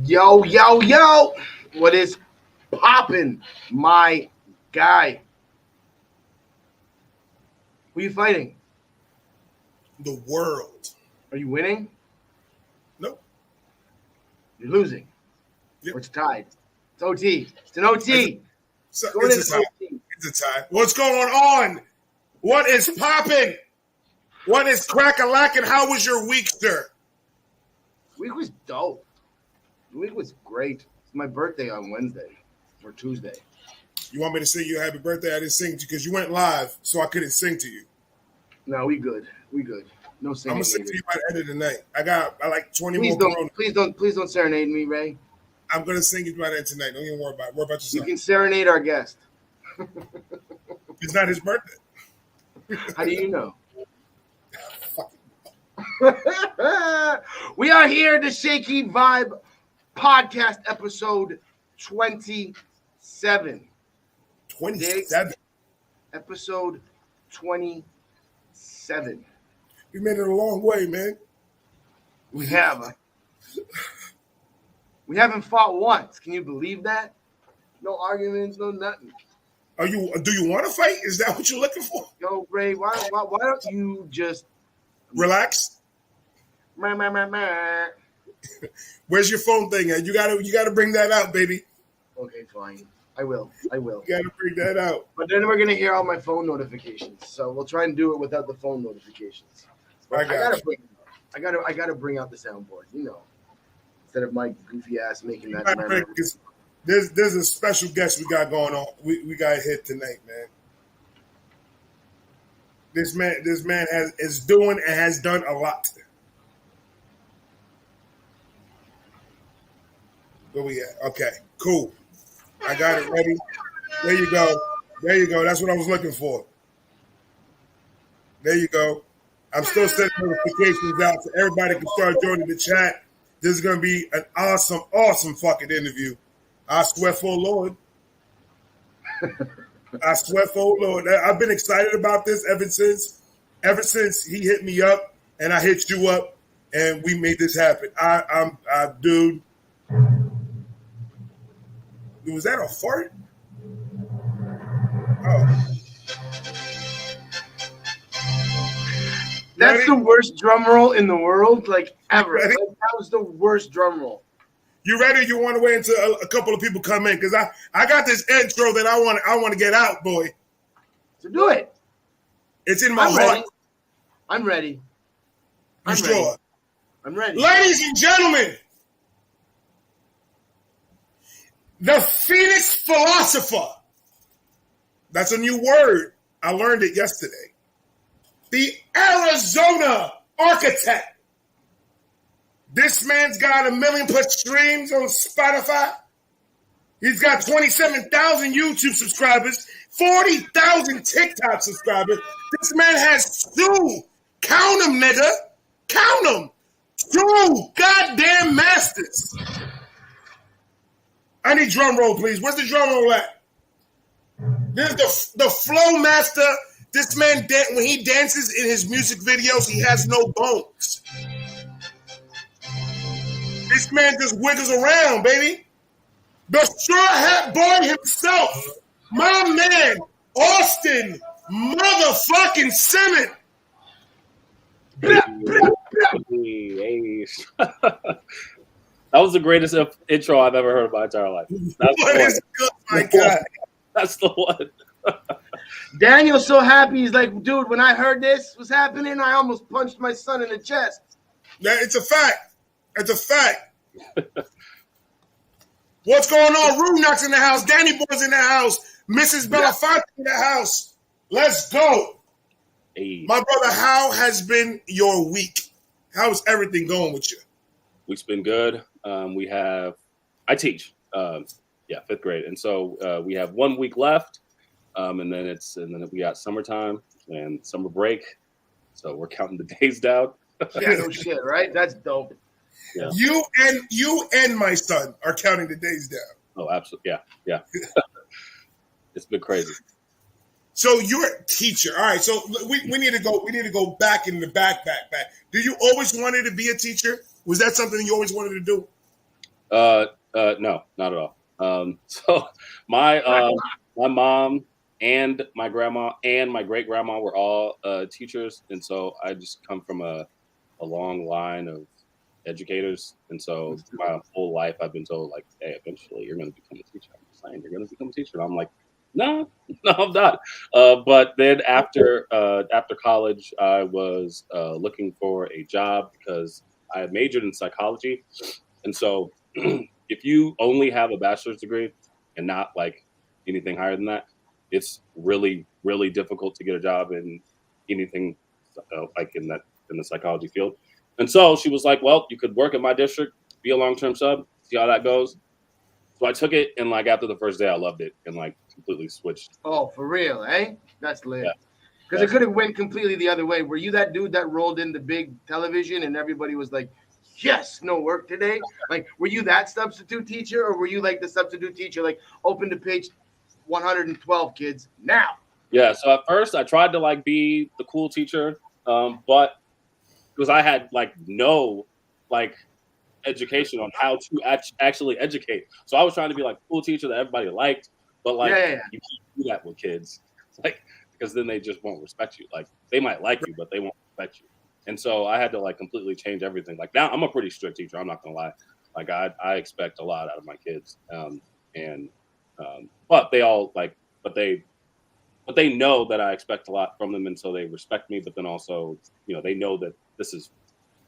Yo, yo, yo! What is poppin', my guy? Who are you fighting? The world. Are you winning? Nope. You're losing. Yep. Or it's tied. It's OT. It's an OT. It's Going a tie. OT. It's a tie. What's going on? What is popping? What is crack-a-lackin'? How was your week, sir? Week was dope. The week was great. It's my birthday on Wednesday or Tuesday. You want me to sing you a happy birthday? I didn't sing to you because you went live, so I couldn't sing to you. No, we good. We good. No singing. I'm gonna sing to you by the end of the night. I like 20 Please more. don't. Please don't serenade me, Ray. I'm gonna sing you by the end tonight. Don't even worry about it. Worry about You yourself. can serenade our guest. It's not his birthday. How do you know? We are here, the Shakey Vibe podcast, episode 27. 27. Episode 27. We made it a long way, man. We have. We haven't fought once. Can you believe that? No arguments, no nothing. Do you want to fight? Is that what you're looking for? Yo, Ray, why don't you just relax? Meh. Where's your phone thing at? You gotta bring that out, baby. Okay, fine. I will. You gotta bring that out. But then we're gonna hear all my phone notifications. So we'll try and do it without the phone notifications. I gotta bring out the soundboard, instead of my goofy ass making that. There's a special guest we got going on. We got hit tonight, man. This man is doing and has done a lot. Where we at? Okay, cool. I got it ready. There you go. That's what I was looking for. There you go. I'm still sending notifications out so everybody can start joining the chat. This is going to be an awesome fucking interview. I swear for Lord. I've been excited about this ever since he hit me up and I hit you up and we made this happen. Dude. Was that a fart? Oh. That's the worst drum roll in the world, like ever. Like, that was the worst drum roll. You ready? You want to wait until a couple of people come in? Because I got this intro that I want to get out, boy. So do it. It's in my heart. I'm ready. You sure? I'm ready. Ladies and gentlemen, the Phoenix philosopher. That's a new word. I learned it yesterday. The Arizona architect. This man's got 1 million plus streams on Spotify. He's got 27,000 YouTube subscribers, 40,000 TikTok subscribers. This man has count them, nigga, count them, 2 goddamn masters. I need drum roll, please. Where's the drum roll at? There's the flow master. This man, when he dances in his music videos, he has no bones. This man just wiggles around, baby. The straw hat boy himself, my man, Austin motherfucking Simmon. Hey. That was the greatest intro I've ever heard in my entire life. What is good, my God? That's the one. Daniel's so happy. He's like, dude, when I heard this was happening, I almost punched my son in the chest. It's a fact. It's a fact. What's going on? Rue Knox in the house. Danny Boy's in the house. Mrs. Belafonte in the house. Let's go. Hey. My brother, how has been your week? How's everything going with you? Week's been good. I teach, 5th grade. And so we have 1 week left. And then we got summertime and summer break. So we're counting the days down. Yeah, no shit, right? That's dope. Yeah. You and my son are counting the days down. Oh, absolutely. Yeah. It's been crazy. So you're a teacher. All right. So we need to go back in the back. Do you always wanted to be a teacher? Was that something you always wanted to do? No, not at all. So my mom and my grandma and my great grandma were all teachers, and so I just come from a long line of educators, and so my whole life I've been told like, hey, eventually you're going to become a teacher. I'm just saying you're going to become a teacher. And I'm like, no, no, I'm not. But then after college, I was looking for a job because I had majored in psychology, and so if you only have a bachelor's degree and not like anything higher than that, it's really, really difficult to get a job in anything like in the psychology field. And so she was like, "Well, you could work in my district, be a long-term sub, see how that goes." So I took it, and like after the first day, I loved it, and like completely switched. Oh, for real, eh? That's lit. Yeah, Because it could have went completely the other way. Were you that dude that rolled in the big television and everybody was like, yes, no work today? Like, were you that substitute teacher, or were you like the substitute teacher, like, open to page 112, kids, now? yeah. So at first, I tried to like be the cool teacher, but because I had like no like education on how to actually educate, so I was trying to be like a cool teacher that everybody liked, but like you can't do that with kids, like because then they just won't respect you. Like they might like you, but they won't respect you. And so I had to like completely change everything. Like now I'm a pretty strict teacher. I'm not gonna lie. Like I expect a lot out of my kids, and but they all like, but they know that I expect a lot from them, and so they respect me. But then also, they know that this is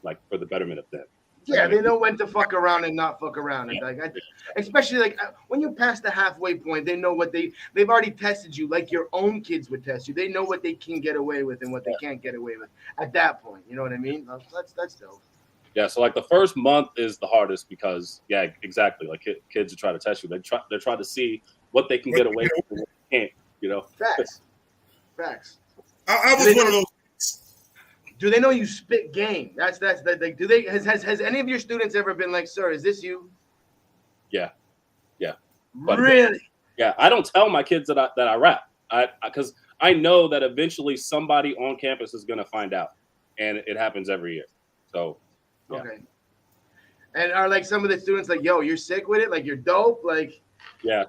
like for the betterment of them. Yeah, they know when to fuck around and not fuck around. And like, especially like when you pass the halfway point, they know what they've already tested you, like your own kids would test you. They know what they can get away with and what they can't get away with at that point. You know what I mean? That's dope. Yeah, so like the first month is the hardest because exactly. Like kids are trying to test you. They're trying to see what they can get away with and what they can't. Facts. I was one of those. Do they know you spit game? That's like. Do they has any of your students ever been like, sir, is this you? Yeah. But really? Yeah, I don't tell my kids that I rap. Because I know that eventually somebody on campus is gonna find out, and it happens every year. So. Yeah. Okay. And are like some of the students like, yo, you're sick with it? Like you're dope? Like. Yeah.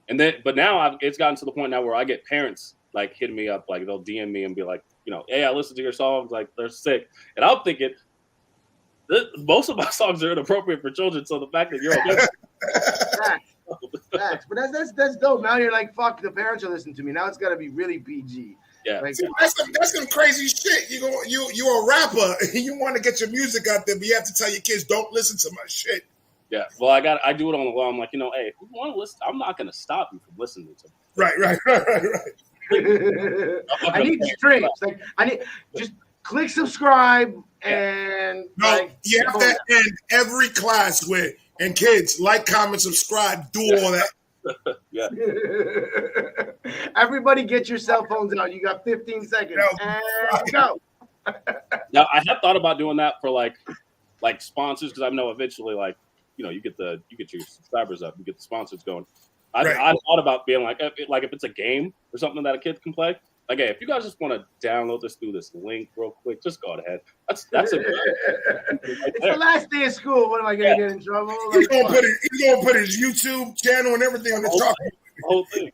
And then, but now it's gotten to the point now where I get parents like hitting me up, like they'll DM me and be like, hey, I listened to your songs, like they're sick, and I'm thinking most of my songs are inappropriate for children. So the fact that you're okay. Facts. But that's dope. Now you're like, fuck, the parents are listening to me. Now it's got to be really PG. Yeah, like, that's some crazy shit. You're a rapper. You want to get your music out there, but you have to tell your kids, don't listen to my shit. Yeah, well, I do it on the law. I'm like, hey, if you want to listen, I'm not going to stop you from listening to me. Right. I need streams. Like I need just click subscribe and you have to end every class with and kids like, comment, subscribe, do all that. Yeah. Everybody get your cell phones out. You got 15 seconds. And go. Now I have thought about doing that for like sponsors because I know eventually you get your subscribers up, you get the sponsors going. I thought about being like if it's a game or something that a kid can play. Like, hey, if you guys just want to download this through this link real quick, just go ahead. That's a good It's the last day of school. What am I gonna get in trouble? He's gonna put his YouTube channel and everything on the top. The whole thing.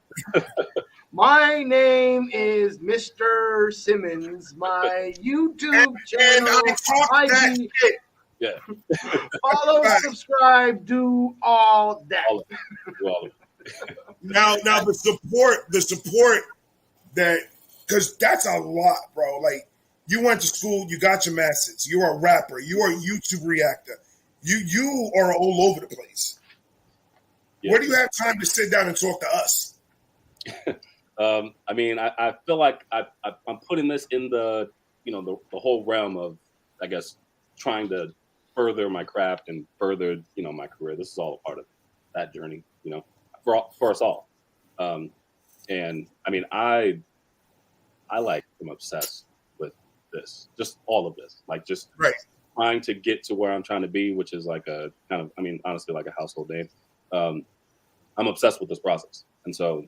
My name is Mr. Simmons. My YouTube channel. And Yeah. Follow, subscribe, do all that. Now the support that, because that's a lot, bro. Like, you went to school, you got your masters, you're a rapper, you are a YouTube reactor, you are all over the place. Yeah. Where do you have time to sit down and talk to us? I mean, I feel like I'm putting this in the the whole realm of, I guess, trying to further my craft and further my career. This is all a part of that journey, for us all. And I mean, I'm obsessed with this, just all of this, like just trying to get to where I'm trying to be, which is like a kind of, I mean, honestly, like a household name. I'm obsessed with this process, and so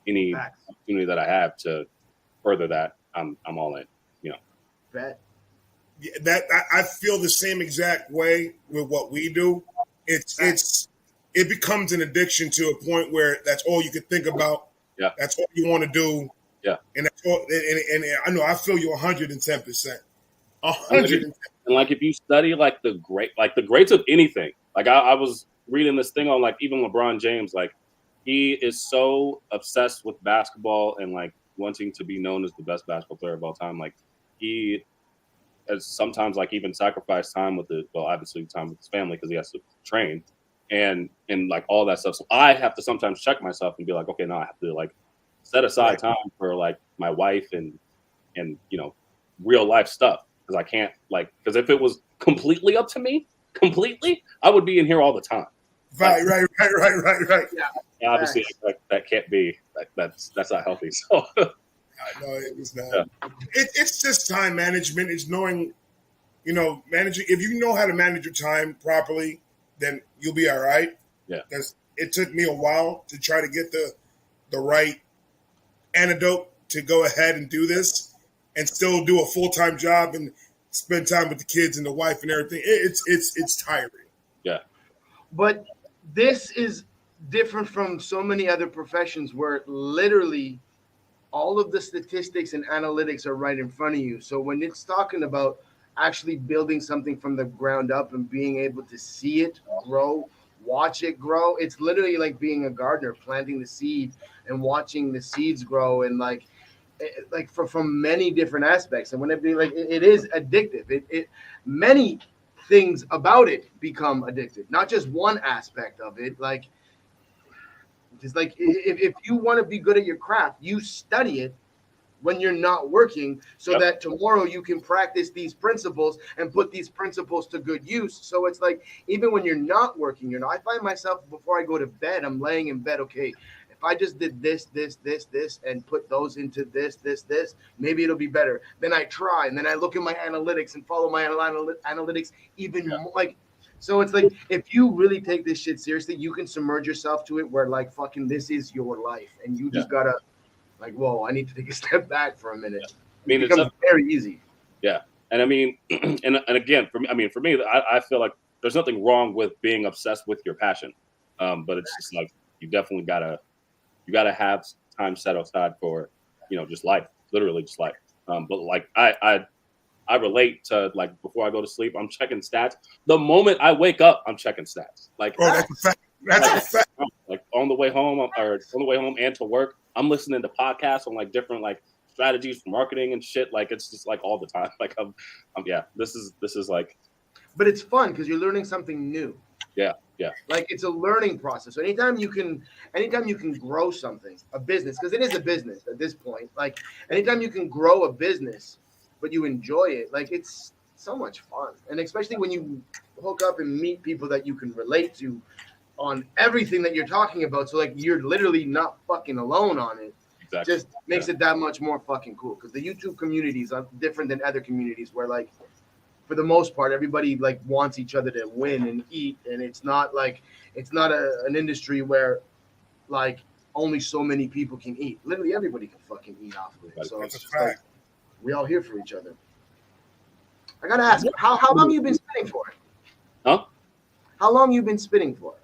any opportunity that I have to further that, I'm all in. Bet. That I feel the same exact way with what we do, it becomes an addiction to a point where that's all you can think about. Yeah. That's all you want to do. Yeah. And that's all. And I know I feel you 110%. 100. And like if you study like the greats of anything, like I was reading this thing on like even LeBron James, like he is so obsessed with basketball and like wanting to be known as the best basketball player of all time. Like he has sometimes like even sacrificed time with obviously time with his family because he has to train and like all that stuff. So I have to sometimes check myself and be like, okay, now I have to like set aside time for like my wife and real life stuff. Because I can't because if it was completely up to me, I would be in here all the time. Right. Yeah. Obviously, that can't be. That's not healthy. So I know it was not. Yeah. It's just time management. It's knowing, managing. If you know how to manage your time properly, then you'll be all right. Yeah. Because it took me a while to try to get the right antidote to go ahead and do this. And still do a full-time job and spend time with the kids and the wife and everything. It's tiring. Yeah. But this is different from so many other professions where literally all of the statistics and analytics are right in front of you. So when it's talking about actually building something from the ground up and being able to see it grow, watch it grow, it's literally like being a gardener, planting the seed and watching the seeds grow and like from many different aspects. And when it is addictive, it many things about it become addictive, not just one aspect of it. Like just like if you want to be good at your craft, you study it when you're not working so that tomorrow you can practice these principles and put these principles to good use. So it's like even when you're not working, I find myself before I go to bed, I'm laying in bed, okay, if I just did this, and put those into this, maybe it'll be better. Then I try, and then I look at my analytics and follow my analytics even more. Like, so it's like if you really take this shit seriously, you can submerge yourself to it where like fucking this is your life, and you just gotta like, whoa, I need to take a step back for a minute. I mean, it becomes very easy. Yeah, and I mean, and again, for me, I feel like there's nothing wrong with being obsessed with your passion, but it's just like you definitely gotta have time set aside for, just life, literally just life. But like I relate to like before I go to sleep, I'm checking stats. The moment I wake up, I'm checking stats. Like, that's a fact. That's a fact. Like on the way home and to work, I'm listening to podcasts on like different like strategies for marketing and shit. Like it's just like all the time. Like I'm this is like. But it's fun because you're learning something new. Yeah. Like it's a learning process. So anytime you can grow something, a business, because it is a business at this point. Like anytime you can grow a business, but you enjoy it, like it's so much fun. And especially when you hook up and meet people that you can relate to on everything that you're talking about. So like you're literally not fucking alone on it. Exactly. Just makes it that much more fucking cool. Because the YouTube communities are different than other communities where like for the most part, everybody like wants each other to win and eat, and it's not an industry where like only so many people can eat. Literally, everybody can fucking eat off of it. So it's just like we all here for each other. I gotta ask, how long you been spitting for? Huh? How long you been spitting for?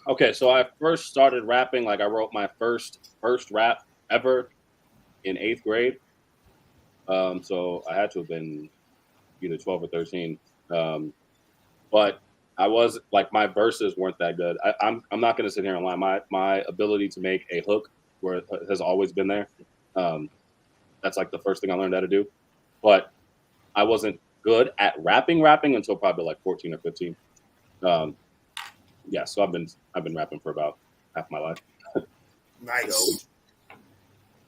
Okay, so I first started rapping. Like I wrote my first rap ever in 8th grade. So I had to have been either 12 or 13. But I was like, my verses weren't that good. I'm not going to sit here and lie. My ability to make a hook has always been there. That's like the first thing I learned how to do. But I wasn't good at rapping until probably like 14 or 15. Yeah, so I've been rapping for about half my life. Nice.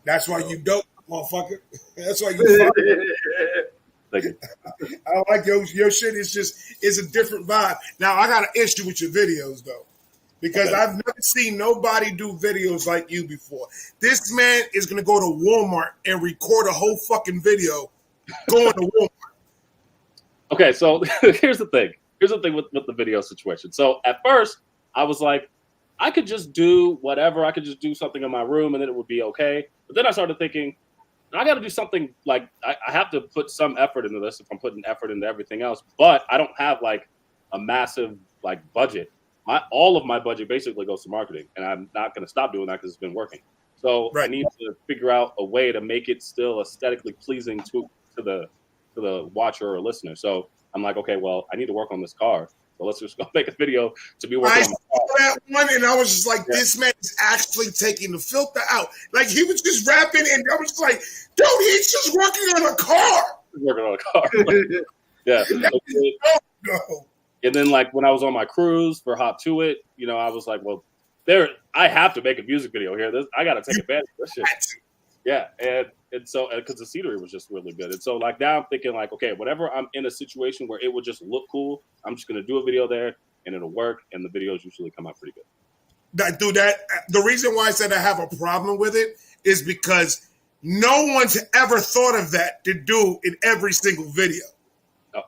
That's why you dope, motherfucker. That's why you. Thank you. I like your shit. It's a different vibe. Now I got an issue with your videos though, because I've never seen nobody do videos like you before. This man is gonna go to Walmart and record a whole fucking video going to Walmart. Okay, so here's the thing. Here's the thing with the video situation. So at first, I was like, I could just do whatever. I could just do something in my room and then it would be okay. But then I started thinking, I got to do something like I have to put some effort into this if I'm putting effort into everything else. But I don't have like a massive like budget. All of my budget basically goes to marketing, and I'm not going to stop doing that because it's been working. So I need to figure out a way to make it still aesthetically pleasing to the watcher or listener. So I'm like, okay, well, I need to work on this car. So let's just go make a video to be working on my car. That one, and I was just like, this man is actually taking the filter out. Like he was just rapping, and I was like, dude, he's just working on a car. He's working on a car. Yeah. No. And then like when I was on my cruise for Hop to It, you know, I was like, well, I have to make a music video here. I got to take advantage of this shit. Yeah, and so because the scenery was just really good, and so like now I'm thinking like, okay, whatever I'm in a situation where it would just look cool, I'm just gonna do a video there, and it'll work, and the videos usually come out pretty good. The reason why I said I have a problem with it is because no one's ever thought of that to do in every single video. Oh,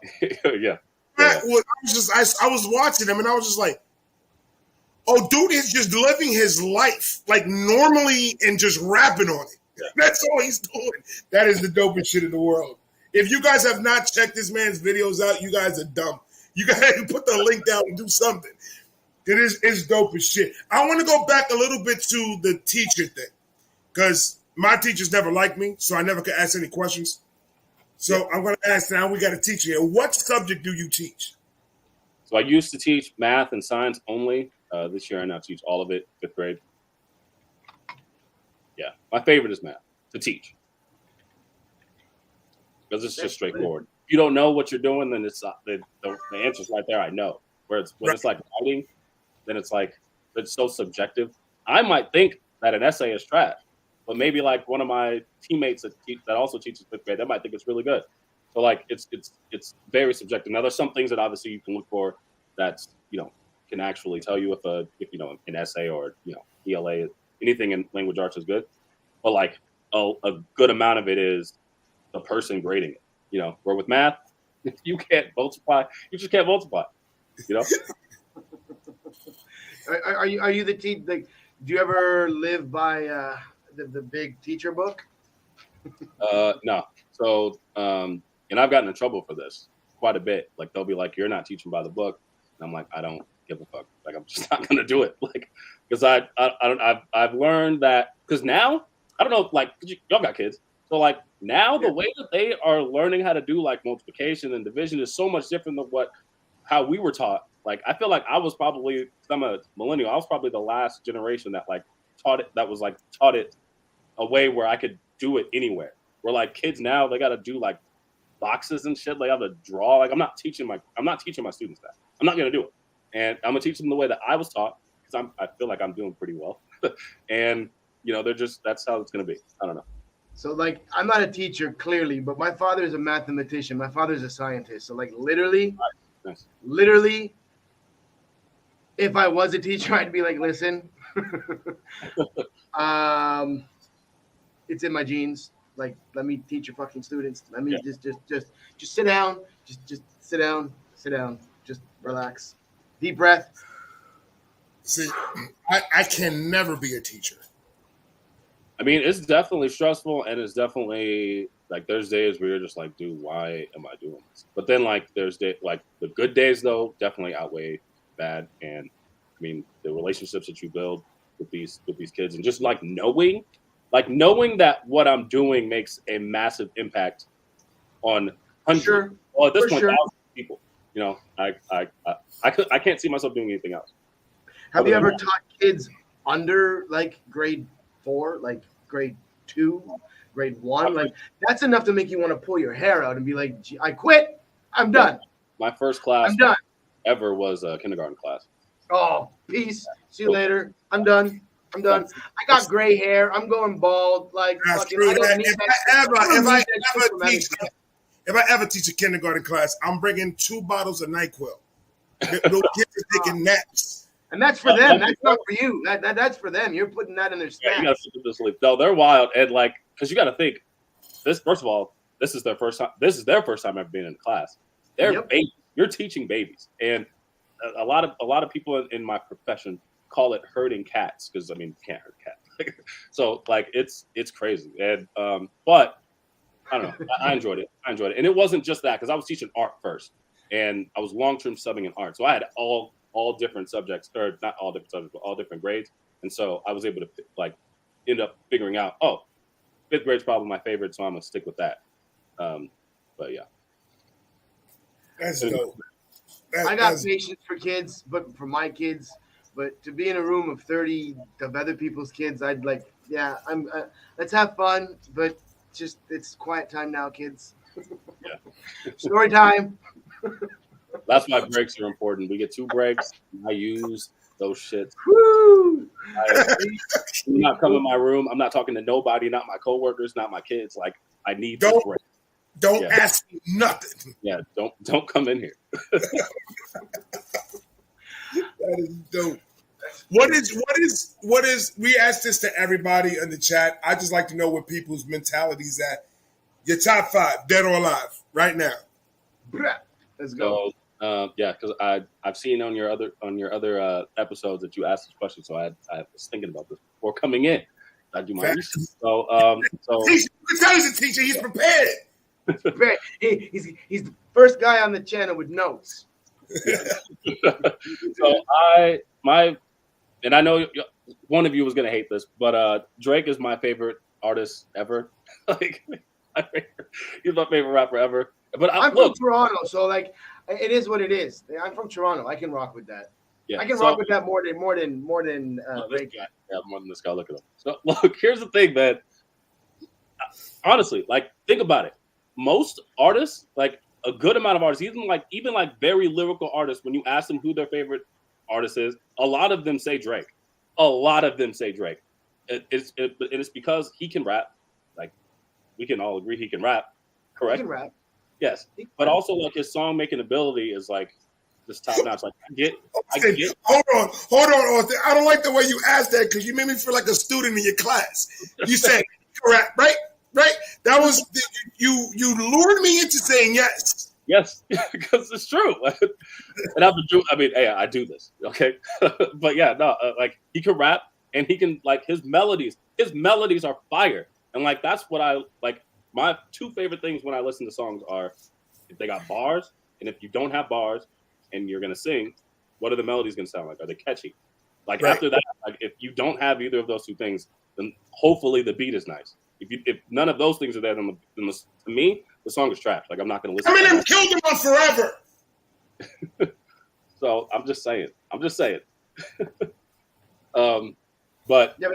yeah. I was watching him, and I was just like, oh, dude is just living his life like normally and just rapping on it. Yeah. That's all he's doing. That is the dopest shit in the world. If you guys have not checked this man's videos out, you guys are dumb. You guys put the link down and do something. It's dope as shit. I want to go back a little bit to the teacher thing because my teachers never liked me, so I never could ask any questions. So I'm going to ask now. We got a teacher here. What subject do you teach? So I used to teach math and science only. This year I now teach all of it, 5th grade. Yeah, my favorite is math to teach because it's just straightforward. If you don't know what you're doing, then it's the answer's right there. I know. When it's like writing, then it's like it's so subjective. I might think that an essay is trash, but maybe like one of my teammates that also teaches 5th grade, they might think it's really good. So like it's very subjective. Now there's some things that obviously you can look for that's can actually tell you if an essay or ELA, anything in language arts is good, but like a good amount of it is the person grading it. Where with math, you can't multiply. You just can't multiply. Are you the teacher? Like, do you ever live by the big teacher book? No. So and I've gotten in trouble for this quite a bit. Like they'll be like, "You're not teaching by the book," and I'm like, "I don't give a fuck. Like I'm just not gonna do it." Like because I've learned that because now I don't know like y'all got kids, so like now the way that they are learning how to do like multiplication and division is so much different than how we were taught. Like I feel like I was probably, I'm a millennial, I was probably the last generation that like taught it a way where I could do it anywhere. Where like kids now they got to do like boxes and shit. They have to draw. Like I'm not teaching my students that. I'm not gonna do it, and I'm gonna teach them the way that I was taught because I feel like I'm doing pretty well, and that's how it's gonna be. I don't know. So like I'm not a teacher clearly, but my father is a mathematician. My father's a scientist. So like literally, if I was a teacher, I'd be like, listen, it's in my genes. Like, let me teach your fucking students. Let me just sit down. Just sit down. Just relax. Deep breath. See, I can never be a teacher. I mean, it's definitely stressful, and it's definitely like there's days where you're just like, dude, why am I doing this? But then like there's like the good days though definitely outweigh bad, and I mean the relationships that you build with these kids, and just like knowing that what I'm doing makes a massive impact on hundreds, well at this point thousands of people. I can't see myself doing anything else. Have you ever taught kids under like grade 4, like grade 2, grade 1? Like that's enough to make you want to pull your hair out and be like, I quit. I'm done. My first class I'm done. Ever was a kindergarten class. Oh, peace. See you later. I'm done. I got gray hair. I'm going bald. Like fucking, if I ever teach a kindergarten class, I'm bringing 2 bottles of NyQuil. No kids are taking naps. And that's for them. That's not for you. That's for them. You're putting that in their snacks. Yeah, you gotta put them to sleep. No, they're wild, and like, because you got to think. This, first of all, this is their first time. This is their first time ever being in class. They're babies. You're teaching babies, and a lot of people in my profession call it herding cats because I mean you can't herd cats. So like it's crazy, and but I don't know. I enjoyed it, and it wasn't just that because I was teaching art first, and I was long-term subbing in art. So I had all different subjects, or not all different subjects, but all different grades. And so I was able to like end up figuring out, oh, fifth grade's probably my favorite, so I'm gonna stick with that. But yeah, that's dope. I got patience for kids, but for my kids, but to be in a room of 30 of other people's kids, I'd like, yeah, let's have fun, but just it's quiet time now, kids. Yeah. Story time. That's why breaks are important. We get 2 breaks. I use those shits. Woo! Do not come in my room. I'm not talking to nobody, not my coworkers, not my kids. Like, I need this break. Don't ask me nothing. Yeah, don't come in here. That is dope. What is we asked this to everybody in the chat. I just like to know what people's mentalities at. Your top 5, dead or alive, right now. Let's go. So, because I've seen on your other episodes that you asked this question, so I was thinking about this before coming in. I do my research. So teacher, you can tell he's a teacher. He's prepared. He's the first guy on the channel with notes. So and I know one of you was gonna hate this, but Drake is my favorite artist ever. Like, he's my favorite rapper ever. But I'm from Toronto, so like it is what it is. I'm from Toronto. I can rock with that. Yeah, I can rock with that more than Drake. Yeah, more than this guy. Look at him. So look, here's the thing, man. Honestly, like, think about it. Most artists, like a good amount of artists, even like very lyrical artists, when you ask them who their favorite artist is, a lot of them say Drake. A lot of them say Drake. It's because he can rap. Like, we can all agree he can rap. Correct? He can rap. Yes, but also like his song making ability is like just top notch. Like, I get. Hold on, Austin. I don't like the way you asked that because you made me feel like a student in your class. You said correct, right? Right? That was you lured me into saying yes. Yes, because it's true. And I do this, okay? But yeah, no, like, he can rap and he can, like, his melodies are fire. And like, that's what I like. My 2 favorite things when I listen to songs are if they got bars, and if you don't have bars and you're gonna sing, what are the melodies gonna sound like? Are they catchy? Like, right. After that, like, if you don't have either of those 2 things, then hopefully the beat is nice. If none of those things are there, then to me, the song is trash. Like, I'm not gonna listen. Eminem killed him on Forever. So I'm just saying. But that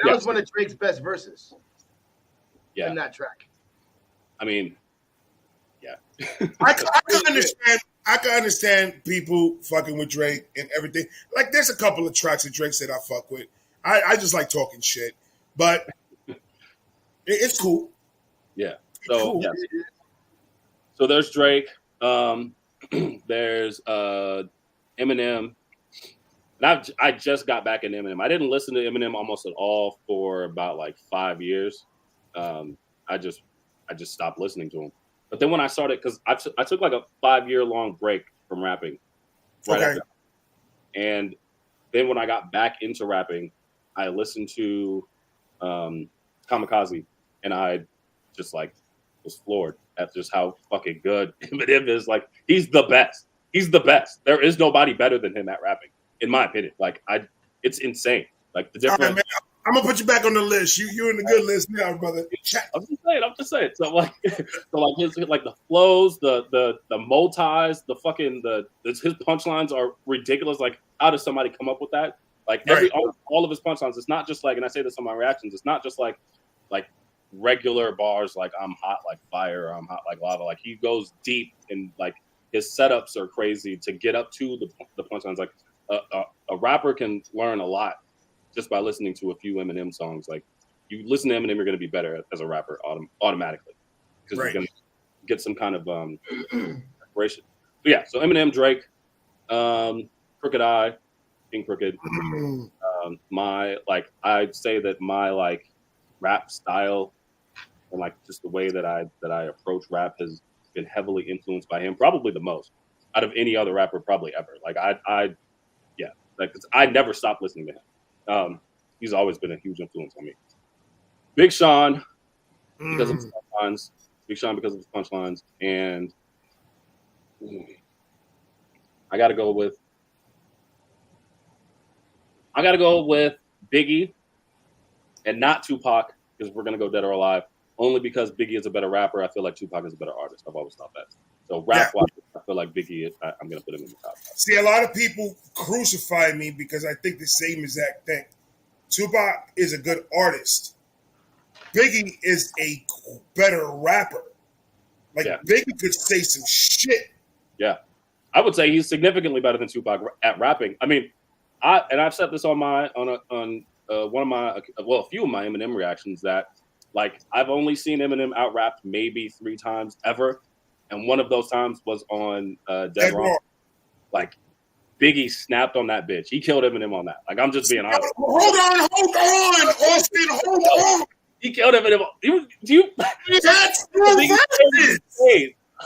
was one of Drake's best verses. Yeah. In that track. I mean, yeah. I can understand people fucking with Drake and everything. Like, there's a couple of tracks of Drake's that I fuck with. I just like talking shit, but it's cool. Yeah. So cool. Yeah. So there's Drake. There's Eminem. And I just got back in Eminem. I didn't listen to Eminem almost at all for about like 5 years. I just stopped listening to him. But then when I started, because I took like a 5-year long break from rapping. Right after. And then when I got back into rapping, I listened to Kamikaze, and I just like was floored at just how fucking good Eminem is. Like, he's the best. He's the best. There is nobody better than him at rapping, in my opinion. Like, it's insane. Like, the difference. All right, man. I'm gonna put you back on the list. You're in the good list now, brother. I'm just saying. So like his, like, the flows, the multis, the fucking his punchlines are ridiculous. Like, how does somebody come up with that? Like, all of his punchlines, it's not just like, and I say this on my reactions, it's not just like regular bars like I'm hot like fire or I'm hot like lava. Like, he goes deep, and like his setups are crazy to get up to the punchlines. Like, a rapper can learn a lot just by listening to a few Eminem songs. Like, you listen to Eminem, you're going to be better as a rapper automatically, because you're going to get some kind of inspiration. But yeah, so Eminem, Drake, Crooked I, King Crooked. I'd say that my like rap style and like just the way that I approach rap has been heavily influenced by him, probably the most out of any other rapper probably ever. Like, I never stopped listening to him. He's always been a huge influence on me. Big Sean, because of his punchlines. Big Sean because of his punchlines. And I got to go with Biggie and not Tupac because we're gonna go Dead or Alive. Only because Biggie is a better rapper. I feel like Tupac is a better artist. I've always thought that. So rap-wise, I feel like Biggie. I'm gonna put him in the top 5. See, a lot of people crucify me because I think the same exact thing. Tupac is a good artist. Biggie is a better rapper. Like Biggie could say some shit. Yeah, I would say he's significantly better than Tupac at rapping. I mean, I've said this on one of my a few of my Eminem reactions that like I've only seen Eminem out rapped maybe 3 times ever, and one of those times was on Dead Wrong. Like Biggie snapped on that bitch. He killed Eminem on that. Like I'm just being honest. Hold on, Austin. Hold on. He killed Eminem. That's 2 verses.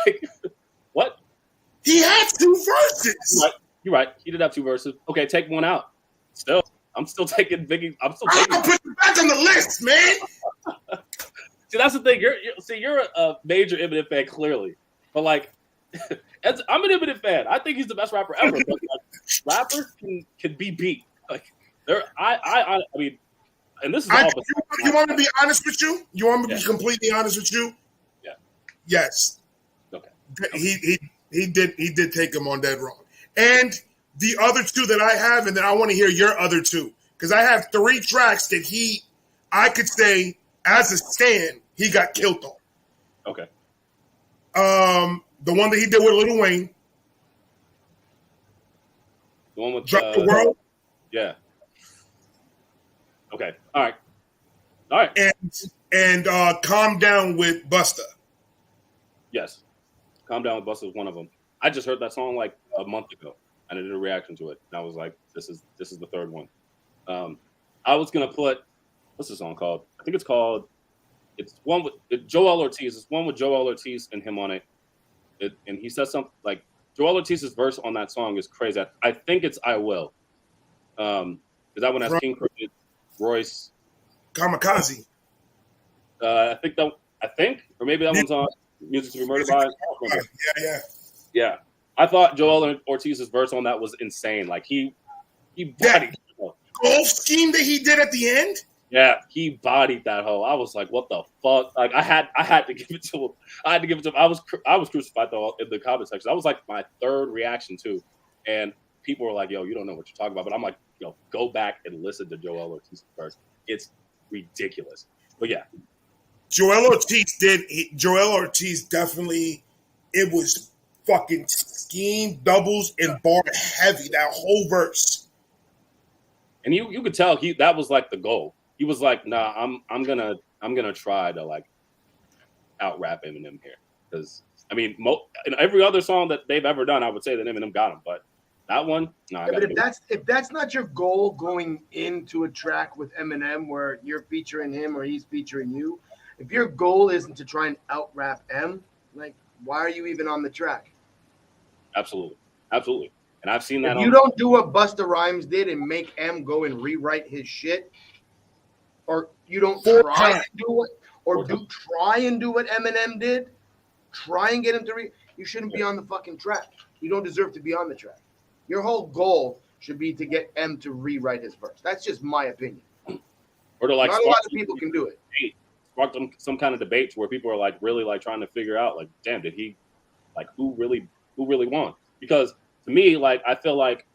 Like, what? He had 2 verses. You're right. He did have 2 verses. Okay, take one out. Still, I'm still taking Biggie. I'll put you back on the list, man. See, that's the thing. You're a major Eminem fan, clearly. But like, I'm an Eminem fan. I think he's the best rapper ever. But like, rappers can be beat. Like, I mean, and this is all. You want me to be honest with you? You want me to be completely honest with you? Yeah. Yes. Okay. He did take him on Dead Wrong. And the other 2 that I have, and then I want to hear your other 2. Because I have 3 tracks that I could say, as a stan, he got killed on. Okay. The one that he did with Lil Wayne. The one with Drop the World. Yeah. Okay. All right. And Calm Down with Busta. Yes. Calm Down with Busta is one of them. I just heard that song like a month ago, and I did a reaction to it. And I was like, this is the 3rd one. I was gonna put, what's the song called? I think it's one with Joel Ortiz. It's one with Joel Ortiz and him on it. And he says something like Joel Ortiz's verse on that song is crazy. I think it's I Will. Because that one has King Crooked, Royce, Kamikaze. I think, or maybe that one's on Music to Be Murdered By. Yeah. I thought Joel Ortiz's verse on that was insane. Like he bodied the golf scheme that he did at the end. Yeah, he bodied that hoe. I was like, what the fuck? Like I had to give it to him. I was crucified though in the comment section. That was like my 3rd reaction too. And people were like, yo, you don't know what you're talking about. But I'm like, yo, go back and listen to Joel Ortiz's verse. It's ridiculous. But yeah. Joel Ortiz definitely, it was fucking scheme, doubles, and bar heavy, that whole verse. And you could tell that was like the goal. He was like, nah, I'm gonna try to like out rap Eminem here. Because I mean, in every other song that they've ever done, I would say that Eminem got him, but that one, no. Yeah, but if that's not your goal going into a track with Eminem where you're featuring him or he's featuring you, if your goal isn't to try and out rap M, like why are you even on the track? Absolutely. And I've seen that. If you don't do what Busta Rhymes did and make M go and rewrite his shit, or you don't try and do what Eminem did, try and get him to you shouldn't be on the fucking track. You don't deserve to be on the track. Your whole goal should be to get M to rewrite his verse. That's just my opinion. Or to like not a lot of people can do it. Spark some kind of debate where people are like really like trying to figure out like, damn, did he like who really won? Because to me, like I feel like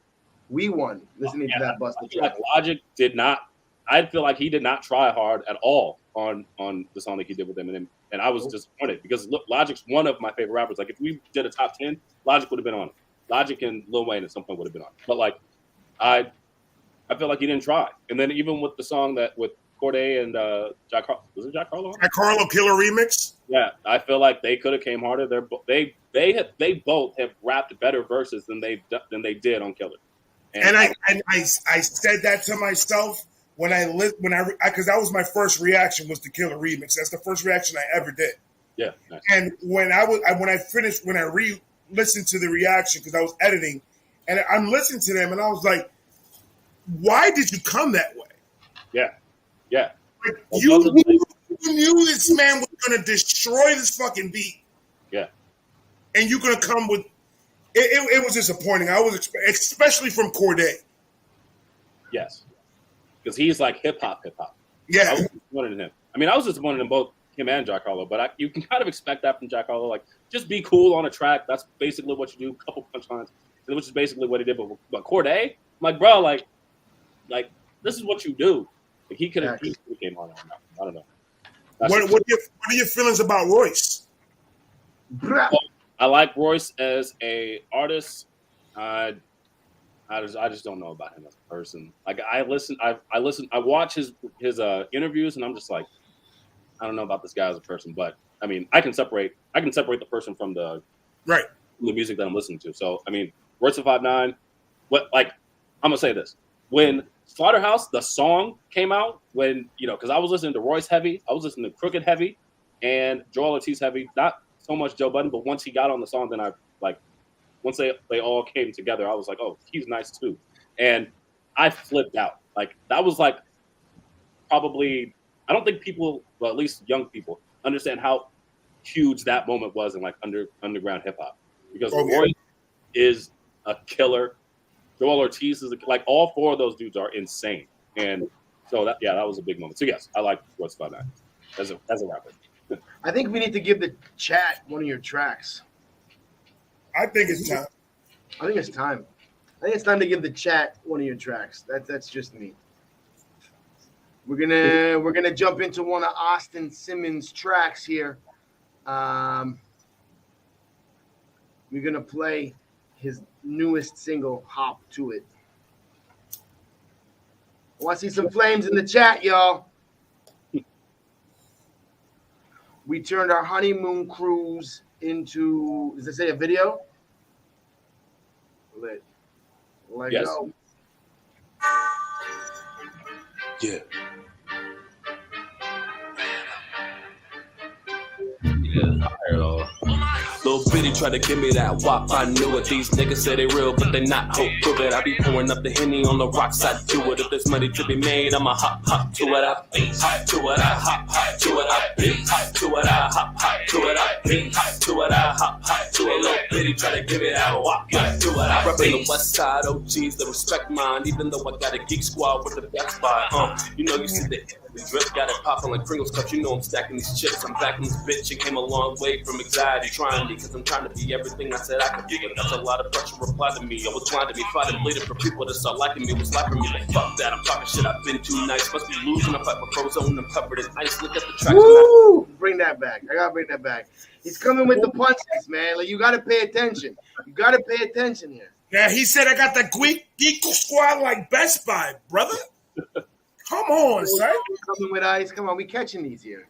we won listening to that Busta track. Like Logic did not. I feel like he did not try hard at all on the song that he did with Eminem, and I was disappointed because look, Logic's one of my favorite rappers. Like if we did a top 10, Logic would have been on it. Logic and Lil Wayne at some point would have been on it. But like I feel like he didn't try. And then even with the song that with Cordae and Jack Harlow? Jack Harlow Killer Remix? Yeah, I feel like they could have came harder. They both have rapped better verses than they did on Killer. And I said that to myself when because that was my first reaction was the Killer Remix. That's the first reaction I ever did. Yeah. Nice. And when I re-listened to the reaction because I was editing, and I'm listening to them, and I was like, "Why did you come that way?" Yeah. Like, you knew this man was going to destroy this fucking beat. Yeah. And you're going to come with it was disappointing. I was especially from Corday. Yes, because he's like hip hop. Yeah, I was disappointed in him. I mean, I was disappointed in both him and Jack Harlow, but you can kind of expect that from Jack Harlow. Like, just be cool on a track. That's basically what you do. Couple punchlines, which is basically what he did. But Corday, I'm like, bro, like this is what you do. Like, he could have came on. I don't know. What are your feelings about Royce? Well, I like Royce as a artist. I just don't know about him as a person. Like, I watch his interviews, and I'm just like, I don't know about this guy as a person. But I mean, I can separate the person from the music that I'm listening to. So I mean, Royce da 5'9", I'm gonna say this: when Slaughterhouse, the song came out, when because I was listening to Royce heavy, I was listening to Crooked heavy, and Joel Ortiz heavy. Not so much Joe Budden, but once he got on the song, then once they all came together, I was like, oh, he's nice too. And I flipped out. Like, that was like probably, I don't think people, well, at least young people, understand how huge that moment was in like underground hip hop. Because Roy is a killer. Joel Ortiz is like, all four of those dudes are insane. And so that was a big moment. So yes, I like Royce da 5'9" as a rapper. I think we need to give the chat one of your tracks. I think it's time. I think it's time to give the chat one of your tracks. That's just me. We're gonna jump into one of Austin Simmons' tracks here. We're gonna play his newest single, "Hop to It." I want to see some flames in the chat, y'all. We turned our honeymoon cruise into, does it say a video? Let yes. go. Yeah. Yeah, I heard all. Little bitty try to give me that wop. I knew it. These niggas say they real, but they not. Hope prove it. I be pouring up the Henny on the rocks. I do it. If there's money to be made, I'ma hop to it. I beat, hop to it. I hop to it. I beat, hop to it. I hop to it. I beat, hop to it. I hop to it. Little bitty try to give me that wop. I do it. I reppin' the West Side OGs that respect mine, even though I got a geek squad with the best buy. You see the drip got it popping like Pringles cups. I'm stacking these chips. I'm back in this bitch. It came a long way from anxiety trying me, cause I'm trying to be everything I said I could be. But that's a lot of pressure replied to me. I was trying to be fighting, bleeding for people to start liking me. Was liking me, but fuck that. I'm talking shit. I've been too nice. Must be losing. I'm like my frozen. I'm covered in ice. Look at the tracks. Woo! Bring that back. I gotta bring that back. He's coming with the punches, man. Like, you gotta pay attention. You gotta pay attention here. Yeah, he said I got the geek squad like Best Buy, brother. Come on, son. Coming with ice. Come on, we catching these here.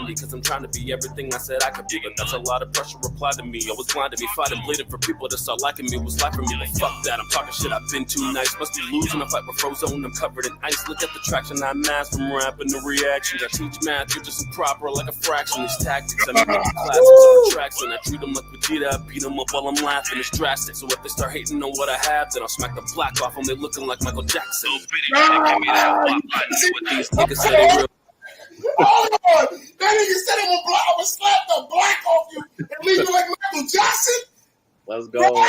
Because I'm trying to be everything I said I could be, but that's a lot of pressure replied to me. I was blind to me, fighting, bleeding for people to start liking me. Was life for me, but fuck that. I'm talking shit, I've been too nice. Must be losing, I fight with frozen, I'm covered in ice. Look at the traction I mask from rapping to reactions. I teach math, you're just improper like a fraction. These tactics, I mean, classics on the tracks, and I treat them like Vegeta. I beat them up while I'm laughing, it's drastic. So if they start hating on what I have, then I'll smack the black off them. They looking like Michael Jackson. Little bitty, give me that wop. I know what these niggas say they real. Hold on. That nigga said I'm gonna slap the black off you and leave you like Michael Jackson. Let's go.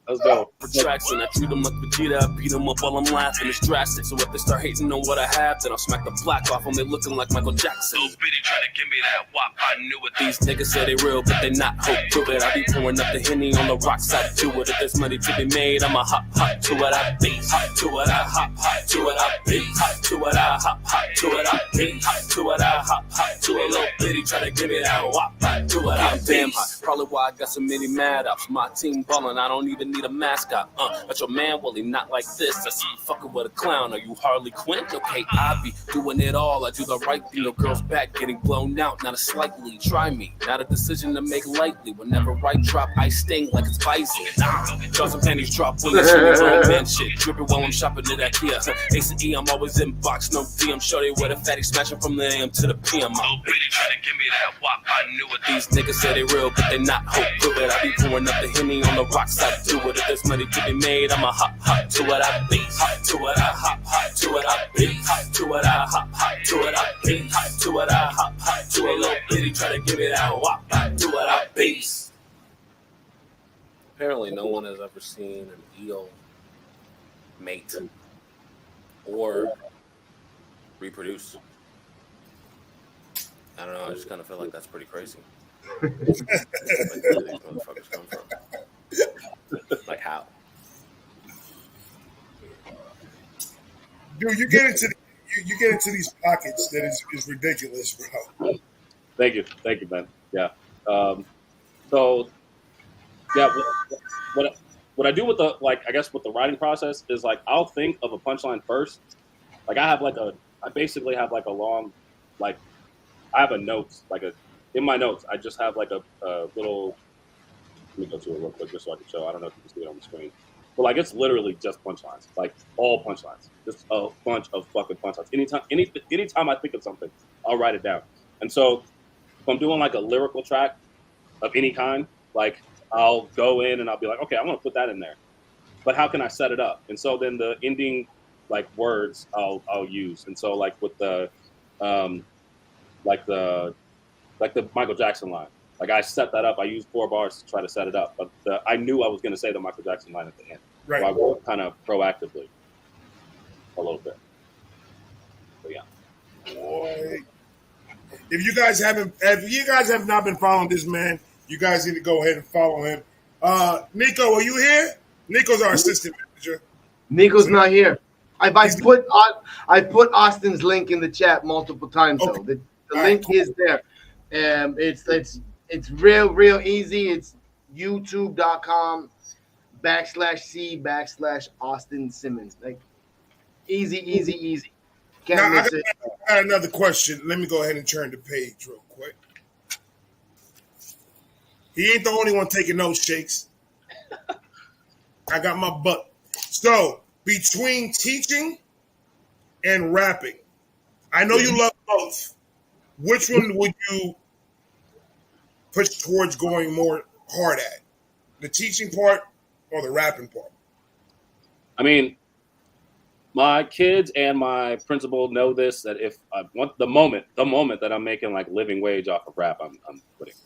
Let's go. Tracks and I treat them like Vegeta. I beat them up while I'm laughing. It's drastic. So if they start hating on what I have, then I'll smack the black off them. They looking like Michael Jackson. Little bitty try to give me that wop. I knew it. These niggas say they real, but they not. Hope prove it. I be pouring up the Henny on the rocks. I do it. If there's money to be made, I'ma hop to it. I beat, hop to it. I hop to it. I beat, hop to it. I hop to it. I beat, hop to it. I hop to it. Little bitty try to give me that wop. I do it. I'm damn hot. Probably why I got so many mad ups. My team ballin'. I don't even need a mascot. But your man, well, he not like this. I see you fucking with a clown. Are you Harley Quinn? Okay, I be doing it all. I do the right thing. Your girl's back getting blown out. Not a slightly. Try me. Not a decision to make lightly. Whenever right drop, I sting like it's Bison. Jaws and panties drop when they show me grown man shit. Dripping while I'm shopping at IKEA. Ace and E, I'm always in box. No DM. Shorty with a fatty smashing from the AM to the PM. Oh, bitty try to give me that wop. I knew it. These niggas say they real, but they not. Hope prove it. I be pouring up the Henny on the rocks. I do it. If there's money to be made, I'ma hop to it. I beat, hop to it. I hop to it. I beat, hop to it. I hop to it. I beat, hop to it. I hop to it. Little bitty try to give me that wop. I do it. I beat. apparently no one has ever seen an eel mate or reproduce. I don't know. I just kind of feel like that's pretty crazy. Like, where do these motherfuckers come from? Like, how? Dude, you get into these pockets that is ridiculous, bro. Thank you, man. Yeah. So, yeah, what I do with the I guess with the writing process is like I'll think of a punchline first. Like I basically have like a long, like I have a notes in my notes. I just have like a little. Let me go to it real quick just so I can show. I don't know if you can see it on the screen, but like it's literally just punchlines, like all punchlines, just a bunch of fucking punchlines. Anytime I think of something, I'll write it down. And so if I'm doing like a lyrical track of any kind, like I'll go in and I'll be like, okay, I'm gonna put that in there, but how can I set it up? And so then the ending like words I'll use. And so like with the like the Michael Jackson line, like I set that up. I used 4 bars to try to set it up, but I knew I was going to say the Michael Jackson line at the end. Right. So I worked kind of proactively a little bit. So yeah. Boy. If you guys have not been following this man, you guys need to go ahead and follow him. Nico, are you here? Nico's our assistant manager. Nico's not here. I put Austin's link in the chat multiple times though. The link is there. It's real easy. It's youtube.com/C/Austin Simmons. Like easy. Can't miss it. I got another question. Let me go ahead and turn the page real quick. He ain't the only one taking notes, Shakes. I got my butt. So between teaching and rapping, I know you love both. Which one would you push towards going more hard at? The teaching part or the rapping part? I mean, my kids and my principal know this, that if I want the moment that I'm making like living wage off of rap, I'm quitting.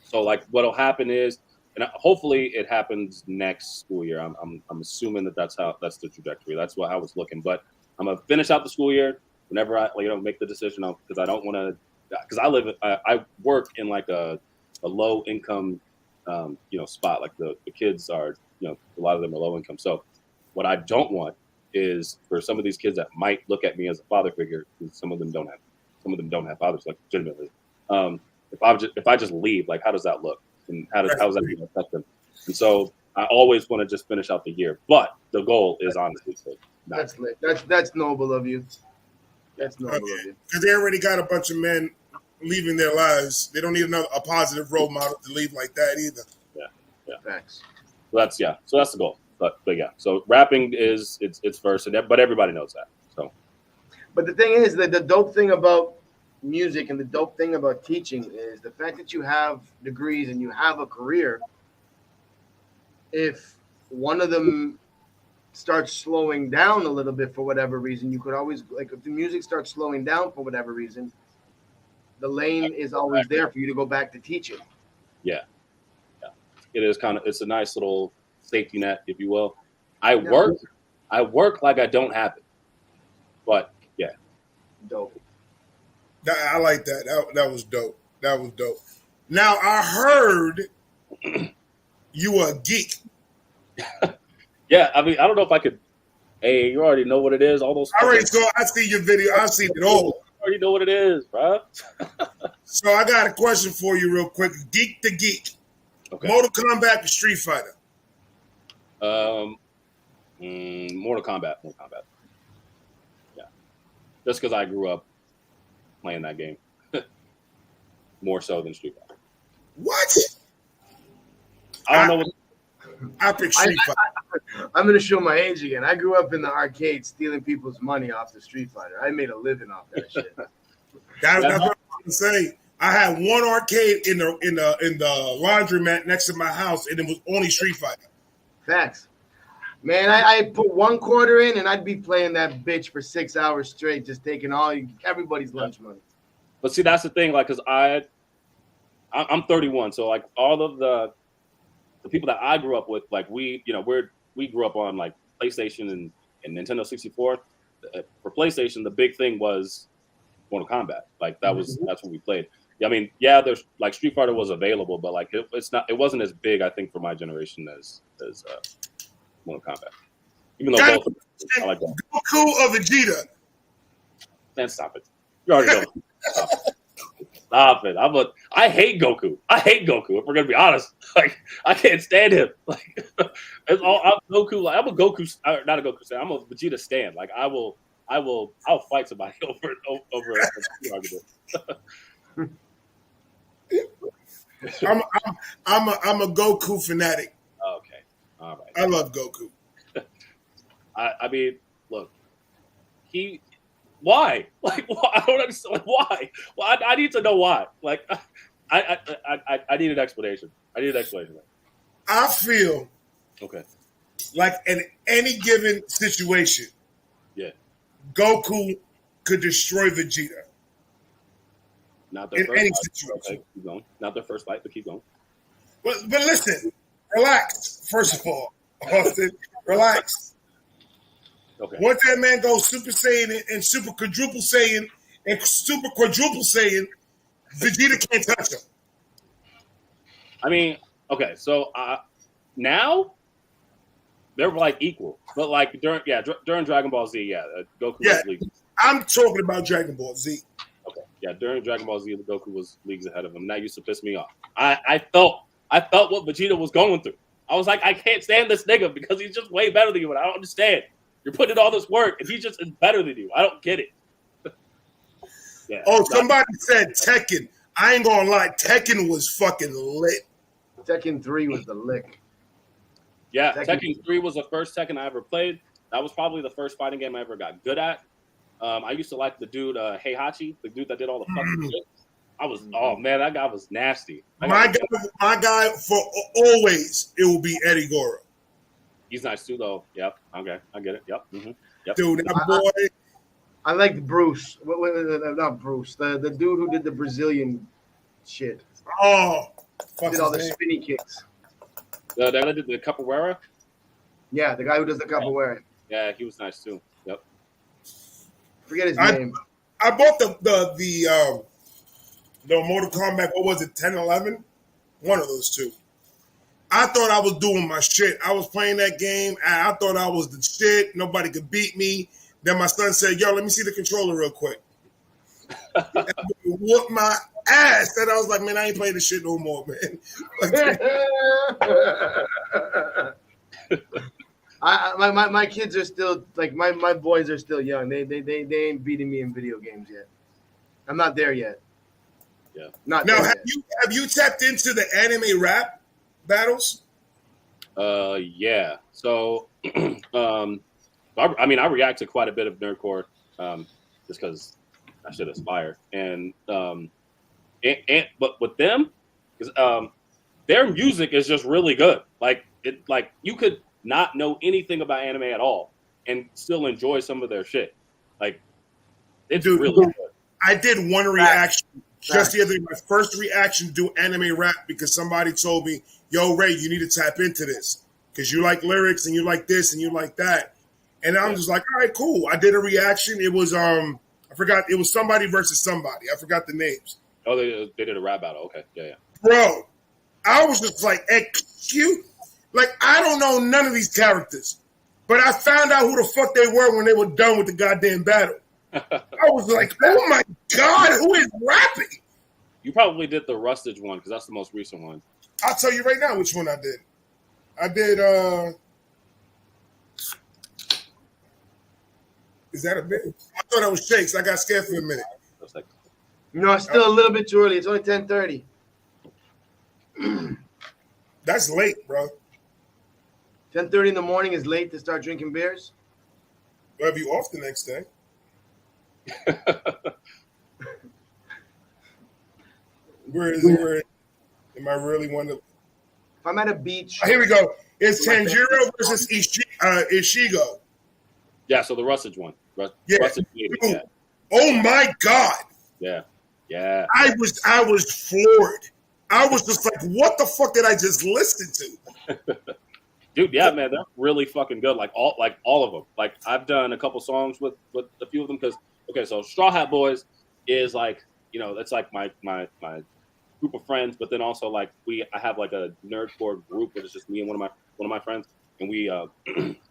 So like what'll happen is, and hopefully it happens next school year. I'm assuming that's the trajectory. That's how it's looking. But I'm gonna finish out the school year. Whenever I make the decision, because I don't want to, because I work in like a low income, spot. Like the kids are, a lot of them are low income. So what I don't want is for some of these kids that might look at me as a father figure, because some of them don't have fathers, like legitimately. If I just leave, like how does that look, and how is that going to affect them? And so I always want to just finish out the year, but the goal is honestly that's lit. That's noble of you. That's noble of you. Because they already got a bunch of men leaving their lives. They don't need a positive role model to leave like that either. Yeah. Thanks. So that's the goal. But yeah. So rapping it's first, but everybody knows that. So. But the thing is that the dope thing about music and the dope thing about teaching is the fact that you have degrees and you have a career. If one of them starts slowing down a little bit for whatever reason, you could always, like, if the music starts slowing down for whatever reason, the lane is always there for you to go back to teaching. Yeah. It is it's a nice little safety net, if you will. I work like I don't have it, but yeah. Dope. I like that. That was dope. That was dope. Now I heard you were a geek. Yeah, I mean, I don't know if I could. Hey, you already know what it is. All those. I see your video. I've seen it all. You already know what it is, bro. So I got a question for you, real quick. Geek to geek. Okay. Mortal Kombat or Street Fighter? Mortal Kombat. Yeah, just because I grew up playing that game more so than Street Fighter. What? I don't know. I pick Street Fighter. I'm going to show my age again. I grew up in the arcade stealing people's money off the Street Fighter. I made a living off that shit. That's what I'm going to say. I had one arcade in the laundromat next to my house, and it was only Street Fighter. Facts. Man, I put one quarter in, and I'd be playing that bitch for 6 hours straight, just taking everybody's lunch money. But see, that's the thing, like, because I'm 31, so like all of the the people that I grew up with, like we grew up on like PlayStation and Nintendo 64. For PlayStation, the big thing was Mortal Kombat. Like that's what we played. I mean, yeah, there's like Street Fighter was available, but like it wasn't as big, I think, for my generation as Mortal Kombat. Even though both I like that. Goku or Vegeta? Man, stop it. You already know. Stop it. I hate Goku. If we're gonna be honest, like I can't stand him. Like I'm Goku. Like I'm a Goku, not a Goku stan. I'm a Vegeta stan. Like I'll fight somebody over a argument. I'm a Goku fanatic. Okay, all right. I love Goku. I mean, look, why? Like, why? I don't understand. Like, why? Well, I need to know why. Like, I need an explanation. I feel okay. Like in any given situation, yeah, Goku could destroy Vegeta. Not their first fight. Situation. Okay, keep going. Not their first fight, but keep going. But listen, relax. First of all, Austin, relax. Okay. Once that man goes Super Saiyan and Super Quadruple Saiyan and Super Quadruple Saiyan, Vegeta can't touch him. I mean, okay, so now they're like equal, but like during Dragon Ball Z, Goku was leagues. I'm talking about Dragon Ball Z. Okay, yeah, during Dragon Ball Z, Goku was leagues ahead of him. That used to piss me off. I felt what Vegeta was going through. I was like, I can't stand this nigga because he's just way better than you, and I don't understand. You're putting in all this work, and he just is better than you. I don't get it. Yeah. Oh, somebody said Tekken. I ain't gonna lie, Tekken was fucking lit. Tekken 3 was the lick. Yeah, Tekken 3 was the first Tekken I ever played. That was probably the first fighting game I ever got good at. I used to like the dude Heihachi, the dude that did all the fucking shit. Oh man, that guy was nasty. My guy for always, it will be Eddie Goro. He's nice too, though. Yep. Okay, I get it. Yep. Mm-hmm. Yep. Dude, that boy. I liked Bruce. Not Bruce. The dude who did the Brazilian shit. Oh, did all the spinny kicks. The guy that did the Capoeira. Yeah, the guy who does the Capoeira. Yeah, he was nice too. Yep. Forget his name. I bought the Mortal Kombat. What was it? 10, 11? One of those two. I thought I was doing my shit. I was playing that game, and I thought I was the shit. Nobody could beat me. Then my son said, yo, let me see the controller real quick. Whooped my ass. And I was like, man, I ain't playing this shit no more, man. My kids are still, like, my boys are still young. They ain't beating me in video games yet. I'm not there yet. Yeah. Now, have you tapped into the anime rap battles? Yeah. So, I react to quite a bit of nerdcore, just because that shit is fire. And but with them, because their music is just really good. Like you could not know anything about anime at all and still enjoy some of their shit. Like it's really good. I did one reaction. Just the other day, my first reaction to do anime rap because somebody told me, yo, Ray, you need to tap into this because you like lyrics and you like this and you like that. And I'm just like, all right, cool. I did a reaction. It was, I forgot, it was somebody versus somebody. I forgot the names. Oh, they did a rap battle. Okay. Yeah. Bro, I was just like, excuse, like, I don't know none of these characters, but I found out who the fuck they were when they were done with the goddamn battle. I was like, oh my God, who is rapping? You probably did the Rustage one because that's the most recent one. I'll tell you right now which one I did. I did, is that a bit? I thought that was Shakes. I got scared for a minute. No, it's still a little bit too early. It's only 10:30. That's late, bro. 10:30 in the morning is late to start drinking beers? We'll have you off the next day. Where am I really one to? If I'm at a beach. Here we go. It's Tanjiro versus Ishigo. Yeah, so the Rustage one. Yeah. Rustage yeah. Oh my God. Yeah. Yeah. I was floored. I was just like, what the fuck did I just listen to? Dude, yeah, man, they're really fucking good. Like all of them. Like I've done a couple songs with a few of them because so Straw Hat Boys is like, that's like my group of friends, but then also like I have like a nerdcore group where it's just me and one of my friends, and we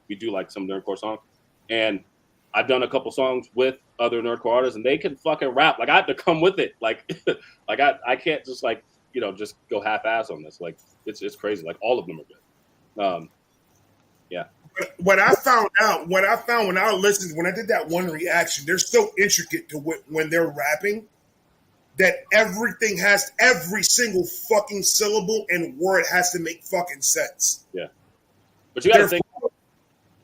we do like some nerdcore songs, and I've done a couple songs with other nerdcore artists, and they can fucking rap. Like I have to come with it. Like like I can't just like just go half-ass on this. Like it's crazy. Like all of them are good. Yeah. What I found when I did that one reaction, they're so intricate to when they're rapping that every single fucking syllable and word has to make fucking sense. Yeah. But you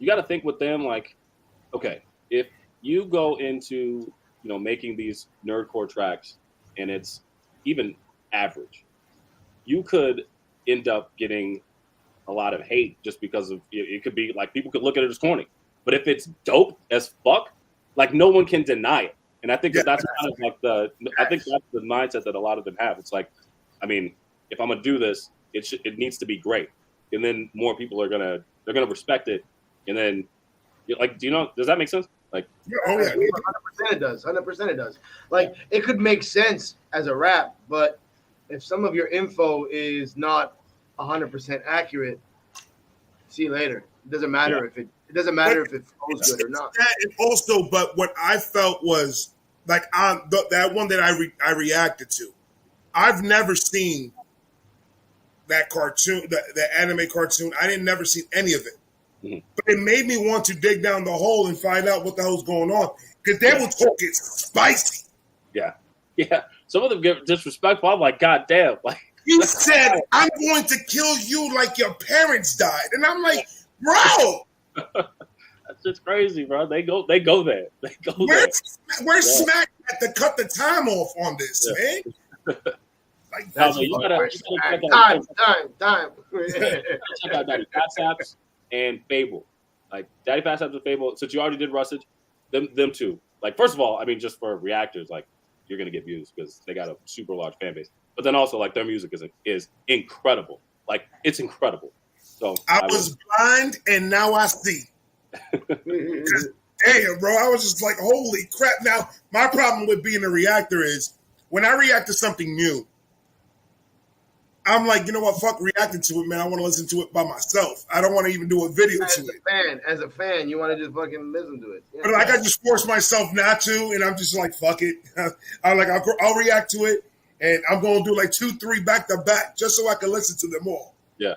gotta think with them, like, okay, if you go into, making these nerdcore tracks and it's even average, you could end up getting a lot of hate just because of it could be like people could look at it as corny. But if it's dope as fuck, like no one can deny it. And I think that's kind of like the mindset that a lot of them have. It's like, I mean, if I'm gonna do this, it needs to be great, and then more people are gonna respect it, and then like, does that make sense? Like, 100% it does. 100% it does. Like, it could make sense as a rap, but if some of your info is not 100% accurate, see you later. It doesn't matter if it doesn't matter if it flows good or not. And also, but what I felt was like that one that I reacted to. I've never seen that cartoon, the anime cartoon. I didn't never seen any of it. Mm-hmm. But it made me want to dig down the hole and find out what the hell's going on because they were talking spicy. Yeah. Some of them get disrespectful. I'm like, God damn, like. You said, I'm going to kill you like your parents died. And I'm like, bro. That's just crazy, bro. They go there. We're smacked at to cut the time off on this, man. Like, that's you gotta time. Check out Daddy Fat Saps and Fable. Like Daddy Fat Saps and Fable, since you already did Rusage, them two. Like, first of all, I mean, just for reactors, like, you're gonna get views because they got a super large fan base. But then also, like, their music is incredible. Like, it's incredible. So I was blind and now I see. Damn, bro. I was just like, holy crap. Now, my problem with being a reactor is when I react to something new, I'm like, you know what? Fuck reacting to it, man. I want to listen to it by myself. I don't want to even do a video to it. As a fan, you want to just fucking listen to it. Yeah, but like, I just force myself not to, and I'm just like, fuck it. I'll react to it. And I'm going to do like 2-3 back to back just so I can listen to them all. Yeah.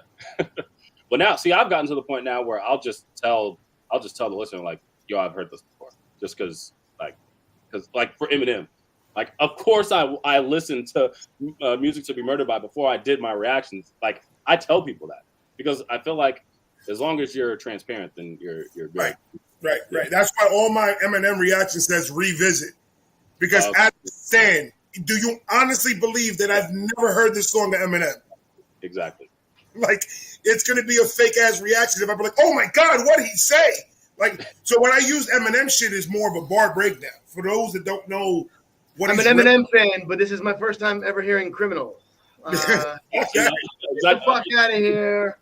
Well, now, see, I've gotten to the point now where I'll just tell the listener, like, yo, I've heard this before. Just because for Eminem, like, of course I listened to Music to Be Murdered By before I did my reactions. Like, I tell people that because I feel like as long as you're transparent, then you're good. Right. That's why all my Eminem reaction says revisit. Because as I stand, do you honestly believe that I've never heard this song of Eminem? Exactly. Like, it's going to be a fake-ass reaction if I'm like, oh, my God, what did he say? Like, so when I use Eminem shit, is more of a bar breakdown. For those that don't know what I'm an Eminem fan, but this is my first time ever hearing Criminal. Get the fuck out of here.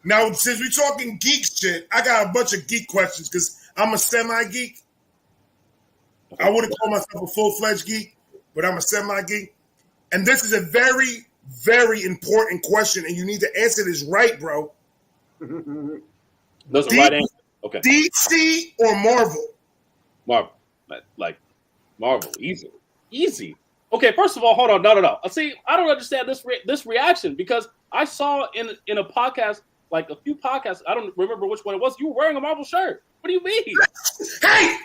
Now, since we're talking geek shit, I got a bunch of geek questions because I'm a semi-geek. I wouldn't call myself a full-fledged geek, but I'm a semi-geek. And this is a very, very important question, and you need to answer this right, bro. Those are right answers. Okay. DC or Marvel? Marvel. Like Marvel. Easy. Okay, first of all, hold on. No. See, I don't understand this reaction because I saw in a podcast, like a few podcasts, I don't remember which one it was, you were wearing a Marvel shirt. What do you mean? Hey!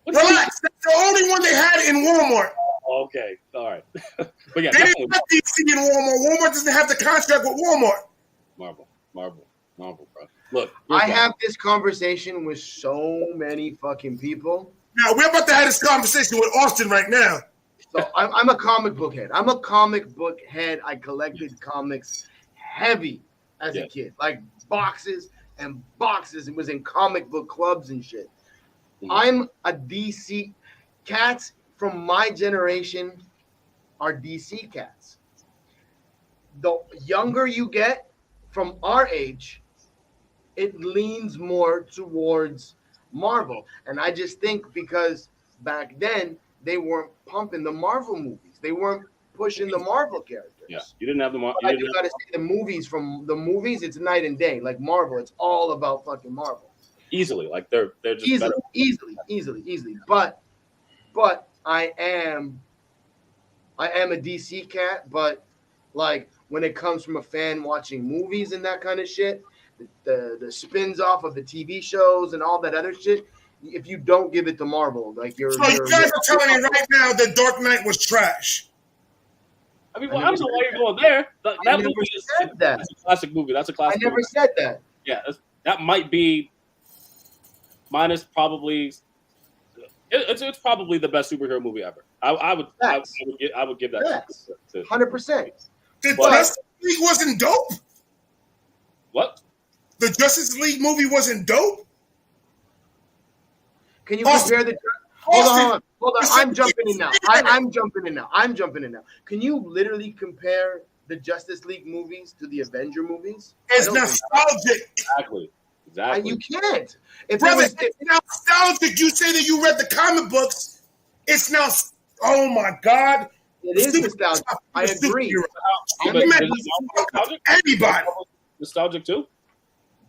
Relax. That's the only one they had in Walmart. Okay. All right. But yeah, they didn't have DC in Walmart. Walmart doesn't have the contract with Walmart. Marvel, bro. Look. I have this conversation with so many fucking people. Now, we're about to have this conversation with Austin right now. So I'm a comic book head. I collected comics heavy as a kid. Like boxes and boxes. It was in comic book clubs and shit. I'm a DC. Cats from my generation are DC cats. The younger you get from our age, it leans more towards Marvel. And I just think because back then they weren't pumping the Marvel movies. They weren't pushing the Marvel characters. Yeah, you didn't have the I do gotta say the movies, it's night and day. Like Marvel, it's all about fucking Marvel. Easily, like they're just easily. But I am a DC cat, but like when it comes from a fan watching movies and that kind of shit, the spins off of the TV shows and all that other shit, if you don't give it to Marvel, like you're. So you guys are telling me right now that Dark Knight was trash. I mean, well, I don't know why you're going there. That movie said that. That's a classic movie. That's a classic. I never movie. said that. Yeah, that might be minus probably. It's probably the best superhero movie ever. I would give that 100%. The Justice League wasn't dope. What? The Justice League movie wasn't dope. Can you compare the? Hold on. I'm jumping in now. I'm jumping in now. Can you literally compare the Justice League movies to the Avenger movies? It's nostalgic. Exactly. And you can't. It's nostalgic. You say that you read the comic books. It's now. Oh my God. It is nostalgic. I agree. Anybody. Nostalgic too?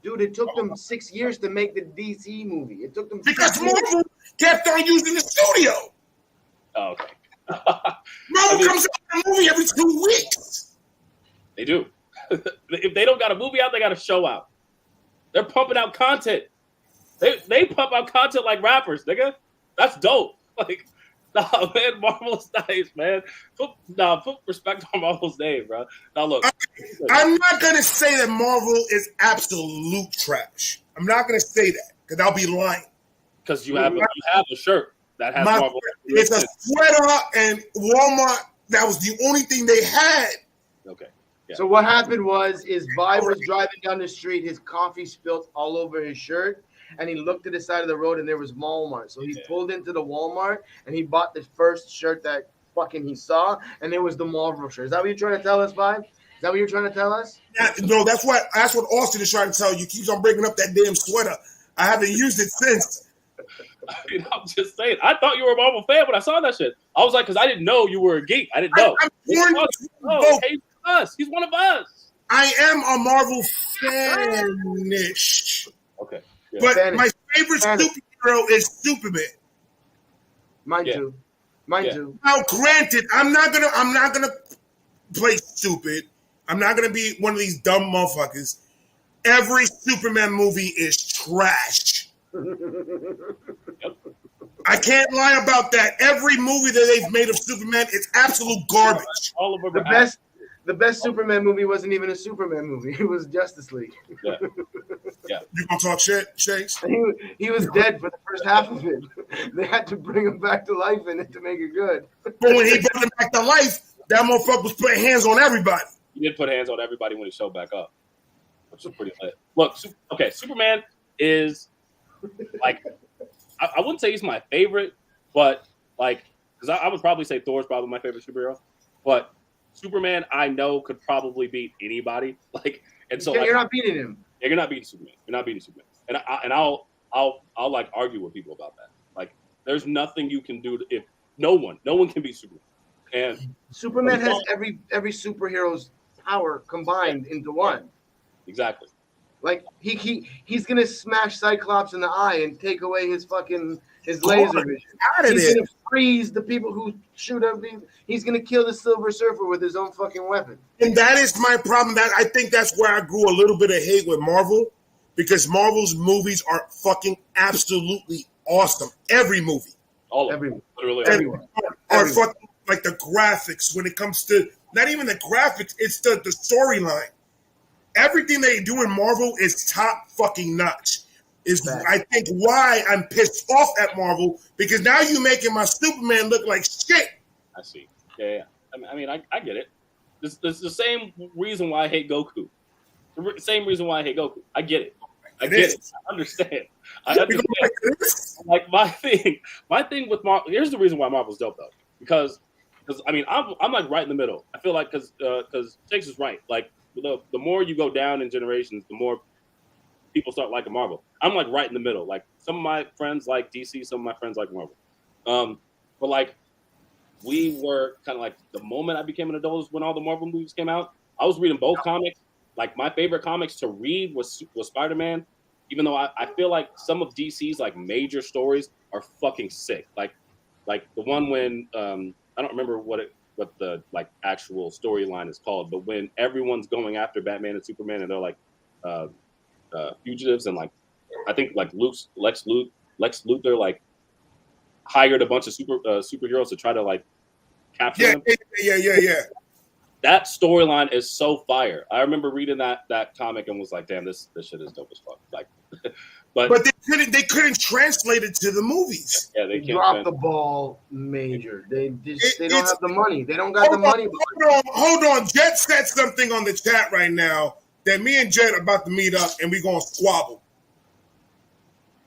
Dude, it took them 6 years to make the DC movie. It took them because Marvel kept on using the studio. Oh, okay. Marvel comes out with a movie every 2 weeks. They do. If they don't got a movie out, they got a show out. They're pumping out content. They pump out content like rappers, nigga. That's dope. Like, nah, man, Marvel's nice, man. Put respect on Marvel's name, bro. Now look, I'm not gonna say that Marvel is absolute trash. I'm not gonna say that because I'll be lying. Because you have a shirt that has Marvel. It's a sweater and Walmart. That was the only thing they had. Okay. Yeah. So what happened was Vi was driving down the street. His coffee spilled all over his shirt. And he looked to the side of the road, and there was Walmart. So he pulled into the Walmart, and he bought the first shirt that fucking he saw, and it was the Marvel shirt. Is that what you're trying to tell us, Vi? Is that what you're trying to tell us? Yeah, no, that's what Austin is trying to tell you. Keeps on bringing up that damn sweater. I haven't used it since. I'm just saying. I thought you were a Marvel fan when I saw that shit. I was like, because I didn't know you were a geek. I didn't know. He's one of us. I am a Marvel fan-ish. Okay. Yeah. But my favorite superhero is Superman. Mine too. Now, granted, I'm not gonna play stupid. I'm not gonna be one of these dumb motherfuckers. Every Superman movie is trash. I can't lie about that. Every movie that they've made of Superman is absolute garbage. All of them. The best Superman movie wasn't even a Superman movie. It was Justice League. Yeah. You gonna talk shit, Shakes? He was dead for the first half of it. They had to bring him back to life in it to make it good. But when he brought him back to life, that motherfucker was putting hands on everybody. He did put hands on everybody when he showed back up, which was pretty lit. Look, Superman is like, I wouldn't say he's my favorite, but like, because I would probably say Thor's probably my favorite superhero, but Superman I know could probably beat anybody. Like, and so you're not beating him. Yeah, you're not beating Superman. You're not beating Superman. And I'll like argue with people about that. Like, there's nothing you can do if no one can beat Superman. And Superman has every superhero's power combined into one. Exactly. Like he's gonna smash Cyclops in the eye and take away his laser vision. He's gonna freeze the people who shoot up. He's gonna kill the Silver Surfer with his own fucking weapon. And that is my problem. That I think that's where I grew a little bit of hate with Marvel, because Marvel's movies are fucking absolutely awesome. Every movie, literally everyone are fucking like the graphics. When it comes to not even the graphics, it's the storyline. Everything they do in Marvel is top fucking notch. I think why I'm pissed off at Marvel, because now you're making my Superman look like shit. I see. Yeah. I mean, I get it. It's the same reason why I hate Goku. The same reason why I hate Goku. I get it. I understand. Like my thing with Marvel. Here's the reason why Marvel's dope though, because because I mean I'm like right in the middle. I feel like because Shakes is right. Like the more you go down in generations, the more people start liking Marvel. I'm like right in the middle. Like some of my friends like DC, some of my friends like Marvel. But like we were kind of like the moment I became an adult is when all the Marvel movies came out. I was reading both comics. Like my favorite comics to read was Spider-Man, even though I feel like some of DC's like major stories are fucking sick. Like the one when I don't remember what the like actual storyline is called, but when everyone's going after Batman and Superman and they're like fugitives and like I think like Lex Luthor like hired a bunch of superheroes to try to like capture them. Yeah. That storyline is so fire. I remember reading that comic and was like, damn, this shit is dope as fuck. Like, but they couldn't translate it to the movies. Yeah, they can't drop the ball major. They don't have the money. They don't got the money. Hold on. Jet said something on the chat right now that me and Jet are about to meet up and we're gonna squabble.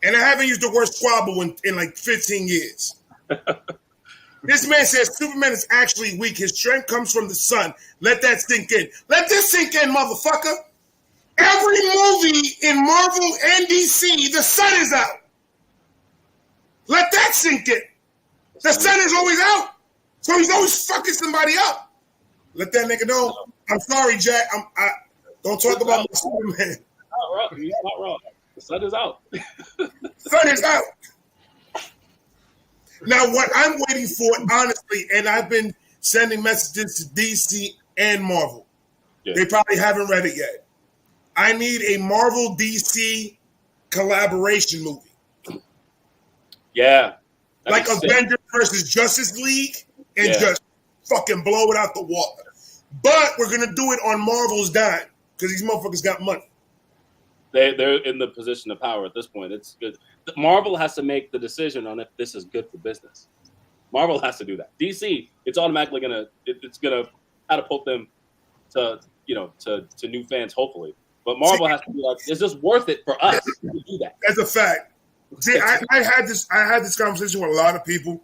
And I haven't used the word squabble in like 15 years. This man says Superman is actually weak. His strength comes from the sun. Let that sink in. Let this sink in, motherfucker. Every movie in Marvel and DC, the sun is out. Let that sink in. The sun is always out. So he's always fucking somebody up. Let that nigga know. I'm sorry, Jack. Don't talk about my Superman. He's not wrong. The sun is out. Sun is out. Now, what I'm waiting for, honestly, and I've been sending messages to DC and Marvel. Yeah. They probably haven't read it yet. I need a Marvel DC collaboration movie. Yeah. Like Avengers versus Justice League and just fucking blow it out the water. But we're going to do it on Marvel's dime because these motherfuckers got money. They're in the position of power at this point. It's good. Marvel has to make the decision on if this is good for business. Marvel has to do that. DC, it's automatically it's gonna catapult them to new fans, hopefully. But Marvel has to be like, is this worth it for us to do that? That's a fact. See, I had this conversation with a lot of people,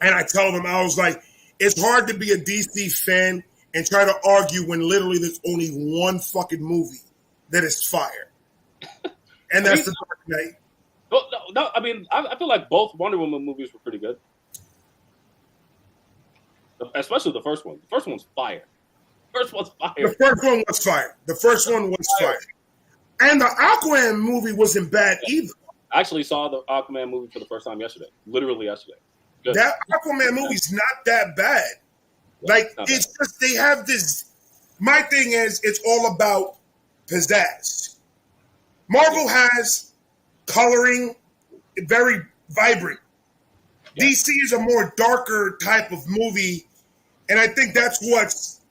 and I told them, I was like, it's hard to be a DC fan and try to argue when literally there's only one fucking movie that is fire. And that's The Dark Knight. No, I mean, I feel like both Wonder Woman movies were pretty good. Especially the first one. The first one's fire. The first one was fire. And the Aquaman movie wasn't bad either. I actually saw the Aquaman movie for the first time yesterday. Literally yesterday. Good. That Aquaman movie's not that bad. Like, it's just, they have this. My thing is, it's all about pizzazz. Marvel has coloring, very vibrant. Yeah. DC is a more darker type of movie, and I think that's what's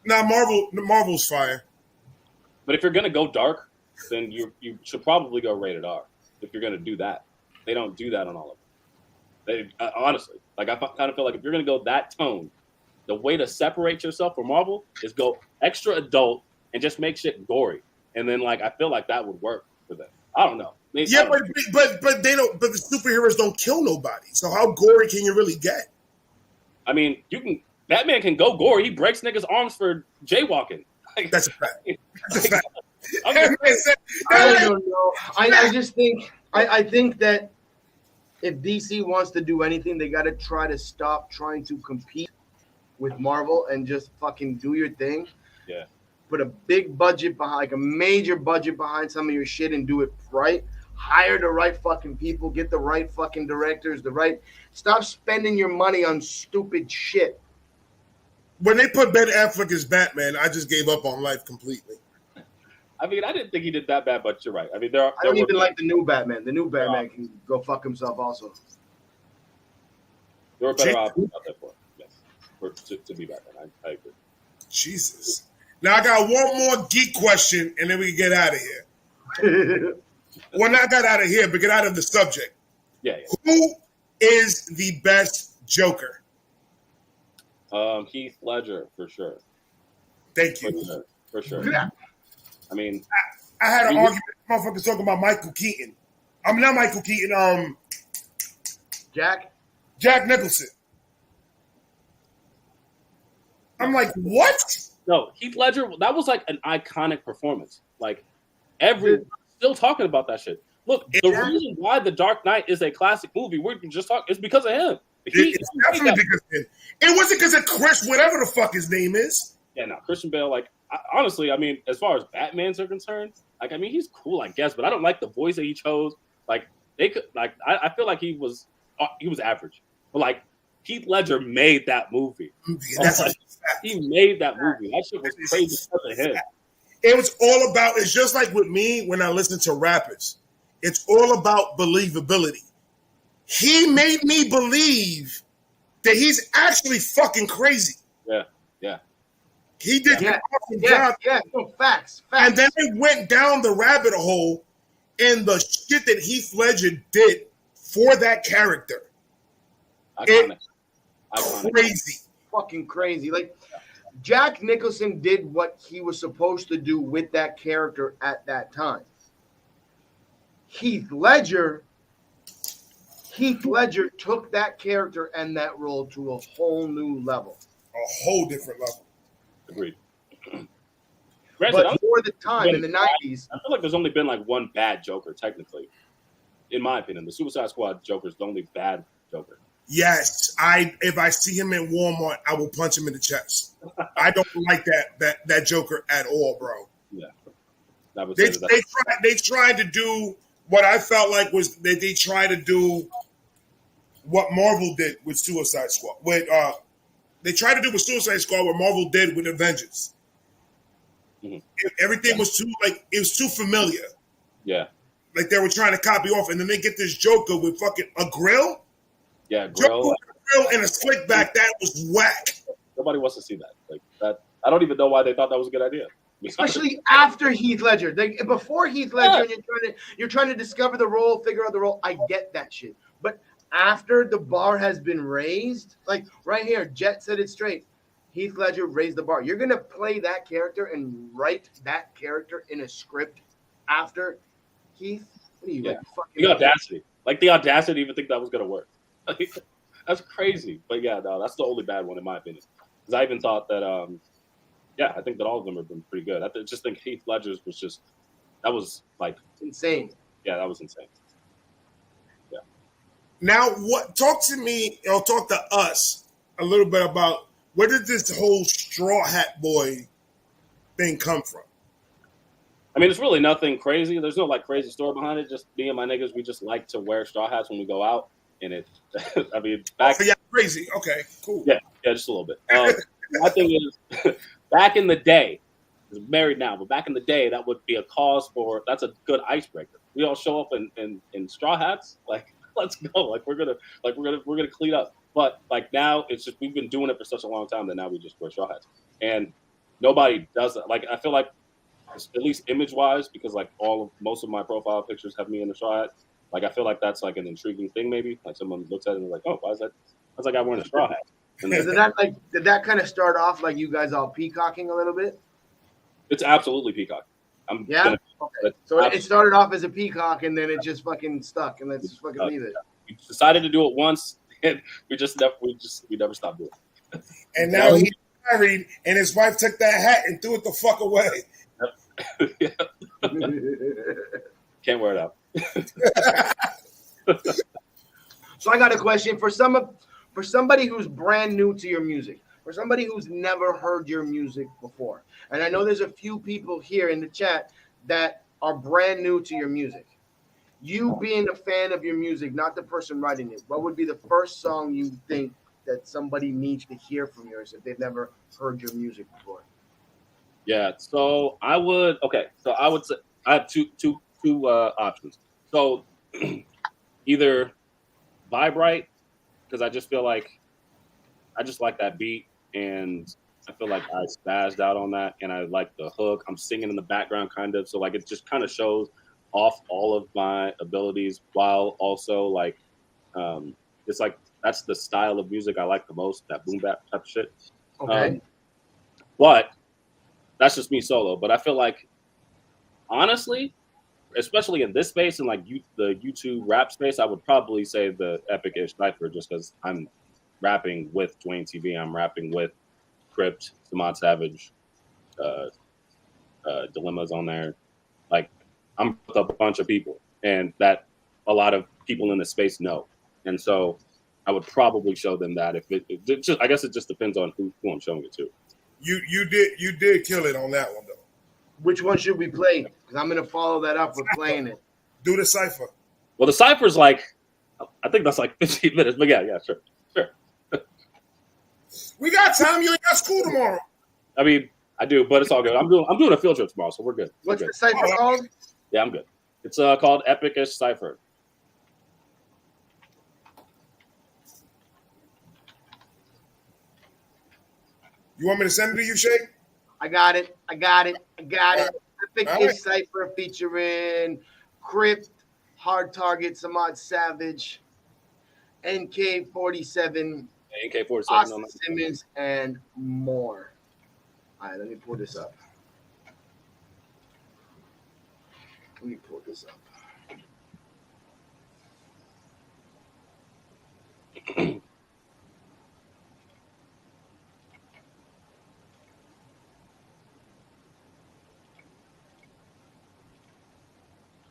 now Marvel's fire. But if you're gonna go dark, then you should probably go rated R. If you're gonna do that, they don't do that on all of them. They honestly, like I kind of feel like if you're gonna go that tone, the way to separate yourself from Marvel is go extra adult and just make shit gory. And then, like, I feel like that would work for them. I don't know. Maybe, but they don't. But the superheroes don't kill nobody. So how gory can you really get? I mean, Batman can go gory. He breaks niggas' arms for jaywalking. Like, that's a fact. That's a fact. I don't know. I just think I think that if DC wants to do anything, they got to try to stop trying to compete with Marvel and just fucking do your thing. Yeah. Put a big budget behind, like a major budget behind some of your shit and do it right. Hire the right fucking people. Get the right fucking directors. Stop spending your money on stupid shit. When they put Ben Affleck as Batman, I just gave up on life completely. I mean, I didn't think he did that bad, but you're right. I mean, I don't even like the new Batman. The new Batman can go fuck himself also. There were better options out there for him. Yes. To be Batman. I agree. Jesus. Now I got one more geek question, and then we can get out of here. Well, not get out of here, but get out of the subject. Yeah. Who is the best Joker? Heath Ledger, for sure. Thank you. For sure. Yeah. I mean, I had an argument with motherfuckers talking about Michael Keaton. I mean, not Michael Keaton. Jack Nicholson. I'm like, what? No, Heath Ledger, that was like an iconic performance. Like, everyone's still talking about that shit. Look, the reason why The Dark Knight is a classic movie, we're just talking, is because of him. It's definitely because of him. It wasn't because of Chris, whatever the fuck his name is. Yeah, no, Christian Bale, like, honestly, I mean, as far as Batmans are concerned, like, I mean, he's cool, I guess, but I don't like the voice that he chose. Like, they could, like, I feel like he was average. But, like, Heath Ledger made that movie. That's like, he made that movie. That shit was crazy because of him. It was all about, it's just like with me when I listen to rappers. It's all about believability. He made me believe that he's actually fucking crazy. Yeah. He did an awesome job. Yeah, no, facts. And then it went down the rabbit hole and the shit that Heath Ledger did for that character. Iconic. Crazy. Fucking crazy. Like, Jack Nicholson did what he was supposed to do with that character at that time. Heath Ledger took that character and that role to a whole new level. A whole different level. Agreed. But for the time in the 90s, I feel like there's only been like one bad Joker, technically. In my opinion, the Suicide Squad Joker is the only bad Joker. Yes, if I see him in Walmart, I will punch him in the chest. I don't like that Joker at all, bro. Yeah, they tried to do what I felt like was that they tried to do what Marvel did with Suicide Squad. They tried to do with Suicide Squad what Marvel did with Avengers. Mm-hmm. Everything was it was too familiar. Yeah, like they were trying to copy off, and then they get this Joker with fucking a grill. Yeah, grill and a slick back. That was whack. Nobody wants to see that. Like that, I don't even know why they thought that was a good idea. Especially after Heath Ledger. Before Heath Ledger, and you're trying to discover the role, figure out the role. I get that shit. But after the bar has been raised, like right here, Jet said it straight. Heath Ledger raised the bar. You're gonna play that character and write that character in a script after Heath. What are you like? The audacity, the audacity to even think that was gonna work. That's crazy. But yeah, no, that's the only bad one in my opinion. Because I even thought that, I think that all of them have been pretty good. I just think Heath Ledger's was like insane. Yeah, that was insane. Yeah. Now, talk to me or talk to us a little bit about where did this whole Straw Hat Boy thing come from? I mean, it's really nothing crazy. There's no crazy story behind it. Just me and my niggas, we just like to wear straw hats when we go out. And it, I mean, crazy. Okay, cool. Yeah, just a little bit. My thing is, back in the day, I'm married now, but back in the day, that would be a cause for. That's a good icebreaker. We all show up in straw hats. Let's go. We're gonna clean up. But now, it's just we've been doing it for such a long time that now we just wear straw hats, and nobody does that. I feel like, at least image wise, because most of my profile pictures have me in the straw hat. I feel like that's an intriguing thing. Maybe someone looks at it and like, oh, why is that? That's guy wearing a straw hat. And did that kind of start off like you guys all peacocking a little bit? It's absolutely peacock. Okay. So it started off as a peacock and then it just fucking stuck, and let's just fucking leave it. We decided to do it once, and we never stopped doing it. And now he's married, and his wife took that hat and threw it the fuck away. Can't wear it out. So I got a question for somebody who's brand new to your music, for somebody who's never heard your music before. And I know there's a few people here in the chat that are brand new to your music. You being a fan of your music, not the person writing it, what would be the first song you think that somebody needs to hear from yours if they've never heard your music before? Yeah, so I would say I have two options. So either Vibe Right, because I just feel like I just like that beat, and I feel like I spazzed out on that, and I like the hook. I'm singing in the background kind of, so it just kind of shows off all of my abilities while also it's that's the style of music I like the most, that boom bap type of shit. Okay. But that's just me solo. But I feel like, honestly, especially in this space and the YouTube rap space, I would probably say the Epic-ish Cypher, just because I'm rapping with Dwayne TV. I'm rapping with Crypt, Samad Savage, Dilemma's on there. Like, I'm with a bunch of people, and that a lot of people in the space know. And so I would probably show them that if it just, I guess it just depends on who I'm showing it to. You did kill it on that one though. Which one should we play? Because I'm gonna follow that up with playing it. Do the cipher. Well, the cipher's like, I think that's like 15 minutes, but yeah, sure. We got time. You ain't got school tomorrow. I mean, I do, but it's all good. I'm doing a field trip tomorrow, so we're good. What's the cipher called? Yeah, I'm good. It's called Epicish Cipher. You want me to send it to you, Shay? I got it. Epicish Cipher featuring Crypt, Hard Target, Samad Savage, NK47, NK47, Austin Simmons, and more. All right, let me pull this up.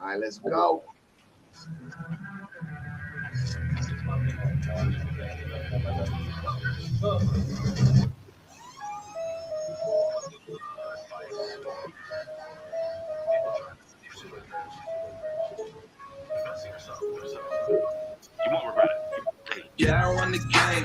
All right, let's go. You won't regret it. Yeah, I run the game.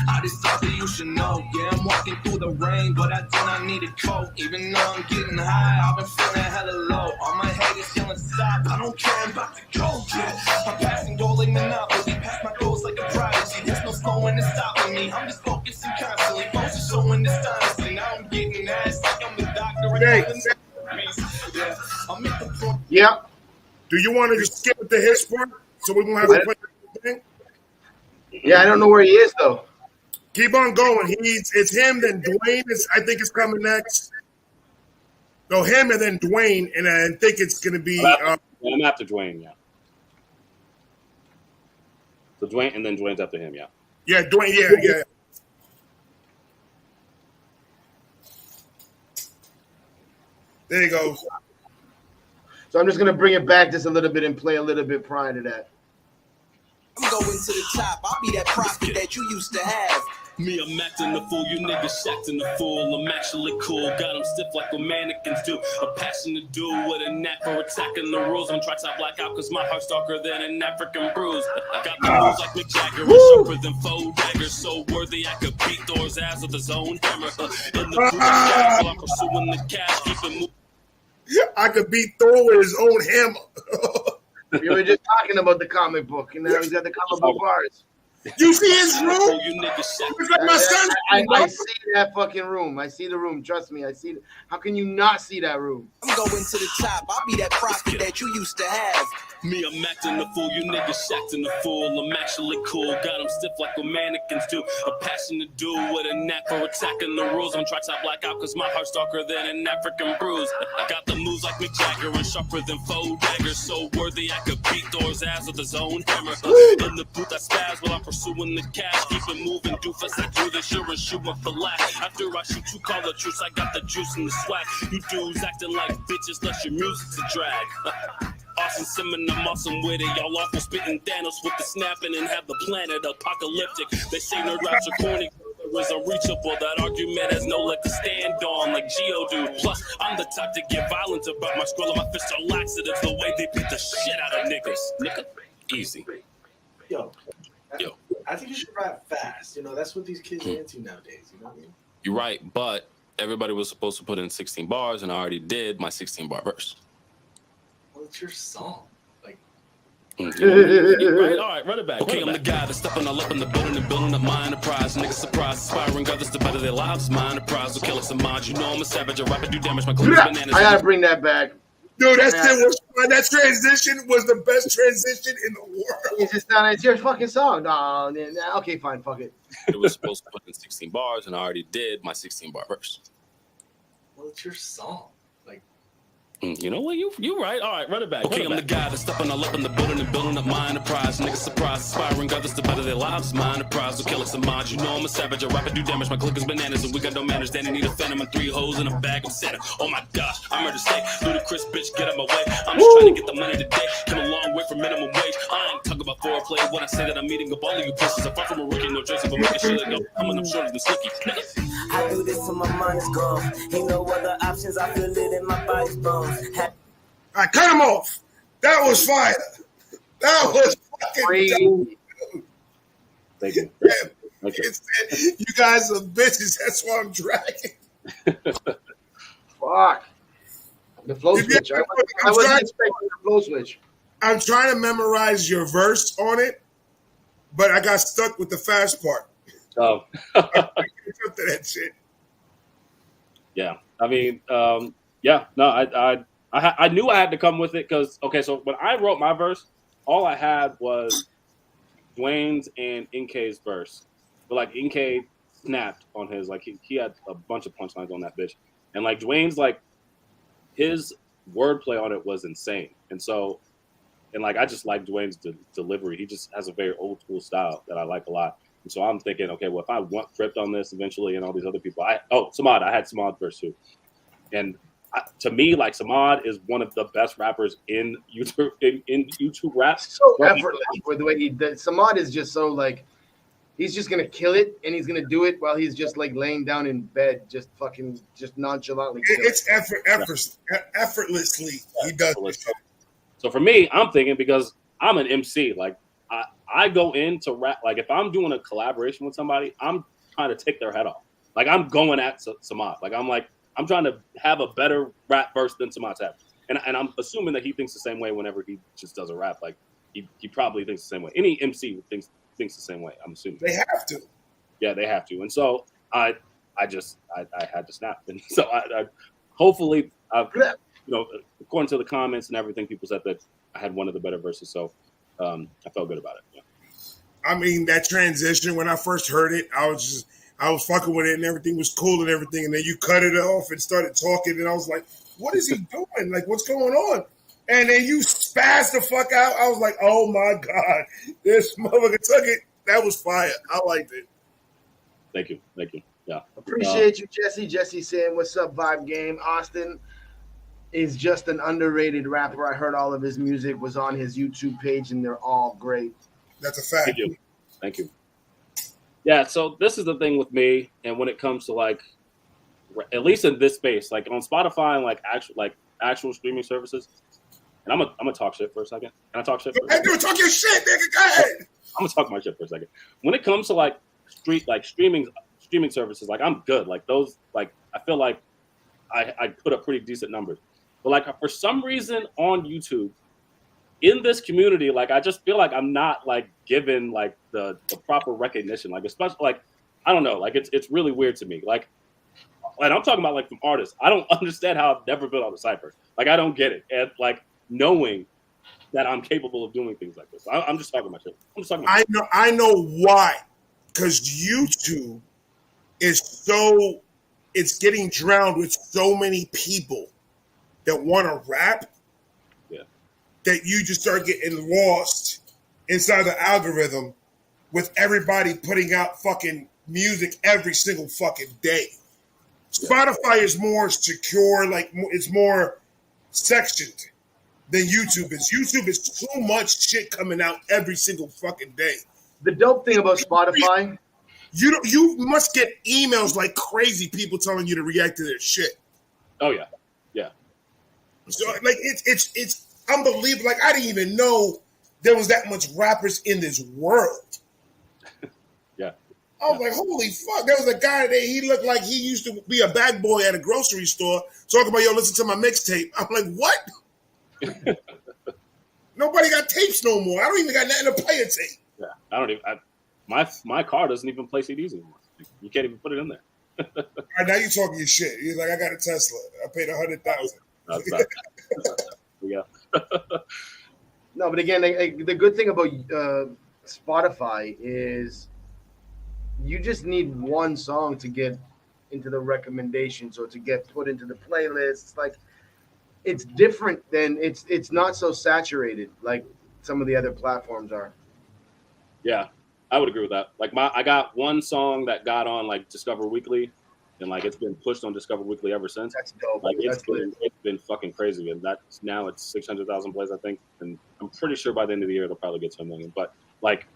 I just thought that you should know. Yeah, I'm walking through the rain, but I do not need a coat. Even though I'm getting high, I've been feeling hella low. All my haters yelling stop. I don't care, I'm about to go. Yeah, I'm passing goal like Monopoly. Pass my goals like a prodigy. There's no slowing and stopping me. I'm just focusing constantly. Folks are showing this dynasty. Now I'm getting ass like I'm the doctor. Yeah, I'm at the point. Yep. Do you want to just skip the his part so we won't have to play the thing? Yeah, I don't know where he is though. Keep on going. It's him, then Dwayne I think is coming next. No, him and then Dwayne, and I think it's going to be. I'm after Dwayne, yeah. So Dwayne, and then Dwayne's after him, yeah. Yeah, Dwayne, yeah. There you go. So I'm just gonna bring it back just a little bit and play a little bit prior to that. I'm going to the top. I'll be that prophet that you used to have. Me, I'm acting the fool, you niggas acting the fool. I'm actually cool, got them stiff like what mannequins do. A passionate dude with a knack for attacking the rules. On tracks I black out cause my heart's darker than an African bruise. Got the moves like Mick Jagger, and sharper than foe daggers. So worthy I could beat Thor's ass with his own hammer. In the booth, I'm pursuing the cash, keep it moving. I could beat Thor with his own hammer. We were just talking about the comic book, and now he's got the comic book bars. You see his room? It's like my son. I see that fucking room. I see the room. Trust me, I see it. How can you not see that room? I'm going to the top. I'll be that prophet that you used to have. Me, I'm acting the fool, you niggas acting the fool. I'm actually cool, got them stiff like what mannequins do. A passionate dude with a knack for attacking the rules. On tracks I black out cause my heart's darker than an African bruise. Got the moves like Mick Jagger and sharper than foe daggers. So worthy I could beat Thor's ass with his own hammer. In the booth I spaz while I'm pursuing the cash. Keep it moving, doofus, I do this, you're a shooter for laugh. After I shoot you call the truce, I got the juice and the swag. You dudes acting like bitches, let your music's a drag. Austin Simmon, I'm awesome with it. Y'all awful spitting Thanos with the snapping and have the planet apocalyptic. They say nerd raps are corny, is unreachable. That argument has no leg to stand on, like Geodude. Plus, I'm the type to get violent about my scroll. My fists are laxatives, the way they beat the shit out of niggas. Nigga, easy. Yo. I think you should rap fast. You know, that's what these kids are into nowadays. You know what I mean? You're right, but everybody was supposed to put in 16 bars, and I already did my 16-bar verse. Well, it's your song. Like, right? All right, run it back. Okay, I'm the guy that's stepping all up in the building and building up my enterprise. Niggas surprised, aspiring others to better their lives. My enterprise will kill us a mod. You know I'm a savage, a rapper, do damage. My clothes, bananas. I gotta bring that back. Dude, that transition was the best transition in the world. It's your fucking song. No, okay, fine, fuck it. It was supposed to put in 16 bars, and I already did my 16-bar verse. well, it's your song. Like, You know what? You right. All right, run it back. Okay, I'm the guy that's stepping all up in the building and building up my enterprise. Niggas surprised, aspiring others to better their lives. My enterprise will kill us some minds. You know I'm a savage, a rapper do damage. My click is bananas and we got no manners. Danny need a phantom and 3 hoes in a bag of Santa. Oh my gosh, I'm ready to stay. Ludicrous bitch, get out my way. I'm just trying to get the money today. Come a long way from minimum wage. I ain't talking about foreplay when I say that I'm eating up all of you pussies. I'm far from a rookie, no jersey, but making sure that no coming up shorter than Slicky. I do this till my mind is gone. Ain't no other options. I feel it in my body's bones. All right, cut him off. That was fire. That was fucking dope. Thank you. You guys are bitches. That's why I'm dragging. Fuck. The flow switch. I wasn't expecting the flow switch. I'm trying to memorize your verse on it, but I got stuck with the fast part. Oh. To that shit. Yeah. I mean, yeah. No, I knew I had to come with it because, okay, so when I wrote my verse, all I had was Dwayne's and Ink's verse. But, like, Ink snapped on his. Like, he had a bunch of punchlines on that bitch. And, like, Dwayne's, like, his wordplay on it was insane. And so, and, like, I just like Dwayne's delivery. He just has a very old-school style that I like a lot. And so I'm thinking, okay, well, if I want Crypt on this eventually and all these other people, Samad, I had Samad verse too. And to me, like, Samad is one of the best rappers in YouTube rap. So effortless with the way he does. Samad is just so, like, he's just gonna kill it, and he's gonna do it while he's just like laying down in bed, just nonchalantly. It's effortlessly. He does it. So for me, I'm thinking, because I'm an MC, like, I go into rap, like, if I'm doing a collaboration with somebody, I'm trying to take their head off. Like, I'm going at Samad. Like, I'm trying to have a better rap verse than Samad's have. And I'm assuming that he thinks the same way whenever he just does a rap. Like, he probably thinks the same way. Any MC thinks the same way, I'm assuming. They have to. Yeah, they have to. And so I had to snap. And so I hopefully, according to the comments and everything, people said that I had one of the better verses. So I felt good about it. Yeah. I mean, that transition, when I first heard it, I was fucking with it and everything was cool and everything. And then you cut it off and started talking. And I was like, what is he doing? Like, what's going on? And then you spazzed the fuck out. I was like, oh my God, this motherfucker took it. That was fire. I liked it. Thank you. Yeah. Appreciate you, Jesse. Jesse saying, what's up, Vibe Game? Austin is just an underrated rapper. I heard all of his music, was on his YouTube page, and they're all great. That's a fact. Thank you. Yeah, so this is the thing with me, and when it comes to, like, at least in this space, like on Spotify and like actual streaming services, and I'm gonna talk shit for a second. Can I talk shit? Talk your shit, nigga. Go ahead. I'm gonna talk my shit for a second. When it comes to like streaming services, like, I'm good. Like, those, like, I feel like I put up pretty decent numbers. But, like, for some reason on YouTube, in this community, like, I just feel like I'm not, like, given, like, the proper recognition. Like, especially, like, I don't know, like, it's really weird to me. Like, and I'm talking about, like, from artists. I don't understand how I've never been on a cypher. Like, I don't get it. And, like, knowing that I'm capable of doing things like this. I'm just talking about shit. I know why. Because YouTube is it's getting drowned with so many people that want to rap, that you just start getting lost inside the algorithm with everybody putting out fucking music every single fucking day. Spotify is more secure, like, it's more sectioned than YouTube is. YouTube is too much shit coming out every single fucking day. The dope thing about Spotify, you must get emails like crazy, people telling you to react to their shit. Oh yeah. So, like, it's unbelievable. Like, I didn't even know there was that much rappers in this world. Yeah. I was like, holy fuck. There was a guy there, he looked like he used to be a bag boy at a grocery store talking about, yo, listen to my mixtape. I'm like, what? Nobody got tapes no more. I don't even got nothing to play a tape. Yeah. I don't even, my car doesn't even play CDs anymore. You can't even put it in there. All right, now you're talking your shit. You're like, I got a Tesla. I paid $100,000. Yeah. No, but again, the good thing about Spotify is you just need one song to get into the recommendations or to get put into the playlists. Like, it's different than it's not so saturated like some of the other platforms are. Yeah, I would agree with that. Like I got one song that got on like Discover Weekly, and like it's been pushed on Discover Weekly ever since. That's dope. Like That's lit. it's been fucking crazy, and that's now it's 600,000 plays, I think, and I'm pretty sure by the end of the year it'll probably get 10 million. But like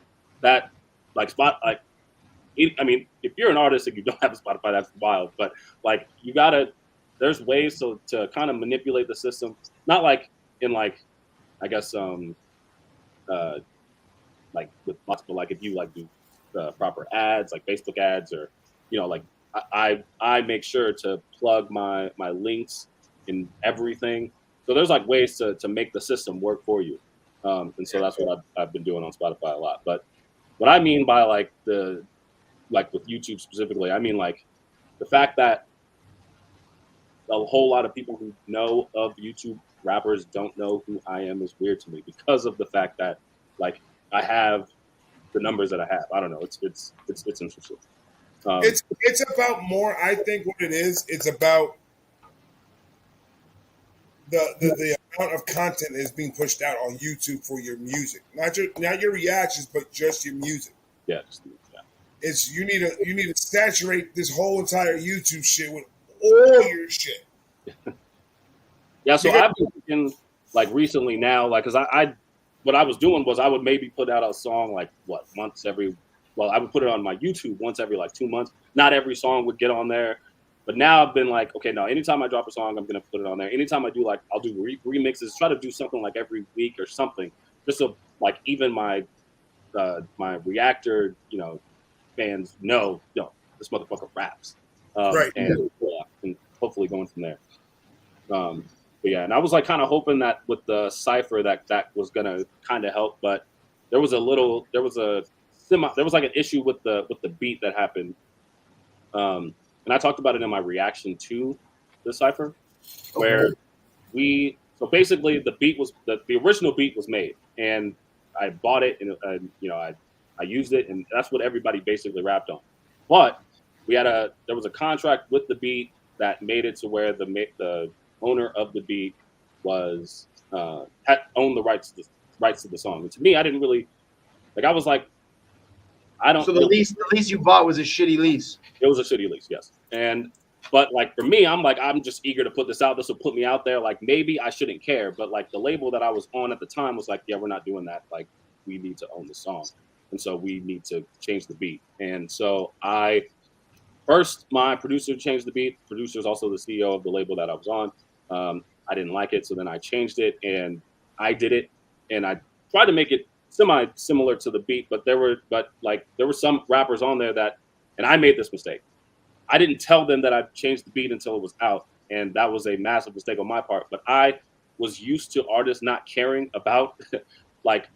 that, like I mean, if you're an artist and you don't have a Spotify, that's wild. But like you gotta, there's ways to kind of manipulate the system, not like in like, I guess like with lots, but like if you like do proper ads, like Facebook ads, or like I make sure to plug my links in everything. So there's like ways to make the system work for you, and so that's what I've been doing on Spotify a lot. But what I mean by like with YouTube specifically, I mean like the fact that a whole lot of people who know of YouTube rappers don't know who I am is weird to me because of the fact that like I have the numbers that I have. I don't know. It's interesting. It's about more. I think what it is, it's about the amount of content that is being pushed out on YouTube for your music, not your reactions, but just your music. Yeah. It's you need to saturate this whole entire YouTube shit with all your shit. Yeah. So I've been thinking like recently now, like, cause I what I was doing was I would maybe put out a song like I would put it on my YouTube once every like 2 months. Not every song would get on there, but now I've been like, okay, no, anytime I drop a song, I'm going to put it on there. Anytime I do like, I'll do remixes, try to do something like every week or something, just so like even my reactor, fans know, this motherfucker raps. Right. And hopefully going from there. But yeah, and I was like kind of hoping that with the cipher that was gonna kind of help, but there was like an issue with the beat that happened, and I talked about it in my reaction to the cipher, where so basically the beat was the original beat was made, and I bought it and I used it, and that's what everybody basically rapped on, but there was a contract with the beat that made it to where the owner of the beat was had owned the rights to the song. And to me, I didn't really like. I was like, I don't. So the lease you bought was a shitty lease. It was a shitty lease, yes. But like for me, I'm just eager to put this out. This will put me out there. Like maybe I shouldn't care, but like the label that I was on at the time was like, yeah, we're not doing that. Like we need to own the song, and so we need to change the beat. And so first, my producer changed the beat. Producer is also the CEO of the label that I was on. I didn't like it, so then I changed it, and I did it, and I tried to make it similar to the beat. But there were some rappers on there and I made this mistake. I didn't tell them that I changed the beat until it was out, and that was a massive mistake on my part. But I was used to artists not caring about like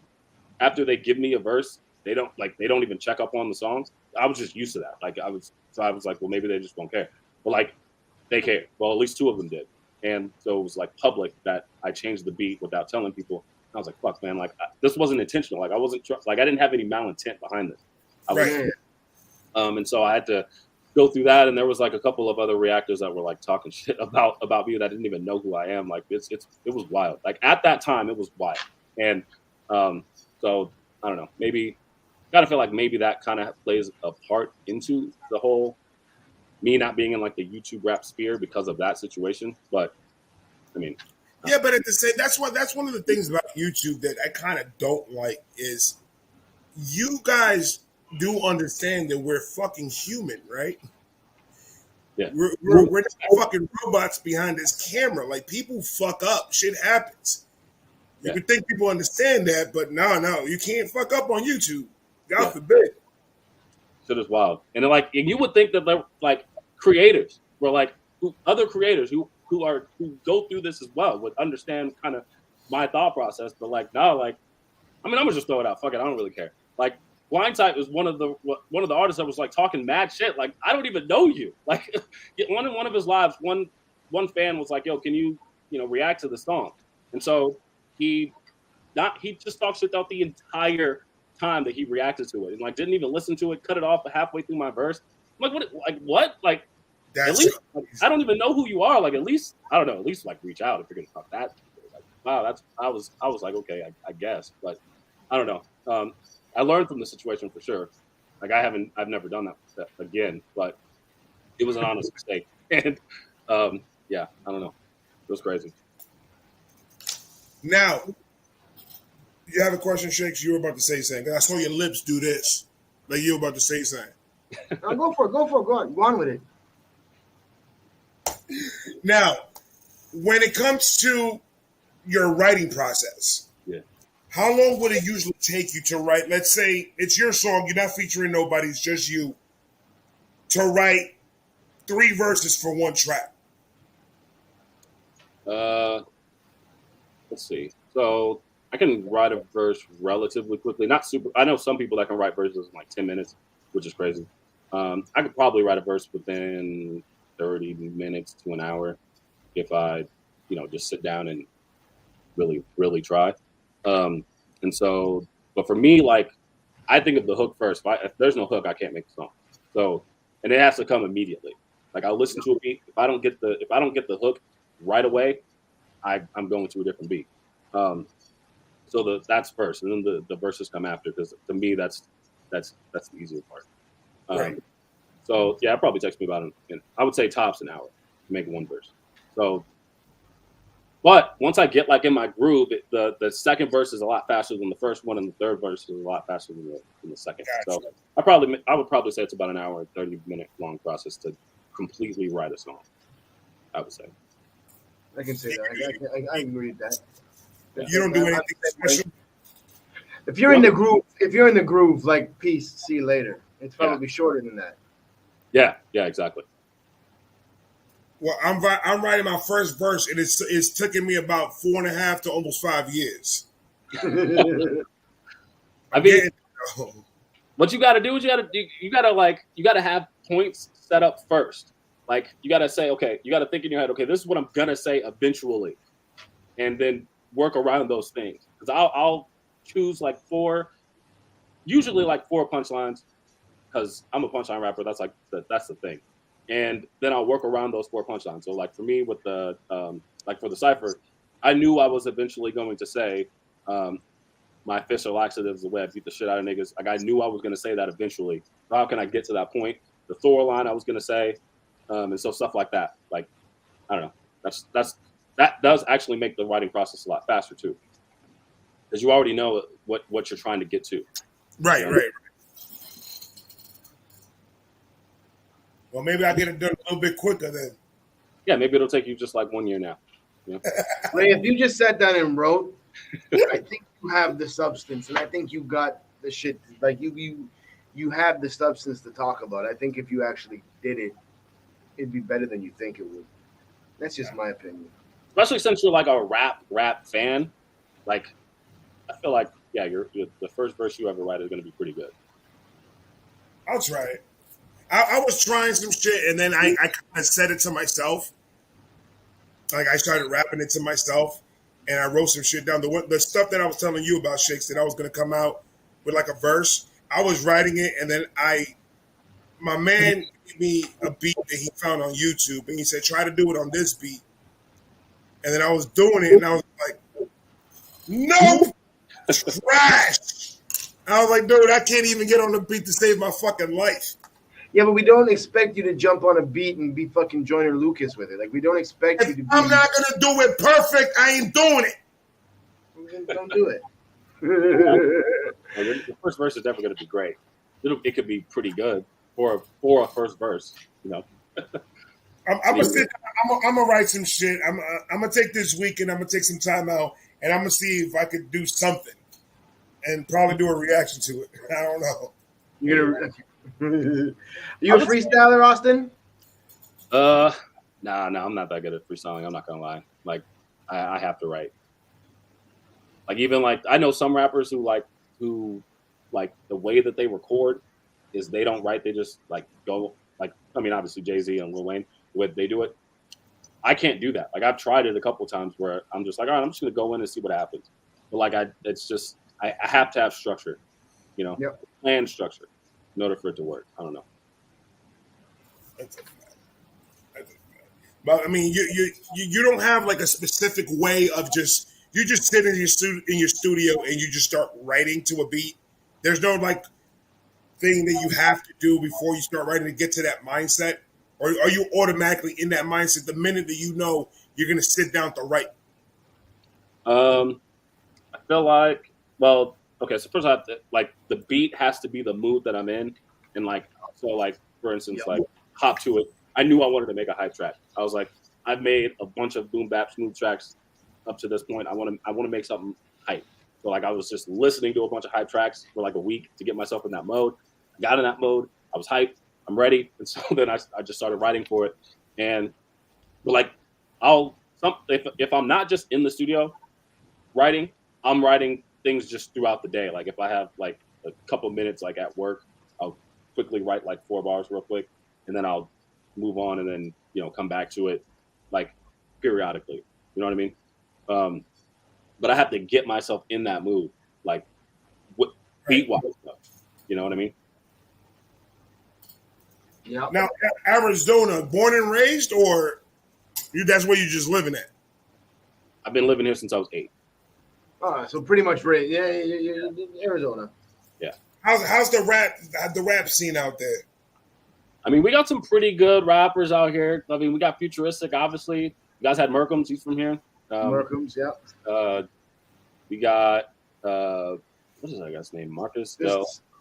after they give me a verse, they don't even check up on the songs. I was just used to that. I was like, well, maybe they just won't care. But like, they care. Well, at least two of them did. And so it was like public that I changed the beat without telling people. I was like, fuck, man, like this wasn't intentional. Like I wasn't I didn't have any malintent behind this. And so I had to go through that. And there was like a couple of other reactors that were like talking shit about me that didn't even know who I am. Like it was wild. Like at that time, it was wild. And so I don't know, maybe gotta feel like maybe that kind of plays a part into the whole me not being in like the YouTube rap sphere because of that situation. But I mean, yeah, but at the same, that's one of the things about YouTube that I kind of don't like is you guys do understand that we're fucking human, right? Yeah, we're not fucking robots behind this camera. Like people fuck up, shit happens. You would think people understand that, but no, you can't fuck up on YouTube. God forbid. Shit is wild, and you would think that they're like creators were like other creators who go through this as well would understand kind of my thought process, but like no, like I mean I'm gonna just throw it out. Fuck it, I don't really care. Like Blindtype was one of the artists that was like talking mad shit. Like I don't even know you. Like one of his lives, one fan was like, "Yo, can you react to the song?" And so he just talked shit out the entire time that he reacted to it, and like didn't even listen to it. Cut it off halfway through my verse. I'm like what? Like what? Like At least I don't even know who you are. Like at least I don't know. At least like reach out if you're gonna talk that. Like, wow, I was like okay, I guess, but I don't know. I learned from the situation for sure. Like I've never done that again, but it was an honest mistake. And yeah, I don't know. It was crazy. Now, you have a question, Shakes? You were about to say something. I saw your lips do this. Like you were about to say something. No, go for it. Go on. Go on with it. Now, when it comes to your writing process, how long would it usually take you to write? Let's say it's your song, you're not featuring nobody, it's just you, to write 3 verses for one track. Let's see. So I can write a verse relatively quickly. Not super. I know some people that can write verses in like 10 minutes, which is crazy. I could probably write a verse within 30 minutes to an hour if I, just sit down and really, really try. And so, but for me, like, I think of the hook first. If there's no hook, I can't make the song. So, and it has to come immediately. Like I'll listen to a beat. If I don't get the hook right away, I'm going to a different beat. So that's first, and then the verses come after. Because to me, that's the easier part. Right. So yeah, it probably takes me about I would say tops an hour to make one verse. So, but once I get like in my groove, the second verse is a lot faster than the first one, and the third verse is a lot faster than the second. Gotcha. So I would probably say it's about an hour and 30-minute long process to completely write a song. I would say. I can say that. I agree with that. You don't do anything special. If you're in the groove, like peace, see you later. It's probably shorter than that. Yeah, exactly. Well, I'm writing my first verse, and it's taken me about 4.5 to almost 5 years. I mean, what you got to do is you got to have points set up first. Like you got to say, okay, you got to think in your head, okay, this is what I'm gonna say eventually, and then work around those things. Because I'll choose like 4 punchlines, because I'm a punchline rapper. That's the thing. And then I'll work around those 4 punchlines. So like for me with the like for the cipher, I knew I was eventually going to say my fists are laxatives, the way I beat the shit out of niggas. Like I knew I was going to say that eventually. So how can I get to that point? The Thor line I was going to say, and so stuff like that. Like I don't know. That does actually make the writing process a lot faster too, because you already know what you're trying to get to. Right. Well, maybe I get it done a little bit quicker then. Yeah, maybe it'll take you just like 1 year now. Ray, if you just sat down and wrote, I think you have the substance, and I think you got the shit. Like you have the substance to talk about. I think if you actually did it, it'd be better than you think it would. That's just my opinion. Especially since you're like a rap fan, like I feel like you're the first verse you ever write is going to be pretty good. I'll try it. I was trying some shit, and then I kind of said it to myself. Like I started rapping it to myself, and I wrote some shit down. The stuff that I was telling you about, Shakes, that I was going to come out with like a verse. I was writing it, and then my man gave me a beat that he found on YouTube, and he said, try to do it on this beat. And then I was doing it, and I was like, no, trash. I was like, dude, I can't even get on the beat to save my fucking life. Yeah, but we don't expect you to jump on a beat and be fucking Joyner Lucas with it. Like, we don't expect you to be... I'm not going to do it perfect. I ain't doing it. Don't do it. The first verse is definitely going to be great. It could be pretty good for a first verse, I'm gonna write some shit. I'm gonna take this weekend. I'm gonna take some time out, and I'm gonna see if I could do something, and probably do a reaction to it. I don't know. You a freestyler, Austin? Nah, I'm not that good at freestyling. I'm not gonna lie. Like, I have to write. Like, even like I know some rappers who the way that they record is they don't write. They just like go like. I mean, obviously Jay-Z and Lil Wayne, the way they do it. I can't do that. Like I've tried it a couple of times where I'm just like, all right, I'm just gonna go in and see what happens. But like I have to have structure, plan structure in order for it to work. I don't know. But I mean, you don't have like a specific way of just you just sit in your studio and you just start writing to a beat. There's no like thing that you have to do before you start writing to get to that mindset, or are you automatically in that mindset the minute that you know you're going to sit down to write? I feel like, well, okay. So first, I have to, like, the beat has to be the mood that I'm in, and like, so like, for instance, like, hop to it. I knew I wanted to make a hype track. I was like, I've made a bunch of boom bap smooth tracks up to this point. I want to make something hype. So like, I was just listening to a bunch of hype tracks for like a week to get myself in that mode. I got in that mode. I was hyped. I'm ready. And so then I just started writing for it. And but like, if I'm not just in the studio writing, I'm writing things just throughout the day. Like if I have like a couple minutes like at work, I'll quickly write like 4 bars real quick, and then I'll move on and then come back to it like periodically. You know what I mean? But I have to get myself in that mood, like beat wise stuff. You know what I mean? Yeah. Now, Arizona, born and raised, or that's where you just living at? I've been living here since I was 8. So pretty much raised. Yeah, Arizona. Yeah. How's the rap scene out there? I mean, we got some pretty good rappers out here. I mean, we got Futuristic, obviously. You guys had Merkham's. He's from here. Merkham's, yeah. We got what is that guy's name? Marcus?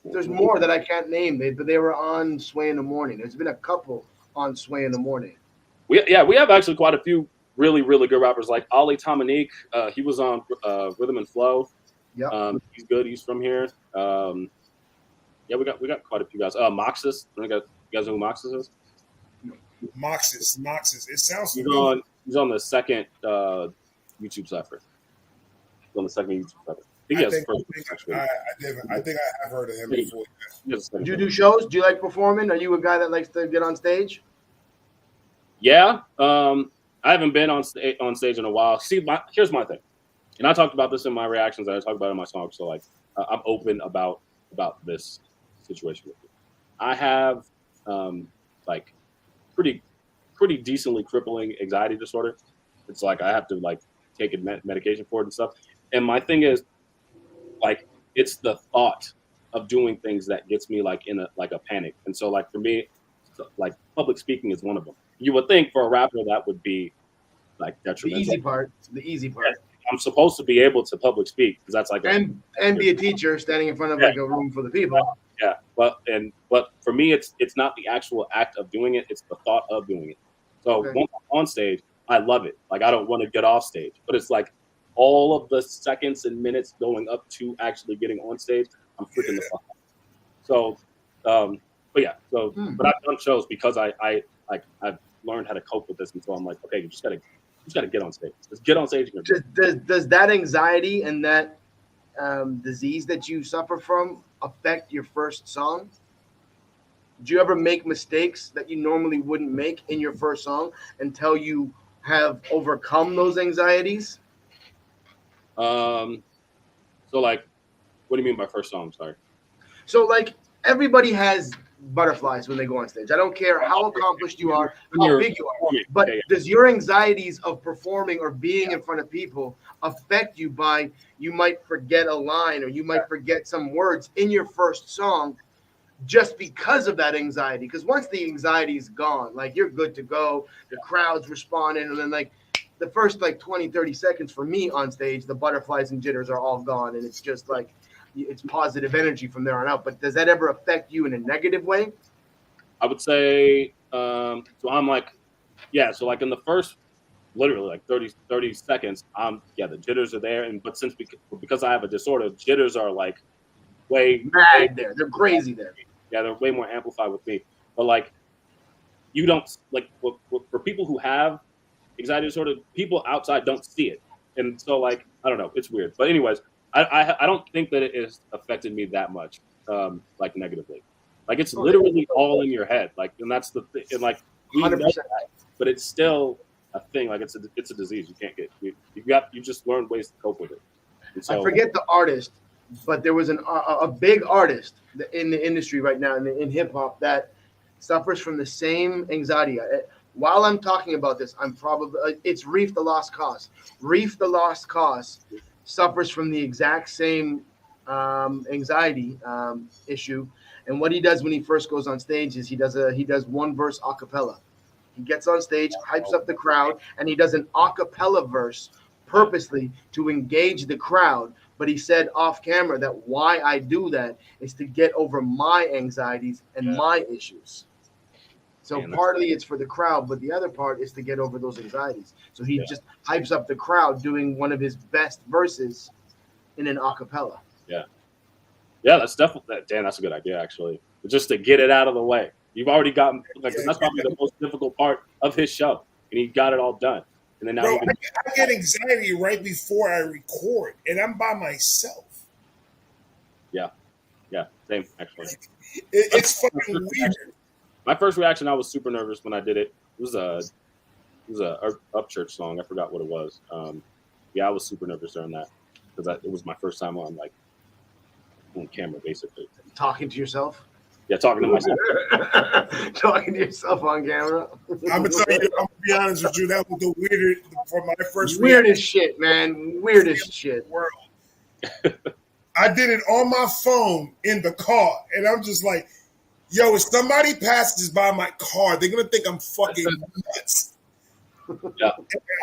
There's more that I can't name. But they were on Sway in the Morning. There's been a couple on Sway in the Morning. We have actually quite a few really, really good rappers like Ali Dominique. He was on Rhythm and Flow. Yeah. He's good. He's from here. We got quite a few guys. Moxus. You guys know who Moxus is? Moxus. It sounds familiar. He's on the second YouTube cipher. He's on the second YouTube cipher. I think I have heard of him before. Do you do shows? Do you like performing? Are you a guy that likes to get on stage? Yeah. I haven't been on stage in a while. See, here's my thing, and I talked about this in my reactions. I talked about it in my song. So like, I'm open about this situation with you. I have like pretty decently crippling anxiety disorder. It's like I have to like take medication for it and stuff. And my thing is, like, it's the thought of doing things that gets me like in a panic. And so like for me, like public speaking is one of them. You would think for a rapper that would be like detrimental. The easy part. I'm supposed to be able to public speak because that's like and be a teacher standing in front of like a room full of people. Yeah, but for me, it's not the actual act of doing it; it's the thought of doing it. So once I'm on stage, I love it. Like I don't want to get off stage, but it's like all of the seconds and minutes going up to actually getting on stage, I'm freaking the fuck out. So, but I've done shows because I've learned how to cope with this, and so I'm like, okay, you just gotta get on stage. Just get on stage. Does that anxiety and that disease that you suffer from affect your first song? Do you ever make mistakes that you normally wouldn't make in your first song until you have overcome those anxieties? So like, what do you mean by first song? I'm sorry. So like everybody has butterflies when they go on stage. I don't care how accomplished you are, how big you are, but does your anxieties of performing or being in front of people affect you by you might forget a line or you might forget some words in your first song just because of that anxiety? Because once the anxiety is gone, like you're good to go, the crowd's responding, and then like the first like 20-30 seconds for me on stage, the butterflies and jitters are all gone, and it's just like it's positive energy from there on out. But does that ever affect you in a negative way? I would say so I'm like, yeah, so like in the first literally like 30 seconds, the jitters are there, and but because I have a disorder, jitters are like way there. They're crazy there. Yeah, they're way more amplified with me. But like you don't like for people who have anxiety disorder, people outside don't see it. And so like I don't know, it's weird. But anyways, I don't think that it has affected me that much, like negatively. Like it's literally all in your head. Like, and that's the thing. And like, 100%. But it's still a thing. Like it's a disease. You can't get. You just learn ways to cope with it. And so, I forget the artist, but there was a big artist in the industry right now in hip hop that suffers from the same anxiety. while I'm talking about this, I'm probably it's Reef the Lost Cause. Reef the Lost Cause suffers from the exact same anxiety issue, and what he does when he first goes on stage is he does one verse a cappella. He gets on stage, hypes up the crowd, and he does an a cappella verse purposely to engage the crowd. But he said off camera that why I do that is to get over my anxieties and my issues. So partly it's for the crowd, but the other part is to get over those anxieties. So he just hypes up the crowd doing one of his best verses in an a cappella. Yeah, that's definitely Dan. That's a good idea, actually. Just to get it out of the way. You've already gotten that's probably the most difficult part of his show, and he got it all done. And then now Bro, I get anxiety right before I record, and I'm by myself. Yeah, same actually. It's fucking weird. My first reaction, I was super nervous when I did it. It was a Upchurch song. I forgot what it was. I was super nervous during that because it was my first time on camera, basically. Talking to yourself? Yeah, talking to myself. Talking to yourself on camera. I'm gonna be honest with you. That was the weirdest for my first. Weirdest shit, man. Weirdest shit. World. I did it on my phone in the car, and I'm just like, "Yo, if somebody passes by my car, they're gonna think I'm fucking nuts." Yeah,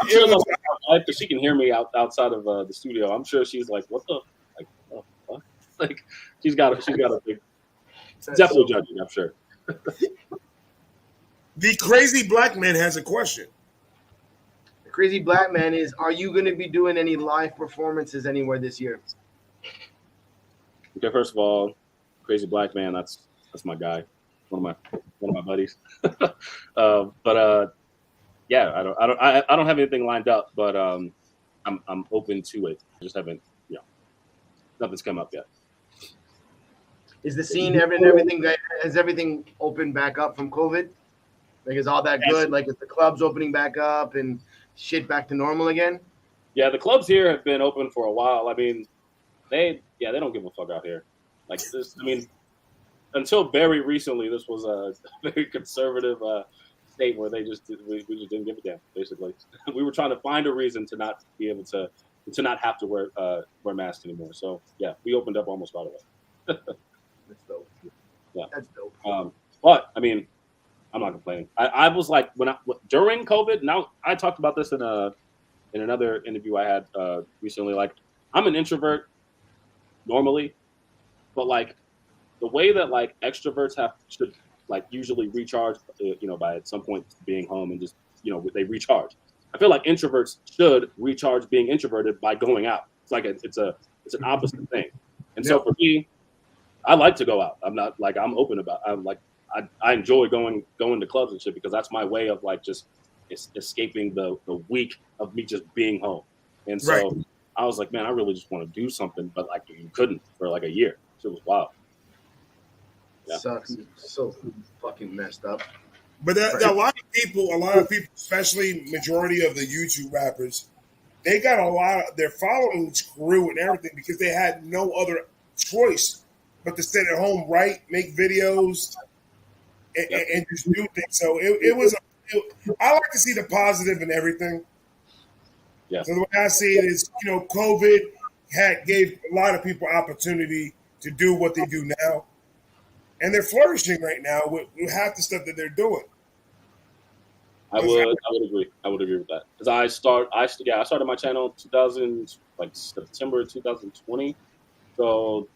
I'm sure my wife, if she can hear me outside of the studio, I'm sure she's like, "What the fuck?" Like, she's got a big. Definitely judging, I'm sure. The Crazy Black Man has a question. The Crazy Black Man is: are you going to be doing any live performances anywhere this year? Okay, first of all, Crazy Black Man, that's my guy, one of my buddies. Yeah, I don't have anything lined up, but I'm open to it. I just haven't, nothing's come up yet. Is the scene everything has everything opened back up from COVID? Like, is all that good? Like, is the clubs opening back up and shit back to normal again? Yeah, the clubs here have been open for a while. I mean, they don't give a fuck out here. Like this, I mean, until very recently, this was a very conservative state where we just didn't give a damn. Basically, we were trying to find a reason to not be able to not have to wear masks anymore. So yeah, we opened up almost right away. That's dope. Yeah, that's dope. But I mean, I'm not complaining. I was like during COVID. Now I talked about this in another interview I had recently. Like, I'm an introvert normally, but like the way that like extroverts should like usually recharge, by at some point being home and just they recharge. I feel like introverts should recharge being introverted by going out. It's like it's an opposite thing. And so for me, I like to go out. I'm not like I'm open about. I'm like I enjoy going to clubs and shit because that's my way of like just escaping the week of me just being home. And so I was like, man, I really just want to do something, but like you couldn't for like a year. So it was wild. Yeah. Sucks. So fucking messed up. But a lot of people, especially majority of the YouTube rappers, they got a lot of their followings grew and everything because they had no other choice but to sit at home, write, make videos, and just do things. So it was. I like to see the positive in everything. Yeah. So the way I see it is, COVID gave a lot of people opportunity to do what they do now, and they're flourishing right now with half the stuff that they're doing. I would agree. I would agree with that because I started my channel September 2020. So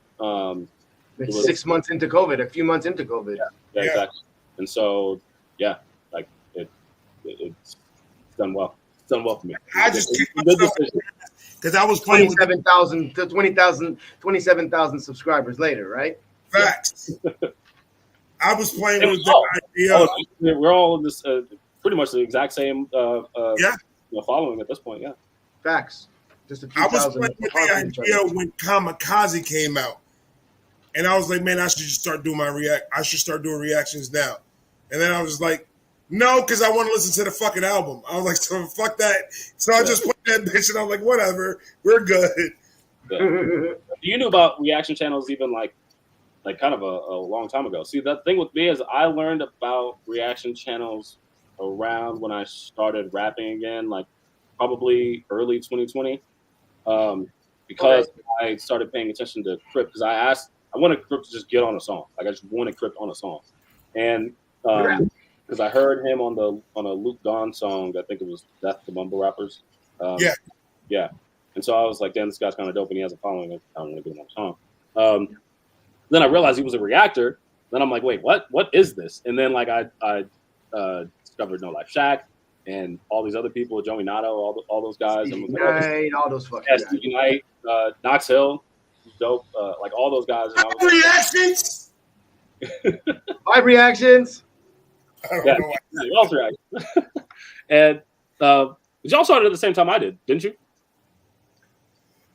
it was 6 months into COVID, a few months into COVID. Yeah, exactly. And so like it's done well. It's done well for me. I just because I was playing 27,000 subscribers later, right? Facts. I was playing with the idea. We're all in this pretty much the exact same following at this point. Yeah. Facts. Just a few I was thousand. playing with the idea when Kamikaze came out, and I was like, man, I should just start doing I should start doing reactions now. And then I was like, no, because I want to listen to the fucking album. I was like, so fuck that. So I just played that bitch, and I'm like, whatever, we're good. Yeah. You knew about reaction channels even like kind of a long time ago. See, the thing with me is I learned about reaction channels around when I started rapping again, like probably early 2020, because I started paying attention to Crip because I wanted Crip to just get on a song. Like I just wanted Crip on a song, and because I heard him on a Luke Dawn song, I think it was Death the Mumble Rappers. Yeah. And so I was like, damn, this guy's kind of dope, and he has a following. I don't want to get him on a song. Then I realized he was a reactor. Then I'm like, wait, what? What is this? And then like I discovered No Life Shaq and all these other people, Joey Nato, all those guys. Unite, all those fucking guys. Unite, Knox Hill, dope. Like all those guys. And Reactions. 5 reactions. I don't know why. All reactions. And y'all started at the same time I did, didn't you?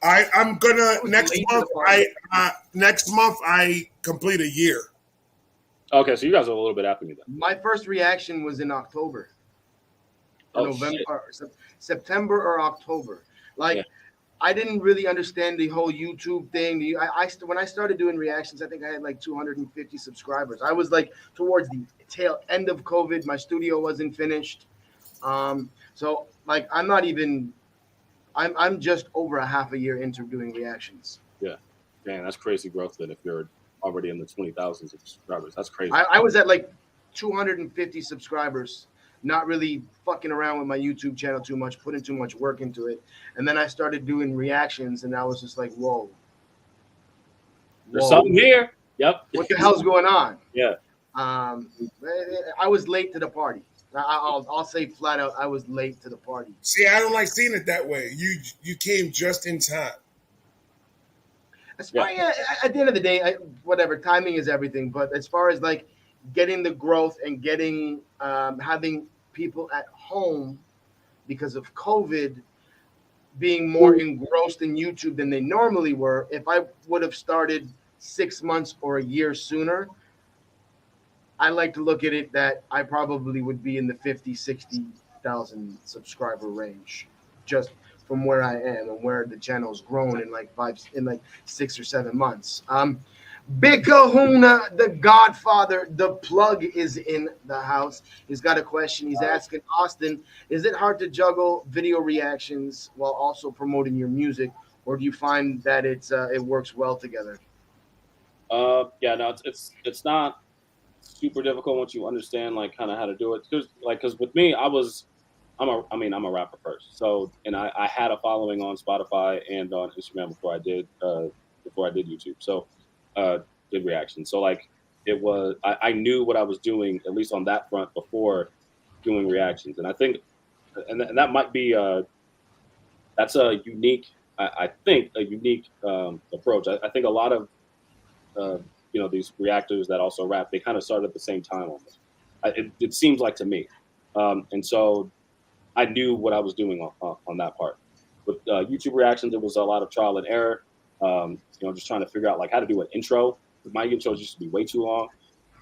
I'm gonna next month I complete a year. Okay, so you guys are a little bit after me then. My first reaction was in October, November, or September or October. Like, I didn't really understand the whole YouTube thing. When I started doing reactions, I think I had like 250 subscribers. I was like towards the tail end of COVID. My studio wasn't finished, so like I'm just over a half a year into doing reactions. Yeah, man, that's crazy growth. Then if you're already in the 20,000s of subscribers, that's crazy. I was at like 250 subscribers, not really fucking around with my YouTube channel too much, putting too much work into it, and then I started doing reactions, and I was just like, whoa, there's something here. Yep. What the hell's going on? Yeah. I was late to the party. I'll say flat out, I was late to the party. See, I don't like seeing it that way. You came just in time. At the end of the day, whatever, timing is everything. But as far as like getting the growth and getting having people at home because of COVID being more engrossed in YouTube than they normally were, if I would have started 6 months or a year sooner, I like to look at it that I probably would be in the 50, 60,000 subscriber range, just from where I am and where the channel's grown in like 6 or 7 months. Big Kahuna, the Godfather, the plug is in the house. He's got a question. He's asking Austin, is it hard to juggle video reactions while also promoting your music, or do you find that it works well together? No, it's not super difficult once you understand like kind of how to do it. Because with me, I'm a rapper first. So, and I had a following on Spotify and on Instagram before I did YouTube. So, did reactions. So like it was, I knew what I was doing at least on that front before doing reactions. And I think, and that might be that's a unique, I think a unique approach. I think a lot of these reactors that also rap, they kind of started at the same time almost. It seems like to me. And so I knew what I was doing on that part. With YouTube reactions, it was a lot of trial and error. Just trying to figure out like how to do an intro. My intros used to be way too long,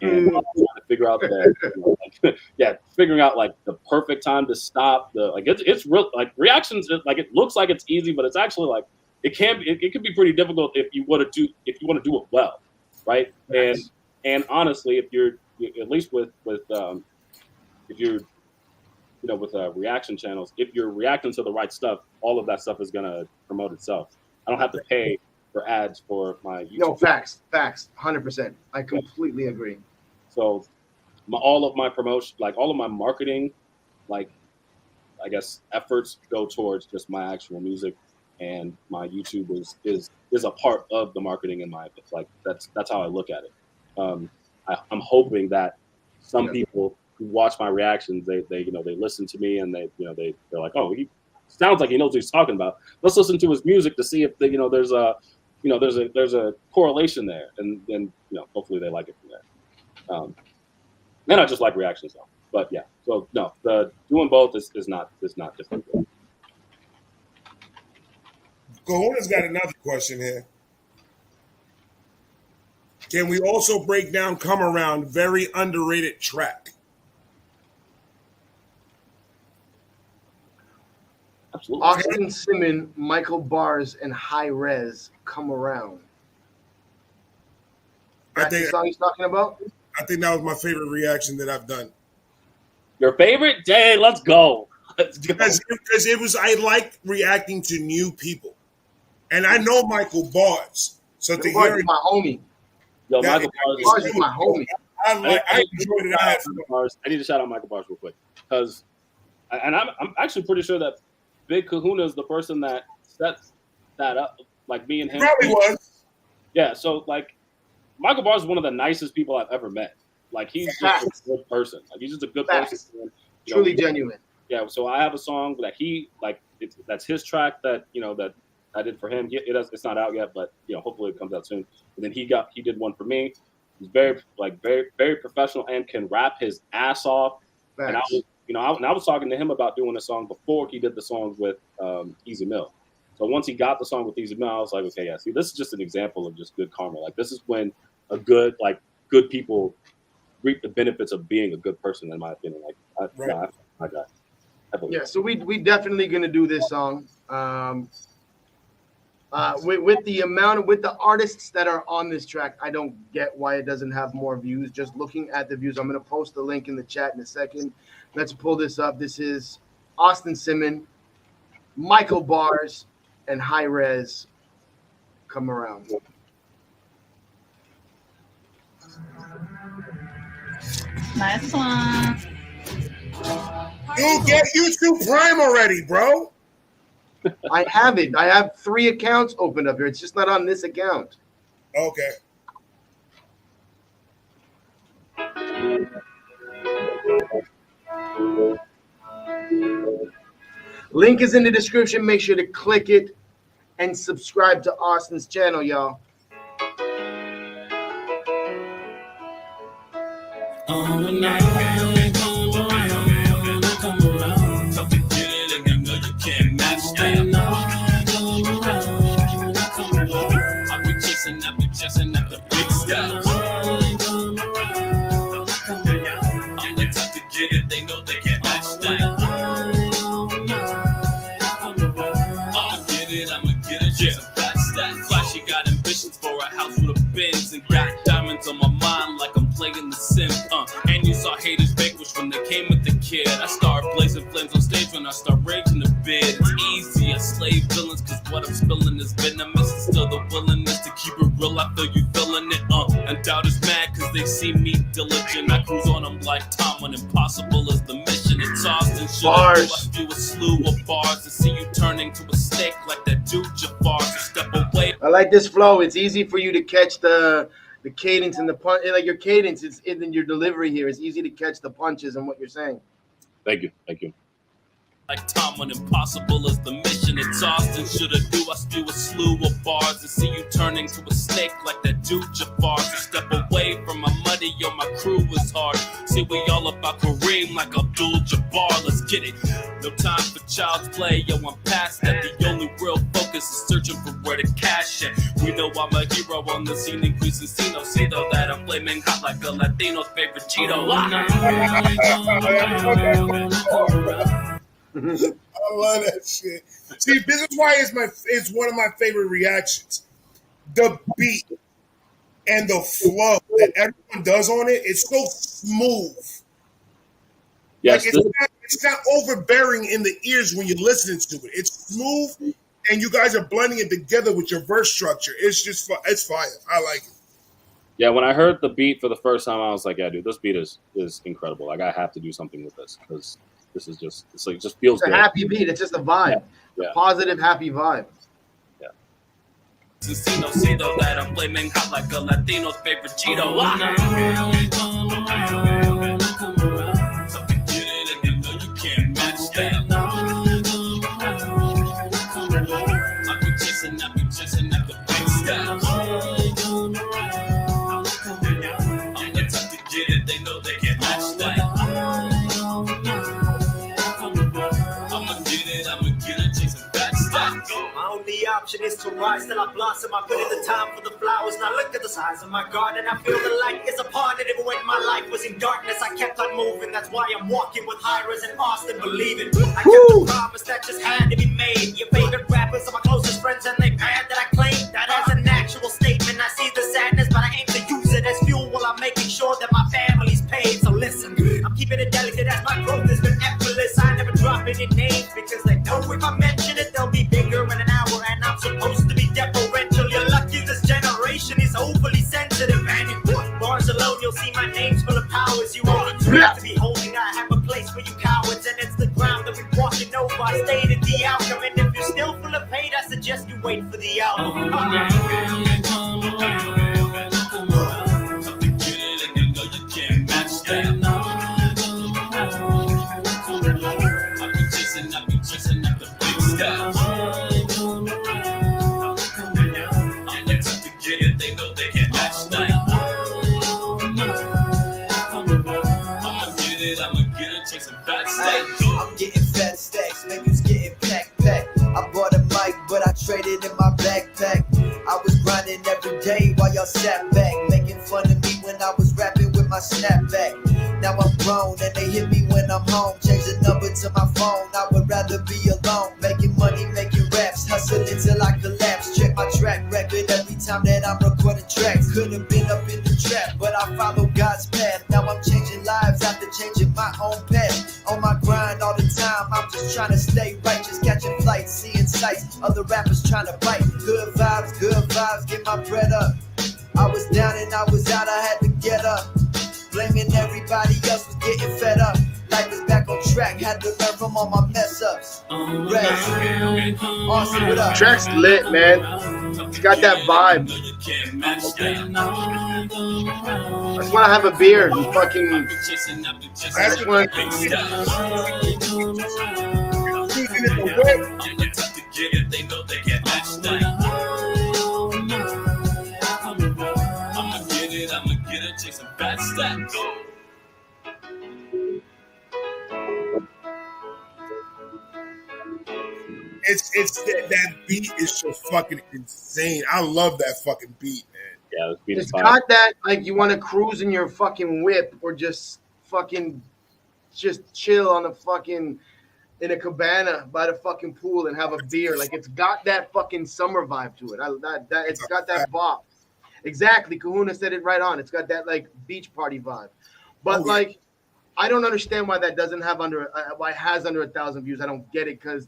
and trying to figure out figuring out like the perfect time to stop. It's real like reactions. Like it looks like it's easy, but it's actually like it can be pretty difficult if you want to do it well, right? Yes. And honestly, if you're at least with reaction channels, if you're reacting to the right stuff, all of that stuff is gonna promote itself. I don't have to pay for ads for my YouTube. No, facts, 100%. I completely agree. So all of my promotion, like all of my marketing, like I guess efforts go towards just my actual music, and my YouTube is a part of the marketing in my like that's how I look at it. I'm hoping that some people who watch my reactions, they listen to me and they're like, oh, he sounds like he knows what he's talking about. Let's listen to his music to see if there's a correlation there, and then hopefully they like it from there. And I just like reactions though. But yeah, so no, the doing both is not difficult. Kahuna's got another question here. Can we also break down Come Around, very underrated track? Absolutely. Austin Simmon, Michael Bars, and High Res, Come Around. That's the song he's talking about? I think that was my favorite reaction that I've done. Your favorite? Dang, let's go. Let's go. Because it was, I like reacting to new people. And I know Michael Bars. So to hear my homie. Yo, that, Michael Bars is my homie. I enjoyed it. I need to shout out Michael Bars real quick. Because, and I'm actually pretty sure that Big Kahuna is the person that set that up. Like me and him. Probably was. Yeah, so like Michael Bars is one of the nicest people I've ever met. Like he's just a good person. Like he's just a good person. Truly genuine. Yeah, so I have a song that he like. That's his track that that I did for him. It's not out yet, but hopefully it comes out soon. And then he did one for me. He's very very professional and can rap his ass off. Facts. And I was talking to him about doing a song before he did the song with Easy Mill. So once he got the song with Easy Mill, I was like, okay, yeah. See, this is just an example of just good karma. Like this is when good people reap the benefits of being a good person. In my opinion, I got. Yeah, so we definitely gonna do this song. With the artists that are on this track, I don't get why it doesn't have more views. Just looking at the views, I'm gonna post the link in the chat in a second. Let's pull this up. This is Austin Simmon, Michael Bars, and High Res. Come around. Nice one. You get YouTube Prime already, bro. I have it. I have 3 accounts opened up here. It's just not on this account. Okay. Link is in the description. Make sure to click it and subscribe to Austin's channel, y'all. And got diamonds on my mind like I'm playing the sim. And you saw haters vanquish when they came with the kid. I start blazing flames on stage when I start raging the bid. It's easy, I slay villains, cause what I'm spilling is venomous. And still the willingness to keep it real, I feel you feeling it. And doubt is mad cause they see me diligent. I cruise on them like Tom when impossible is the mission. It's Austin, should I do a slew of bars and see you turning to a snake like that dude Jafar. So step away. I like this flow. It's easy for you to catch the cadence and the punch. Like your cadence is in your delivery here. It's easy to catch the punches and what you're saying. Thank you. Like Tom when impossible is the mission. It's Austin, should I do a slew of bars and see you turning to a snake like that dude Jafar. So step away from my money, yo, my crew is hard. See, we all about Kareem like Abdul Jabbar. Let's get it. No time for child's play, yo, I'm past that. The only real focus is searching for where to cash it. We know I'm a hero on the scene, increasing Cino. See though that I'm flaming hot like a Latino's favorite Cheeto. I love that shit. See, this is why it's one of my favorite reactions. The beat and the flow that everyone does on it, it's so smooth. Yes, like it's not overbearing in the ears when you're listening to it. It's smooth, and you guys are blending it together with your verse structure. It's just it's fire. I like it. Yeah, when I heard the beat for the first time, I was like, yeah, dude, this beat is incredible. Like I have to do something with this because this is just it just feels it's good. A happy beat. It's just a vibe. Yeah. A positive, happy vibe. Yeah. See though that I'm flaming hot like a Latino's favorite Cheeto. Option is to rise till I blossom. I put in the time for the flowers. Now look at the size of my garden. I feel the light is upon it. Even when my life was in darkness, I kept on moving. That's why I'm walking with Hyras and Austin. Believe it. I kept the promise that just had to be made. Your favorite rappers are my closest friends, and they mad that I claim that as an actual statement. I see the sadness, but I aim to use it as fuel while I'm making sure that my family's paid. So listen, I'm keeping it delicate as my my growth has been effortless. I never drop any names because they know if I mention it, they'll be bigger in an hour. And I'm supposed to be deferential. You're lucky this generation is overly sensitive. And in bars alone, you'll see my name's full of powers. You only dream to be holding. I have a place for you cowards, and it's the ground that we're walking over. I stated the outcome, and if you're still full of hate, I suggest you wait for the album. I'm getting fat stacks, niggas getting packed. I bought a mic, but I traded in my backpack. I was grinding every day while y'all sat back, making fun of me when I was rapping with my snapback. Now I'm grown and they hit me when I'm home. Change the number to my phone, I would rather be alone. Making money, making raps, hustling till I collapse. Check my track record every time that I'm recording tracks. Could've been up in the trap, but I follow God's path. Now I'm changing lives after changing my own path. On my grind all the time, I'm just trying to stay righteous. Catching flights, seeing sights, other rappers trying to bite. Good vibes, get my bread up. I was down and I was out, I had to get up. Blaming everybody else, was getting fed up. Life is back on track, had to learn from all my mess ups. Red, Austin, what up? Track's lit, man. It's got that vibe. I just want to have a beer and fucking. I just want It's that beat is so fucking insane. I love that fucking beat, man. Yeah, this beat is it's fire. got that, like, you want to cruise in your fucking whip or just fucking just chill on the fucking in a cabana by the fucking pool and have a beer. Like, it's got that fucking summer vibe to it. It's got that bop. Exactly. Kahuna said it right on. It's got that like beach party vibe. But like, I don't understand why that doesn't have why it has under 1,000 views. I don't get it, because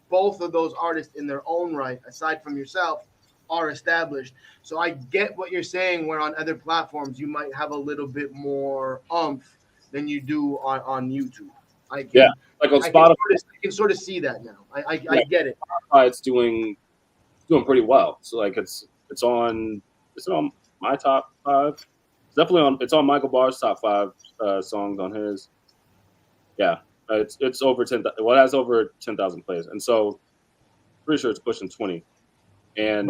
both of those artists in their own right, aside from yourself, are established. So I get what you're saying, where on other platforms you might have a little bit more oomph than you do on YouTube. Like on Spotify, I can sort of see that now. I get it. It's doing pretty well. So like it's on my top 5. It's definitely on. It's on Michael Barr's top 5 songs on his. Yeah, it's over 10. Well, it has over 10,000 plays, and so pretty sure it's pushing 20. And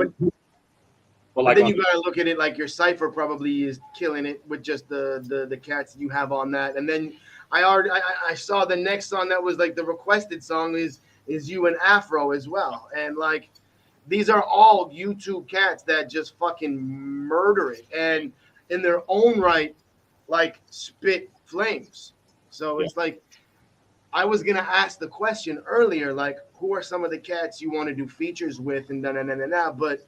but then you gotta look at it like your cipher probably is killing it with just the cats you have on that. And then I saw the next song that was like the requested song is you and Afro as well. And like, these are all YouTube cats that just fucking murder it and in their own right, like, spit flames. So it's like, I was gonna ask the question earlier, like, who are some of the cats you want to do features with, and but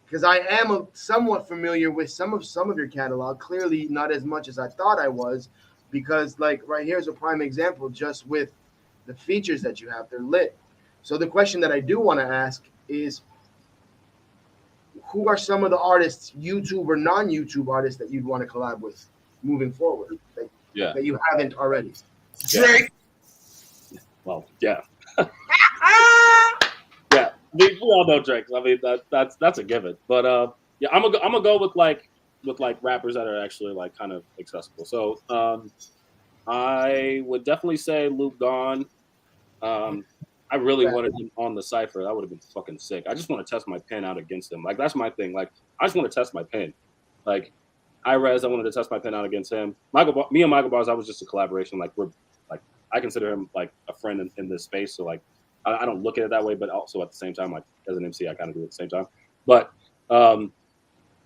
because I am somewhat familiar with some of your catalog, clearly not as much as I thought I was, because like right here's a prime example, just with the features that you have, they're lit. So the question that I do want to ask is, who are some of the artists, YouTube or non-YouTube artists, that you'd want to collab with moving forward, that you haven't already? Drake. Well, yeah. Yeah, we all know Drake. I mean, that's a given. But yeah, I'm gonna go with like rappers that are actually like kind of accessible. So I would definitely say Luke Gone. I really wanted him on the cypher. That would have been fucking sick. I just want to test my pen out against him. Like, that's my thing. Like, I just want to test my pen. Like, I wanted to test my pen out against him. Me and Michael Bars, that was just a collaboration. Like, I consider him like a friend in this space. So like, I don't look at it that way, but also at the same time, like as an MC, I kind of do it at the same time. But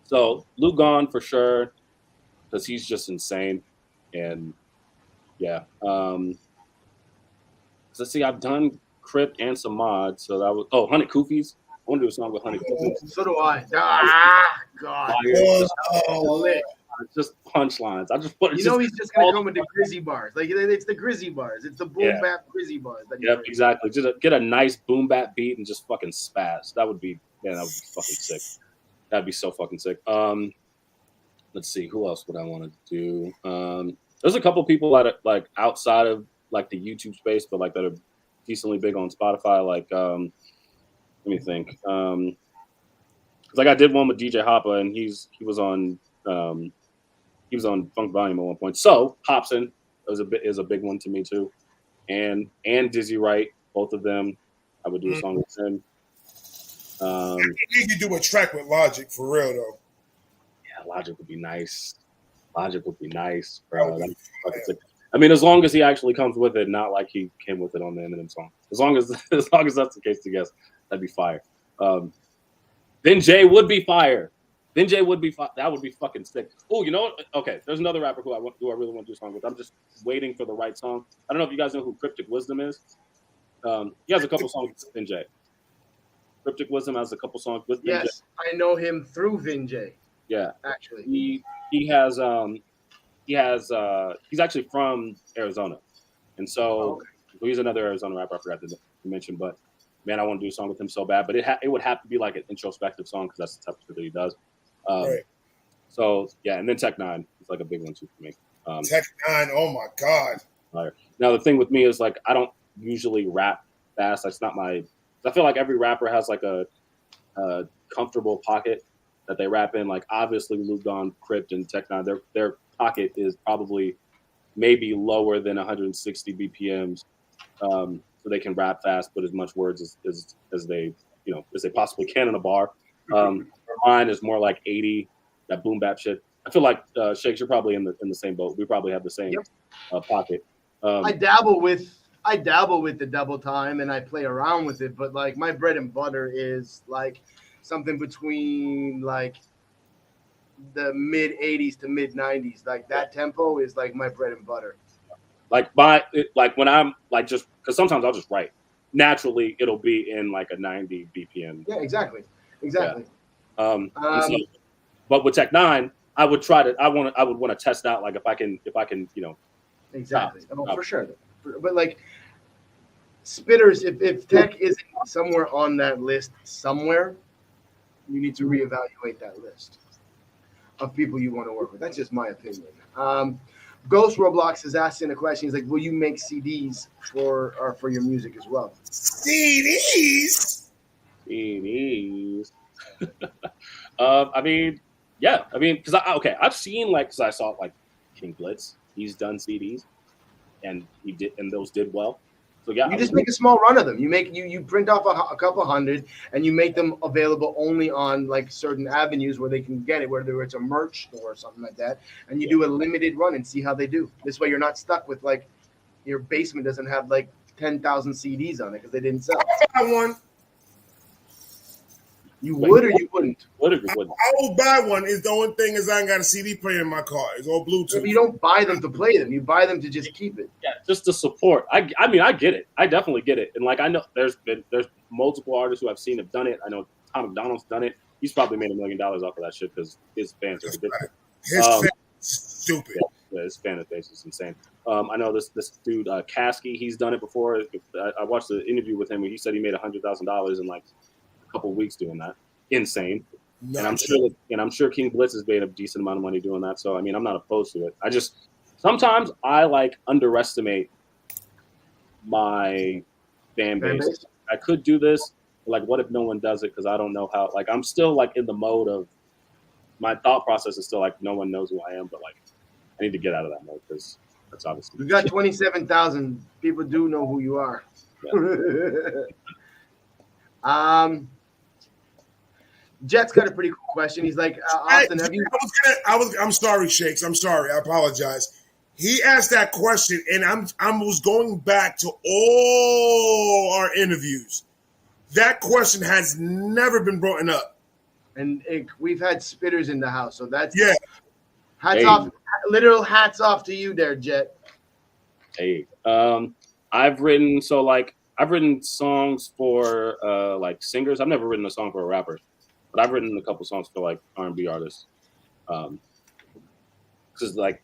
so Luke Gone for sure, because he's just insane. And yeah, let's see, I've done Crypt and some mods. So that was 100 Koofies. I want to do a song with 100 Koofies. So do I. God. just punchlines. I just want to. You know, he's just gonna come with the grizzy bars. Like it's the grizzy bars. It's the boom bap grizzy bars. Yep, exactly. Just get a nice boom bap beat and just fucking spaz. That would be fucking sick. That'd be so fucking sick. Let's see, who else would I want to do? There's a couple people that are like outside of like the YouTube space, but like that are decently big on Spotify. Like, let me think. Like I did one with DJ Hoppa, and he was on Funk Volume at one point. So Hobson is a big one to me too, and Dizzy Wright, both of them. I would do a song with him. You could do a track with Logic for real though. Yeah, Logic would be nice. Bro. That'd I mean, as long as he actually comes with it, not like he came with it on the Eminem song. As long as that's the case, I guess that'd be fire. Then Jay would be fire. That would be fucking sick. Oh, you know what? Okay, there's another rapper who I really want to do a song with. I'm just waiting for the right song. I don't know if you guys know who Cryptic Wisdom is. He has a couple songs with Vin J. Cryptic Wisdom has a couple songs with Vin J. Yes, I know him through Vin J. Yeah, actually, he's actually from Arizona, and so he's another Arizona rapper I forgot to mention. But man, I want to do a song with him so bad. But it would have to be like an introspective song because that's the type of shit that he does. Right. So yeah, and then Tech Nine is like a big one too for me. Tech Nine, oh my god. Now the thing with me is like I don't usually rap fast. That's not my. I feel like every rapper has like a comfortable pocket that they rap in. Like obviously Luke Don, Crypt, and Tech Nine, their pocket is probably maybe lower than 160 BPMs, so they can rap fast, put as much words as they possibly can in a bar. Mine is more like 80, that boom bap shit. I feel like Shakes, you're probably in the same boat. We probably have the same pocket. I dabble with the double time and I play around with it, but like my bread and butter is like something between like the mid 80s to mid 90s. Like that tempo is like my bread and butter. Like when I'm like just because sometimes I'll just write naturally, it'll be in like a 90 BPM. Yeah, exactly. Yeah. But with Tech Nine, I would want to test out like if I can exactly. For sure. But like spitters, if Tech isn't somewhere on that list somewhere, you need to reevaluate that list of people you want to work with. That's just my opinion. Ghost Roblox is asking a question. He's like, will you make CDs for your music as well? CDs. I mean, yeah. I mean, because I've seen because I saw like King Blitz. He's done CDs, and those did well. So yeah, you just make a small run of them. You print off a couple hundred, and you make them available only on like certain avenues where they can get it, whether it's a merch store or something like that. And you do a limited run and see how they do. This way, you're not stuck with like your basement doesn't have like 10,000 CDs on it because they didn't sell. I buy one. You would or you wouldn't? Would or you wouldn't? I will buy one. Is the only thing is I ain't got a CD player in my car. It's all Bluetooth. You don't buy them to play them. You buy them to just keep it. Yeah, just to support. I mean, I get it. I definitely get it. And like I know there's multiple artists who I've seen have done it. I know Tom McDonald's done it. He's probably made $1 million off of that shit because his fans are ridiculous. His fans stupid. Yeah, his fan base is insane. I know this dude Kasky. He's done it before. I watched the interview with him where he said he made $100,000 in like a couple of weeks doing that. Insane. And I'm sure King Blitz has made a decent amount of money doing that. So I mean, I'm not opposed to it. I just sometimes I like underestimate my fan base. I could do this. Like, what if no one does it? Because I don't know how. Like, I'm still like in the mode of my thought process is still like no one knows who I am, but like I need to get out of that mode because that's obviously. You got 27,000 people do know who you are. Yeah. Jet's got a pretty cool question. He's like, Austin, have you? I'm sorry, Shakes. I'm sorry. I apologize. He asked that question, and I was going back to all our interviews. That question has never been brought up. And we've had spitters in the house, so that's Hats off, literal hats off to you there, Jet. Hey, I've written songs for like singers. I've never written a song for a rapper. But I've written a couple songs for like R&B artists. because like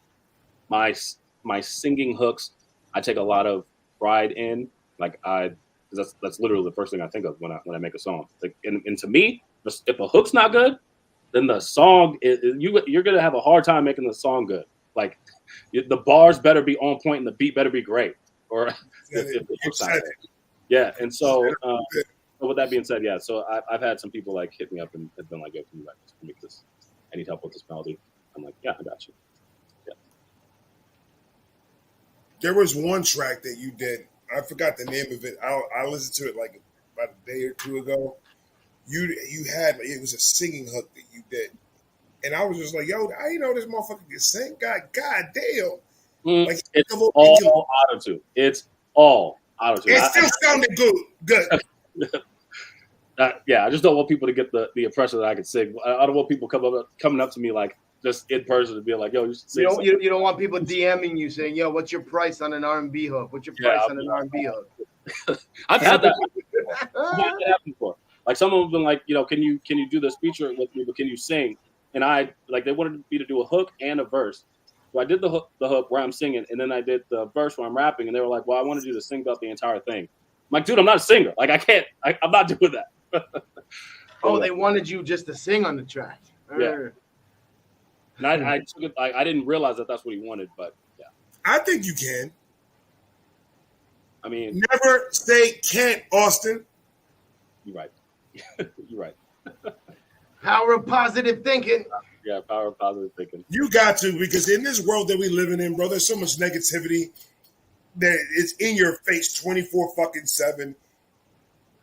my singing hooks, I take a lot of pride in. Like that's literally the first thing I think of when I make a song. Like, and to me, if a hook's not good, then the song you're gonna have a hard time making the song good. Like the bars better be on point and the beat better be great. Or if the hook's not good. Yeah, and so. So with that being said, yeah. So I've had some people like hit me up and have been like, "Yo, can you write this for me? Because I need help with this melody." I'm like, "Yeah, I got you." Yeah. There was one track that you did. I forgot the name of it. I listened to it like about a day or two ago. You had it was a singing hook that you did, and I was just like, "Yo, I know this motherfucker can sing. God damn!" Like it's all auto-tune. It's all auto-tune. It still sounded good. Yeah, I just don't want people to get the impression that I can sing. I don't want people coming up to me like just in person to be like, "Yo, you should sing." You don't want people DMing you saying, "Yo, what's your price on an R&B hook? What's your price on an R&B hook?" I've had that. I've had that happen before. Like someone has been like, can you do this feature with me, but can you sing? And they wanted me to do a hook and a verse. So I did the hook where I'm singing, and then I did the verse where I'm rapping, and they were like, "Well, I wanted you to sing about the entire thing." I'm like, "Dude, I'm not a singer. Like, I can't. I'm not doing that." Oh, they wanted you just to sing on the track. Yeah. And I took it. I didn't realize that that's what he wanted, but yeah. I think you can. I mean, never say can't, Austin. You're right. You're right. Power of positive thinking. Yeah, power of positive thinking. You got to, because in this world that we living in, bro, there's so much negativity that it's in your face 24/7.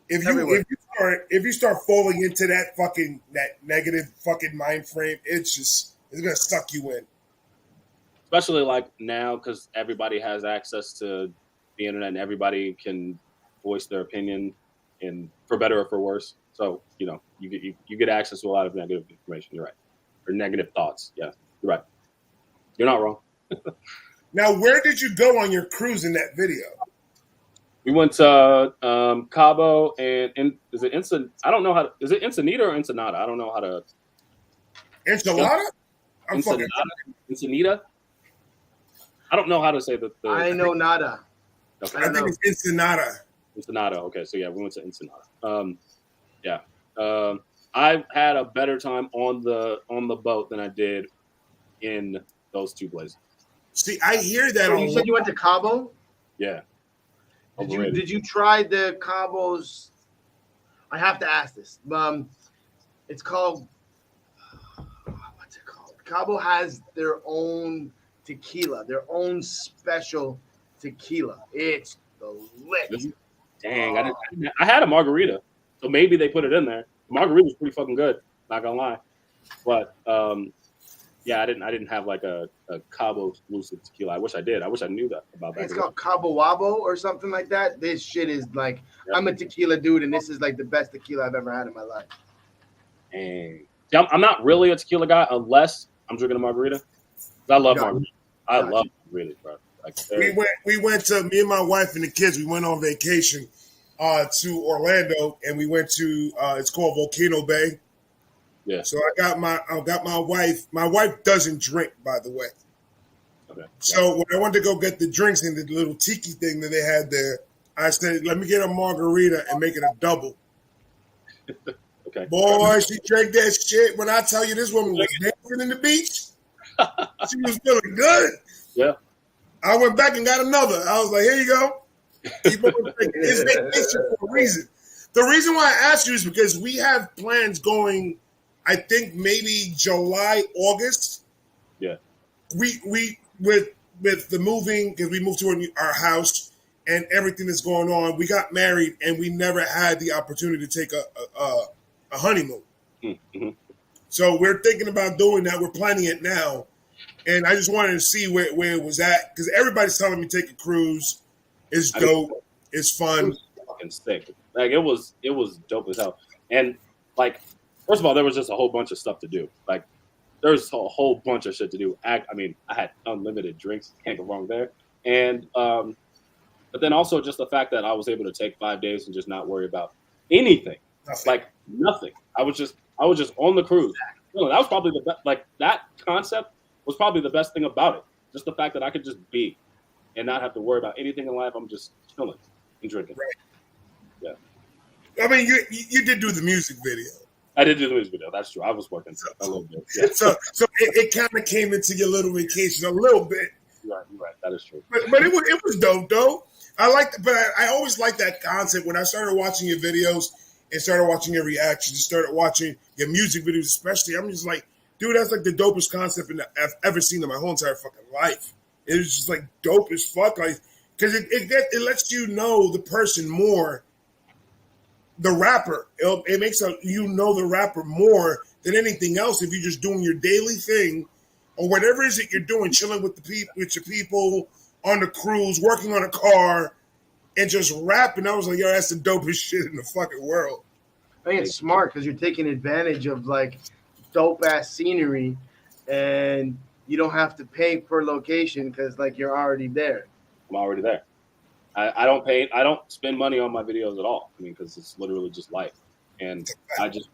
If you start falling into that negative fucking mind frame, it's gonna suck you in. Especially like now, because everybody has access to the internet and everybody can voice their opinion, and for better or for worse. So you get access to a lot of negative information. You're right, or negative thoughts. Yeah, you're right. You're not wrong. Now, where did you go on your cruise in that video? We went to Cabo and is it I don't know how to, is it Ensenada or Ensenada? I don't know how to. Enchilada? Ensenada? I don't know how to say the I know nada. Okay. I think it's Ensenada. Ensenada. Okay, so yeah, we went to Ensenada. I've had a better time on the boat than I did in those two places. See, I hear that. So you said you went to Cabo? Yeah. Did you try the Cabos? I have to ask this. It's called. What's it called? Cabo has their own tequila, their own special tequila. It's delicious. Dang, I had a margarita, so maybe they put it in there. The margarita was pretty fucking good, not gonna lie. But yeah, I didn't have like a Cabo exclusive tequila. I wish I did. I wish I knew that about that. It's called Cabo Wabo or something like that. This shit is like, I'm a tequila dude, and this is like the best tequila I've ever had in my life. And I'm not really a tequila guy unless I'm drinking a margarita. I love margarita. I love margaritas, bro. Like, we went to, me and my wife and the kids, we went on vacation to Orlando, and we went to it's called Volcano Bay. Yeah. So I got my wife. My wife doesn't drink, by the way. Okay. So when I went to go get the drinks and the little tiki thing that they had there, I said, "Let me get a margarita and make it a double." Okay. Boy, she drank that shit. When I tell you, this woman was dancing in the beach. She was feeling good. Yeah. I went back and got another. I was like, "Here you go." Keep on drinking. It's vacation for a reason. The reason why I asked you is because we have plans going. I think maybe July, August. Yeah. We with the moving, because we moved to our house and everything that's going on. We got married and we never had the opportunity to take a honeymoon. Mm-hmm. So we're thinking about doing that. We're planning it now, and I just wanted to see where it was at, because everybody's telling me take a cruise. It's dope. It's fun. It was fucking sick. Like it was dope as hell. And like, first of all, there was just a whole bunch of stuff to do. Like, there's a whole bunch of shit to do. I had unlimited drinks. Can't go wrong there. And but then also just the fact that I was able to take 5 days and just not worry about anything. Like nothing. I was just on the cruise. That was probably the best. Like that concept was probably the best thing about it. Just the fact that I could just be and not have to worry about anything in life. I'm just chilling and drinking. Right. Yeah. I mean, you did do the music video. I did do the music video. That's true. I was working a little bit. Yeah. So it kind of came into your little vacation a little bit. You're right. That is true. But it was dope, though. I always liked that concept. When I started watching your videos and started watching your reactions and started watching your music videos especially, I'm just like, dude, that's like the dopest concept I've ever seen in my whole entire fucking life. It was just like dope as fuck. Like, because it lets you know the person more, the rapper. It makes you know the rapper more than anything else if you're just doing your daily thing or whatever it is that you're doing, chilling with with your people on the cruise, working on a car, and just rapping. I was like, yo, that's the dopest shit in the fucking world. I think it's smart because you're taking advantage of like dope ass scenery, and you don't have to pay per location because like you're already there. I'm already there. I don't spend money on my videos at all. I mean, because it's literally just life. And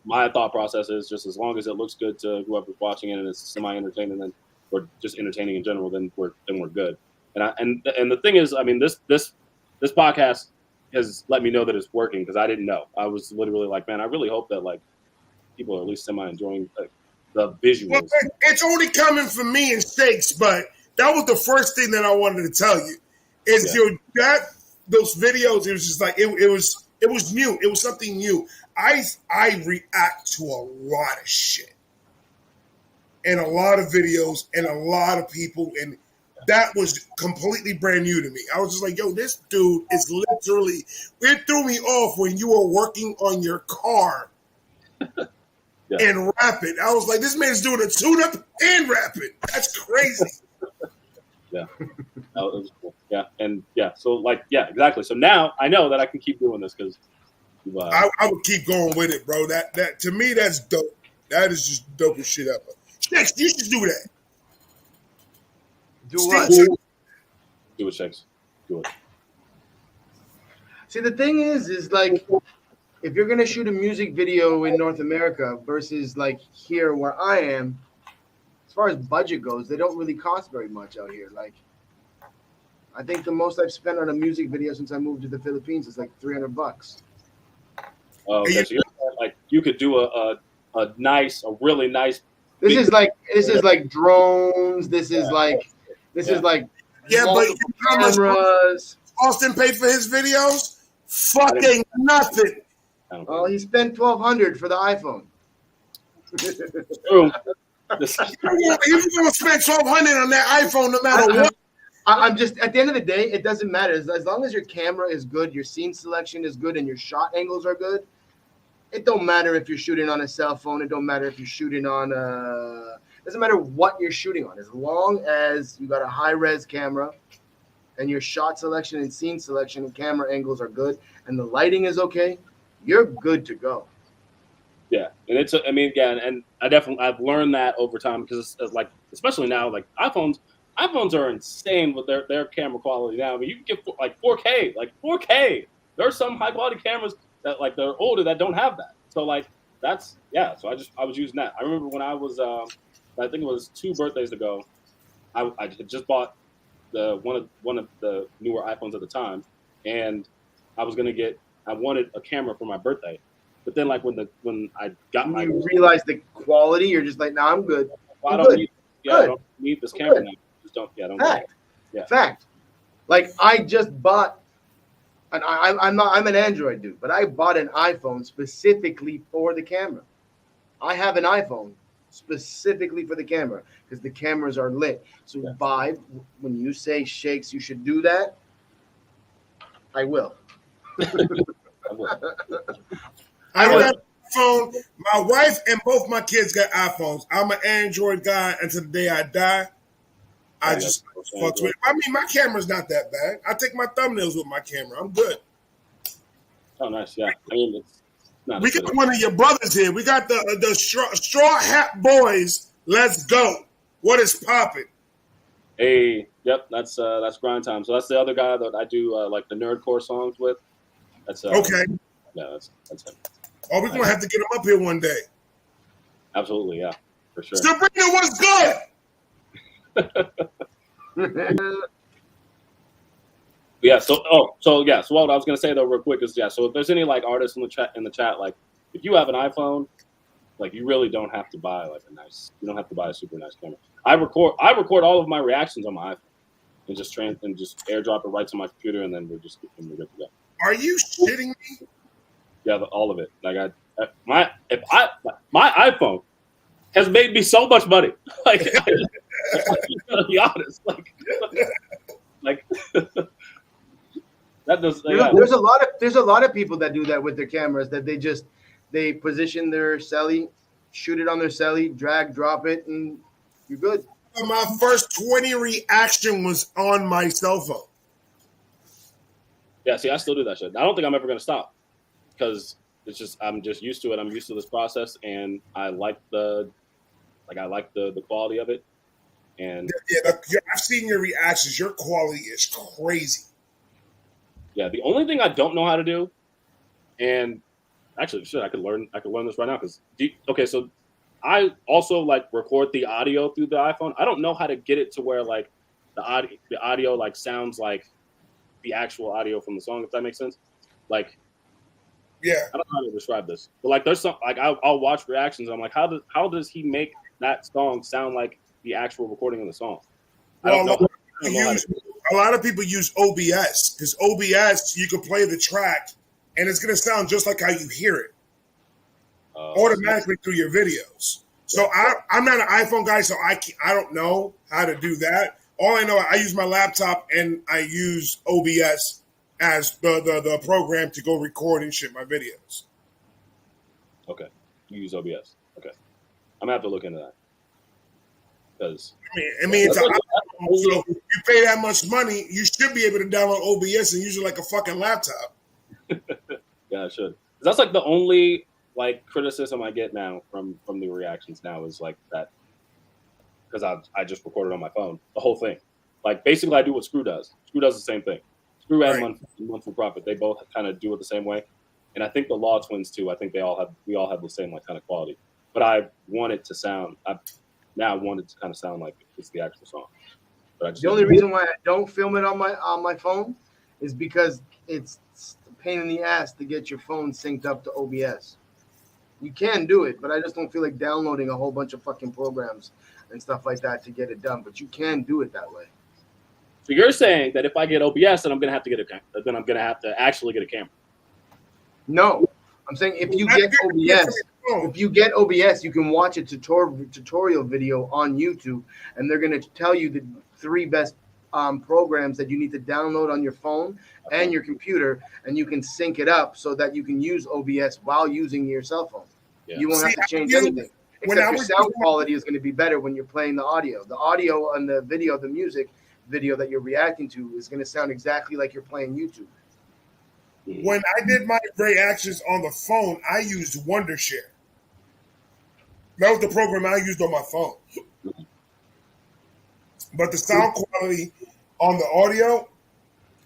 my thought process is just as long as it looks good to whoever's watching it and it's semi-entertaining or just entertaining in general, then we're good. And the thing is, I mean, this podcast has let me know that it's working because I didn't know. I was literally like, man, I really hope that like people are at least semi-enjoying the visuals. Well, it's only coming from me and Shakes, but that was the first thing that I wanted to tell you. Is those videos? It was just like it was new. It was something new. I react to a lot of shit and a lot of videos and a lot of people, and that was completely brand new to me. I was just like, yo, this dude is literally. It threw me off when you were working on your car and rapping. I was like, this man's doing a tune-up and rapping. That's crazy. Yeah. It was cool. Yeah. And so like, exactly. So now I know that I can keep doing this because I would keep going with it, bro. That to me, that's dope. That is just dope as shit ever. Shakes, you should do that. Do what? Do it, Shakes. Do it. See, the thing is like, if you're gonna shoot a music video in North America versus like here where I am, as far as budget goes, they don't really cost very much out here. Like, I think the most I've spent on a music video since I moved to the Philippines is like $300. Oh, okay. So you could do a really nice. This is like drones. This is like but cameras. Austin paid for his videos. Fucking nothing. Oh, he spent $1,200 for the iPhone. True. You're gonna spend $1,200 on that iPhone, no matter what. I'm just at the end of the day, it doesn't matter as long as your camera is good, your scene selection is good, and your shot angles are good. It don't matter if you're shooting on a cell phone. It don't matter if you're shooting on doesn't matter what you're shooting on, as long as you got a high res camera and your shot selection and scene selection and camera angles are good and the lighting is okay, you're good to go. Yeah, and and I've learned that over time because it's like, especially now, like iPhones are insane with their camera quality now. I mean, you can get like 4K. There are some high quality cameras that like they're older that don't have that. So like that's So I was using that. I remember when I was I think it was 2 birthdays ago. I had just bought one of the newer iPhones at the time, and I wanted a camera for my birthday. But then, like when I got you realize the quality, you're just like, nah, I'm good. I don't need this camera now. Just don't. Yeah, don't. Fact. Fact. Like I just bought, and I'm an Android dude, but I bought an iPhone specifically for the camera. I have an iPhone specifically for the camera because the cameras are lit. So Vibe, when you say Shakes, you should do that. I will. I don't have a phone. My wife and both my kids got iPhones. I'm an Android guy until the day I die. I just fuck with it. I mean, my camera's not that bad. I take my thumbnails with my camera. I'm good. Oh, nice. Yeah. I mean, it's not. We got one of your brothers here. We got the Straw Hat Boys. Let's go. What is popping? Hey, yep. That's grind time. So that's the other guy that I do like the nerdcore songs with. That's okay. Yeah, that's him. Oh, we're gonna have to get him up here one day. Absolutely, yeah, for sure. Sabrina, what's good? Yeah. So what I was gonna say though, real quick, is so if there's any like artists in the chat, like if you have an iPhone, like you really don't have to buy you don't have to buy a super nice camera. I record all of my reactions on my iPhone and just airdrop it right to my computer, and then we're good to go. Are you shitting me? Yeah, all of it. Like my iPhone has made me so much money. Like, I'm gonna be honest. Like that does. Yeah. There's a lot of people that do that with their cameras. That they position their celly, shoot it on their celly, drag, drop it, and you're good. My first 20 reaction was on my cell phone. Yeah, see, I still do that shit. I don't think I'm ever gonna stop because I'm just used to it. I'm used to this process, and I like the quality of it. And I've seen your reactions. Your quality is crazy. Yeah, the only thing I don't know how to do, and actually, shit, I could learn this right now because so I also like record the audio through the iPhone. I don't know how to get it to where like the audio like sounds like the actual audio from the song, if that makes sense. Like, yeah, I don't know how to describe this, but like there's some like I'll watch reactions. And I'm like, how does he make that song sound like the actual recording of the song? Well, a lot of people use OBS because OBS you can play the track and it's going to sound just like how you hear it automatically through your videos. So I'm not an iPhone guy, so I don't know how to do that. All I know, I use my laptop and I use OBS as the program to go record and shit my videos. Okay, you use OBS. Okay, I'm gonna have to look into that. Because so if you pay that much money, you should be able to download OBS and use it like a fucking laptop. Yeah, I should. That's like the only like criticism I get now from the reactions now is like that because I just recorded on my phone the whole thing. Like basically, I do what Screw does. Screw does the same thing. Screw and Monthly Profit, they both kind of do it the same way. And I think the Law Twins too. I think we all have the same like kind of quality. But I want it to sound. Now I want it to kind of sound like it's the actual song. But the only reason why I don't film it on my phone is because it's a pain in the ass to get your phone synced up to OBS. You can do it, but I just don't feel like downloading a whole bunch of fucking programs and stuff like that to get it done. But you can do it that way. So you're saying that if I get OBS, then I'm gonna have to actually get a camera. No, I'm saying if you get OBS, you can watch a tutorial video on YouTube, and they're going to tell you the 3 best programs that you need to download on your phone and your computer, and you can sync it up so that you can use OBS while using your cell phone. Yeah. You won't have to change anything. Except your sound quality is going to be better when you're playing the audio. The audio on the video, the music video that you're reacting to is going to sound exactly like you're playing YouTube. When I did my reactions on the phone, I used Wondershare. That was the program I used on my phone. But the sound quality on the audio,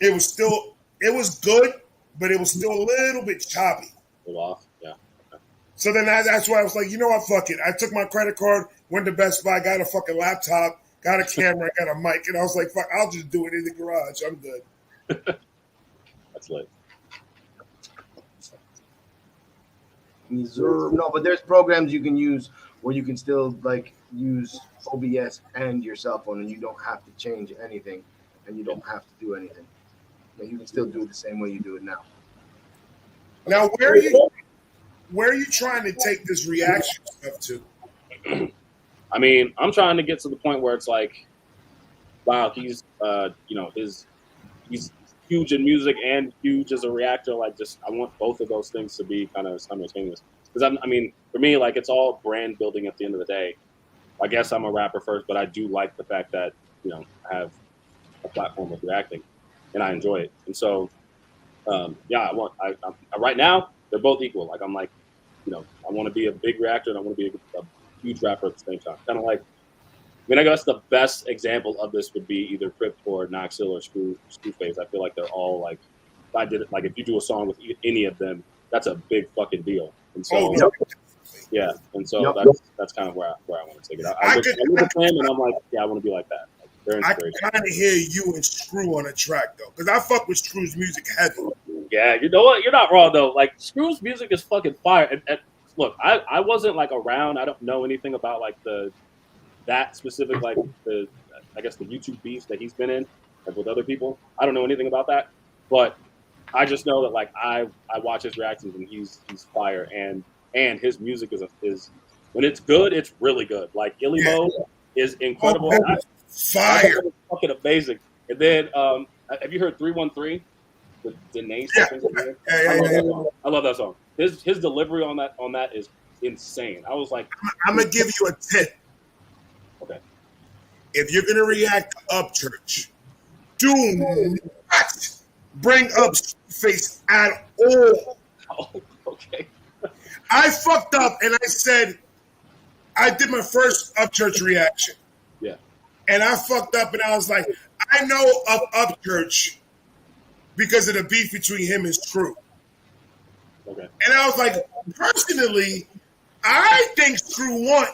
it was good, but it was still a little bit choppy. A little off, yeah. Okay. So then that's why I was like, you know what, fuck it. I took my credit card, went to Best Buy, got a fucking laptop, got a camera, got a mic, and I was like, fuck, I'll just do it in the garage. I'm good. That's lit. No, but there's programs you can use where you can still like use OBS and your cell phone, and you don't have to change anything, and you don't have to do anything. And you can still do it the same way you do it now. Now, where are you trying to take this reaction stuff to? I mean, I'm trying to get to the point where it's like, wow, he's he's huge in music and huge as a reactor. Like, I want both of those things to be kind of simultaneous. Because I mean, for me, like, it's all brand building at the end of the day. I guess I'm a rapper first, but I do like the fact that I have a platform with reacting, and I enjoy it. And so, right now they're both equal. Like, I'm like, I want to be a big reactor and I want to be a huge rapper at the same time. Kind of like. I mean, I guess the best example of this would be either Crypt or Noxil or Screwface. I feel like they're all like, if you do a song with any of them, that's a big fucking deal. And so, Yeah, and so Yep. that's kind of where I want to take it. I look at them and I'm like, yeah, I want to be like that. Like, they're I can inspirational. kind of hear you and Screw on a track though, because I fuck with Screw's music heavy. Yeah, you know what? You're not wrong though. Like Screw's music is fucking fire. And look, I wasn't like around. I don't know anything about like that specific like the I guess the YouTube beefs that he's been in like with other people. I don't know anything about that, but I just know that like I watch his reactions and he's fire and his music is when it's good, it's really good. Like Illy Mode is incredible. Oh, fire. It's fucking amazing. And then have you heard 313? With Danae. Yeah. I love that song. His delivery on that is insane. I was like, I'm gonna give you a tip. Okay. If you're gonna react to Upchurch, do not bring up face at all. Oh, okay. I fucked up and I said I did my first Upchurch reaction. Yeah. And I fucked up and I was like, I know of Upchurch because of the beef between him and Screw. Okay. And I was like, personally, I think Screw won.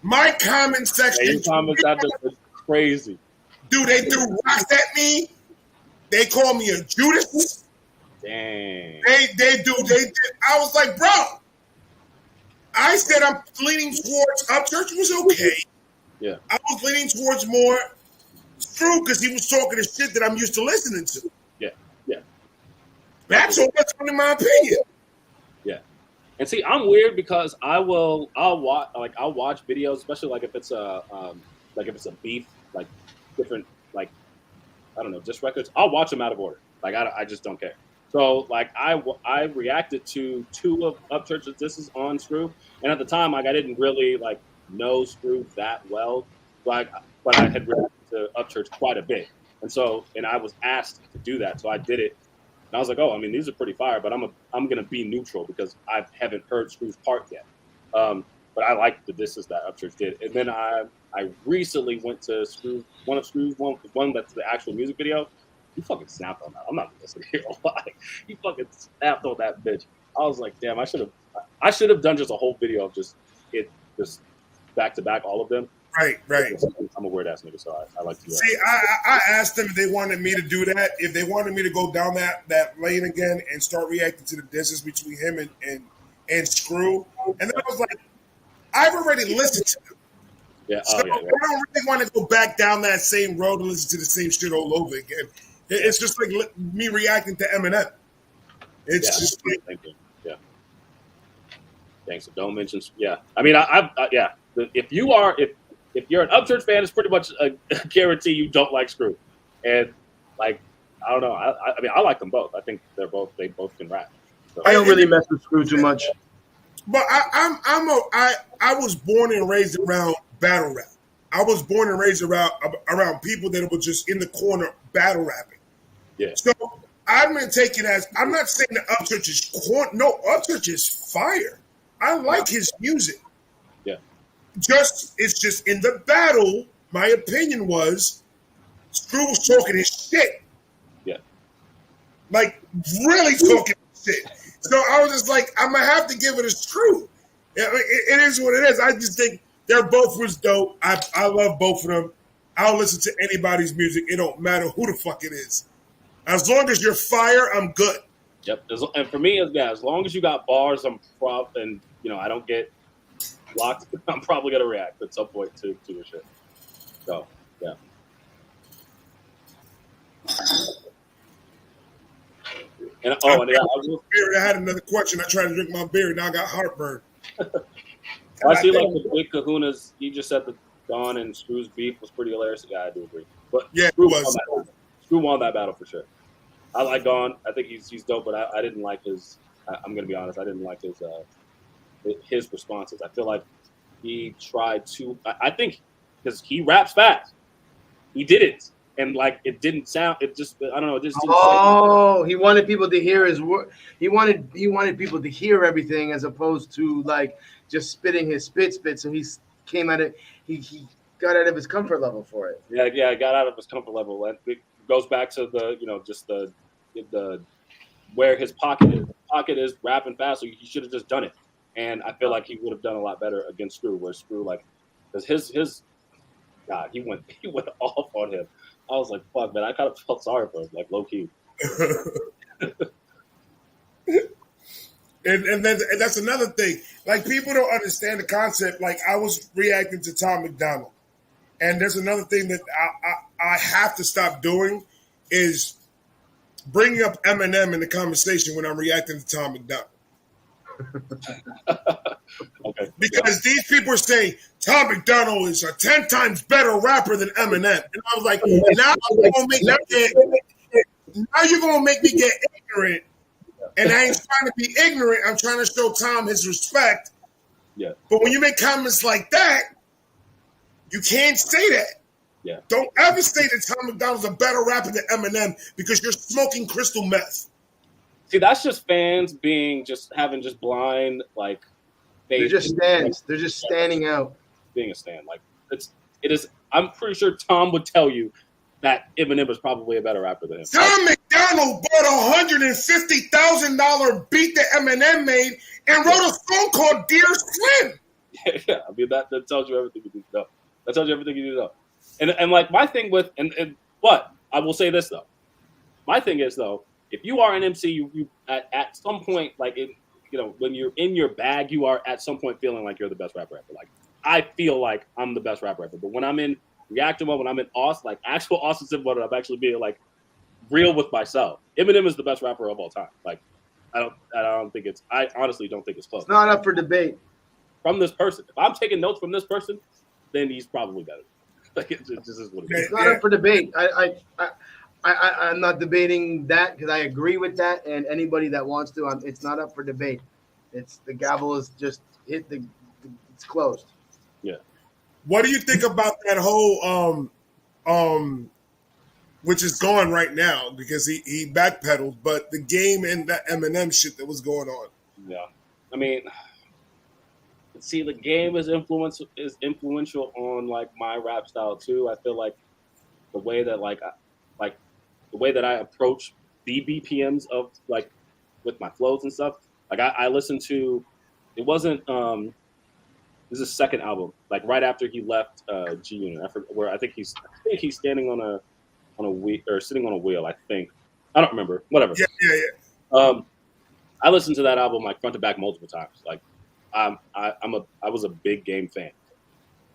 My comment section. Your comments out there is crazy. Dude, they threw rocks at me. They called me a Judas. Dang. They did. I was like, bro. I said I'm leaning towards Upchurch was okay. Yeah. I was leaning towards more Screw because he was talking the shit that I'm used to listening to. Yeah. Yeah. That's all that's in my opinion. Yeah. And see, I'm weird because I'll watch videos, especially like if it's a beef, like different, like I don't know, just records. I'll watch them out of order. Like I just don't care. So like I reacted to 2 of Upchurch's disses on Screw, and at the time like I didn't really like know Screw that well, but I had reacted to Upchurch quite a bit, and I was asked to do that, so I did it. And I was like, oh, I mean, these are pretty fire, but I'm gonna be neutral because I haven't heard Screw's part yet. But I like the disses that Upchurch did, and then I recently went to one that's the actual music video. He fucking snapped on that. I'm not listening to a lie. He fucking snapped on that bitch. I was like, damn, I should have done just a whole video of just back to back all of them. Right. I'm a weird ass nigga, so I like to do that. See, I asked them if they wanted me to do that, if they wanted me to go down that lane again and start reacting to the disses between him and Screw. And then I was like, I've already listened to them. Yeah. So I don't really want to go back down that same road and listen to the same shit all over again. It's just like me reacting to Eminem. It's just like, thank you. Yeah. Thanks. So don't mention. Yeah. I mean, yeah. If you're an Upchurch fan, it's pretty much a guarantee you don't like Screw. And like, I don't know. I mean, I like them both. I think they both can rap. So. I don't really mess with Screw too much. But I was born and raised around battle rap. I was born and raised around people that were just in the corner battle rapping. Yeah. So I'm gonna take it as I'm not saying that Upchurch is corn. No, Upchurch is fire. I like his music. Yeah. It's just in the battle. My opinion was Screw was talking his shit. Yeah. Like really talking his shit. So I was just like, I'm gonna have to give it a Screw. It is what it is. I just think they're both was dope. I love both of them. I'll listen to anybody's music. It don't matter who the fuck it is. As long as you're fire, I'm good. Yep. And for me, as long as you got bars, and I don't get blocked, I'm probably gonna react at some point to your shit. So yeah. And I had another question. I tried to drink my beer, now I got heartburn. I see like the big kahunas. He just said that Don and Screw's beef was pretty hilarious. Yeah, I do agree. But yeah, Screw won that battle for sure. I like Don. I think he's dope, but I didn't like his. I'm gonna be honest. I didn't like his responses. I feel like he tried to. I think because he raps fast, he did it, and like it didn't sound. It just I don't know. It just didn't he wanted people to hear his word. He wanted people to hear everything as opposed to like just spitting his spit. So he came at it. He got out of his comfort level for it. Yeah, got out of his comfort level. And it goes back to just the where his pocket is. Pocket is rapping fast, so he should have just done it. And I feel like he would have done a lot better against Screw, where Screw, like, because his God, he went off on him. I was like, fuck, man, I kind of felt sorry for him, like, low key. And that's another thing. Like, people don't understand the concept. Like, I was reacting to Tom McDonald. And there's another thing that I have to stop doing is bringing up Eminem in the conversation when I'm reacting to Tom McDonald. Okay. Because these people are saying Tom McDonald is a 10 times better rapper than Eminem. And I was like, now you're going to make me get ignorant. And I ain't trying to be ignorant. I'm trying to show Tom his respect. Yeah. But when you make comments like that, you can't say that. Yeah. Don't ever say that Tom McDonald's a better rapper than Eminem because you're smoking crystal meth. See, that's just fans having blind, like, faith. They're just stands. They're just standing out. Being a stand. Like, it is. I'm pretty sure Tom would tell you that Eminem is probably a better rapper than him. Tom McDonald bought $150,000 beat that Eminem made and wrote a song called Dear Slim. Yeah, I mean, that tells you everything you need to know. That tells you everything you need to know. And like, my thing with and what I will say this though, my thing is though, if you are an MC, you at some point, like, when you're in your bag, you are at some point feeling like you're the best rapper ever. Like, I feel like I'm the best rapper ever. But when I'm in reactor mode, when I'm in like actual Austin Simmon mode, I'm actually being like real with myself. Eminem is the best rapper of all time. Like, I honestly don't think it's close. It's not up for debate. From this person, if I'm taking notes from this person, then he's probably better. Like, it just is what it is. It's not up for debate. I'm not debating that because I agree with that. And anybody that wants to, it's not up for debate. It's the gavel is just hit it's closed. Yeah. What do you think about that whole which is going right now because he backpedaled, but the game and that Eminem shit that was going on? Yeah. I mean, see, the game is influential on, like, my rap style too. I feel like the way that the way that I approach the BPMs of, like, with my flows and stuff. Like, I listened to, it wasn't this is his second album, like right after he left G Unit. I forget where. I think he's standing on a wheel or sitting on a wheel. I think, I don't remember. Whatever. Yeah. I listened to that album like front to back multiple times. Like, I was a big Game fan.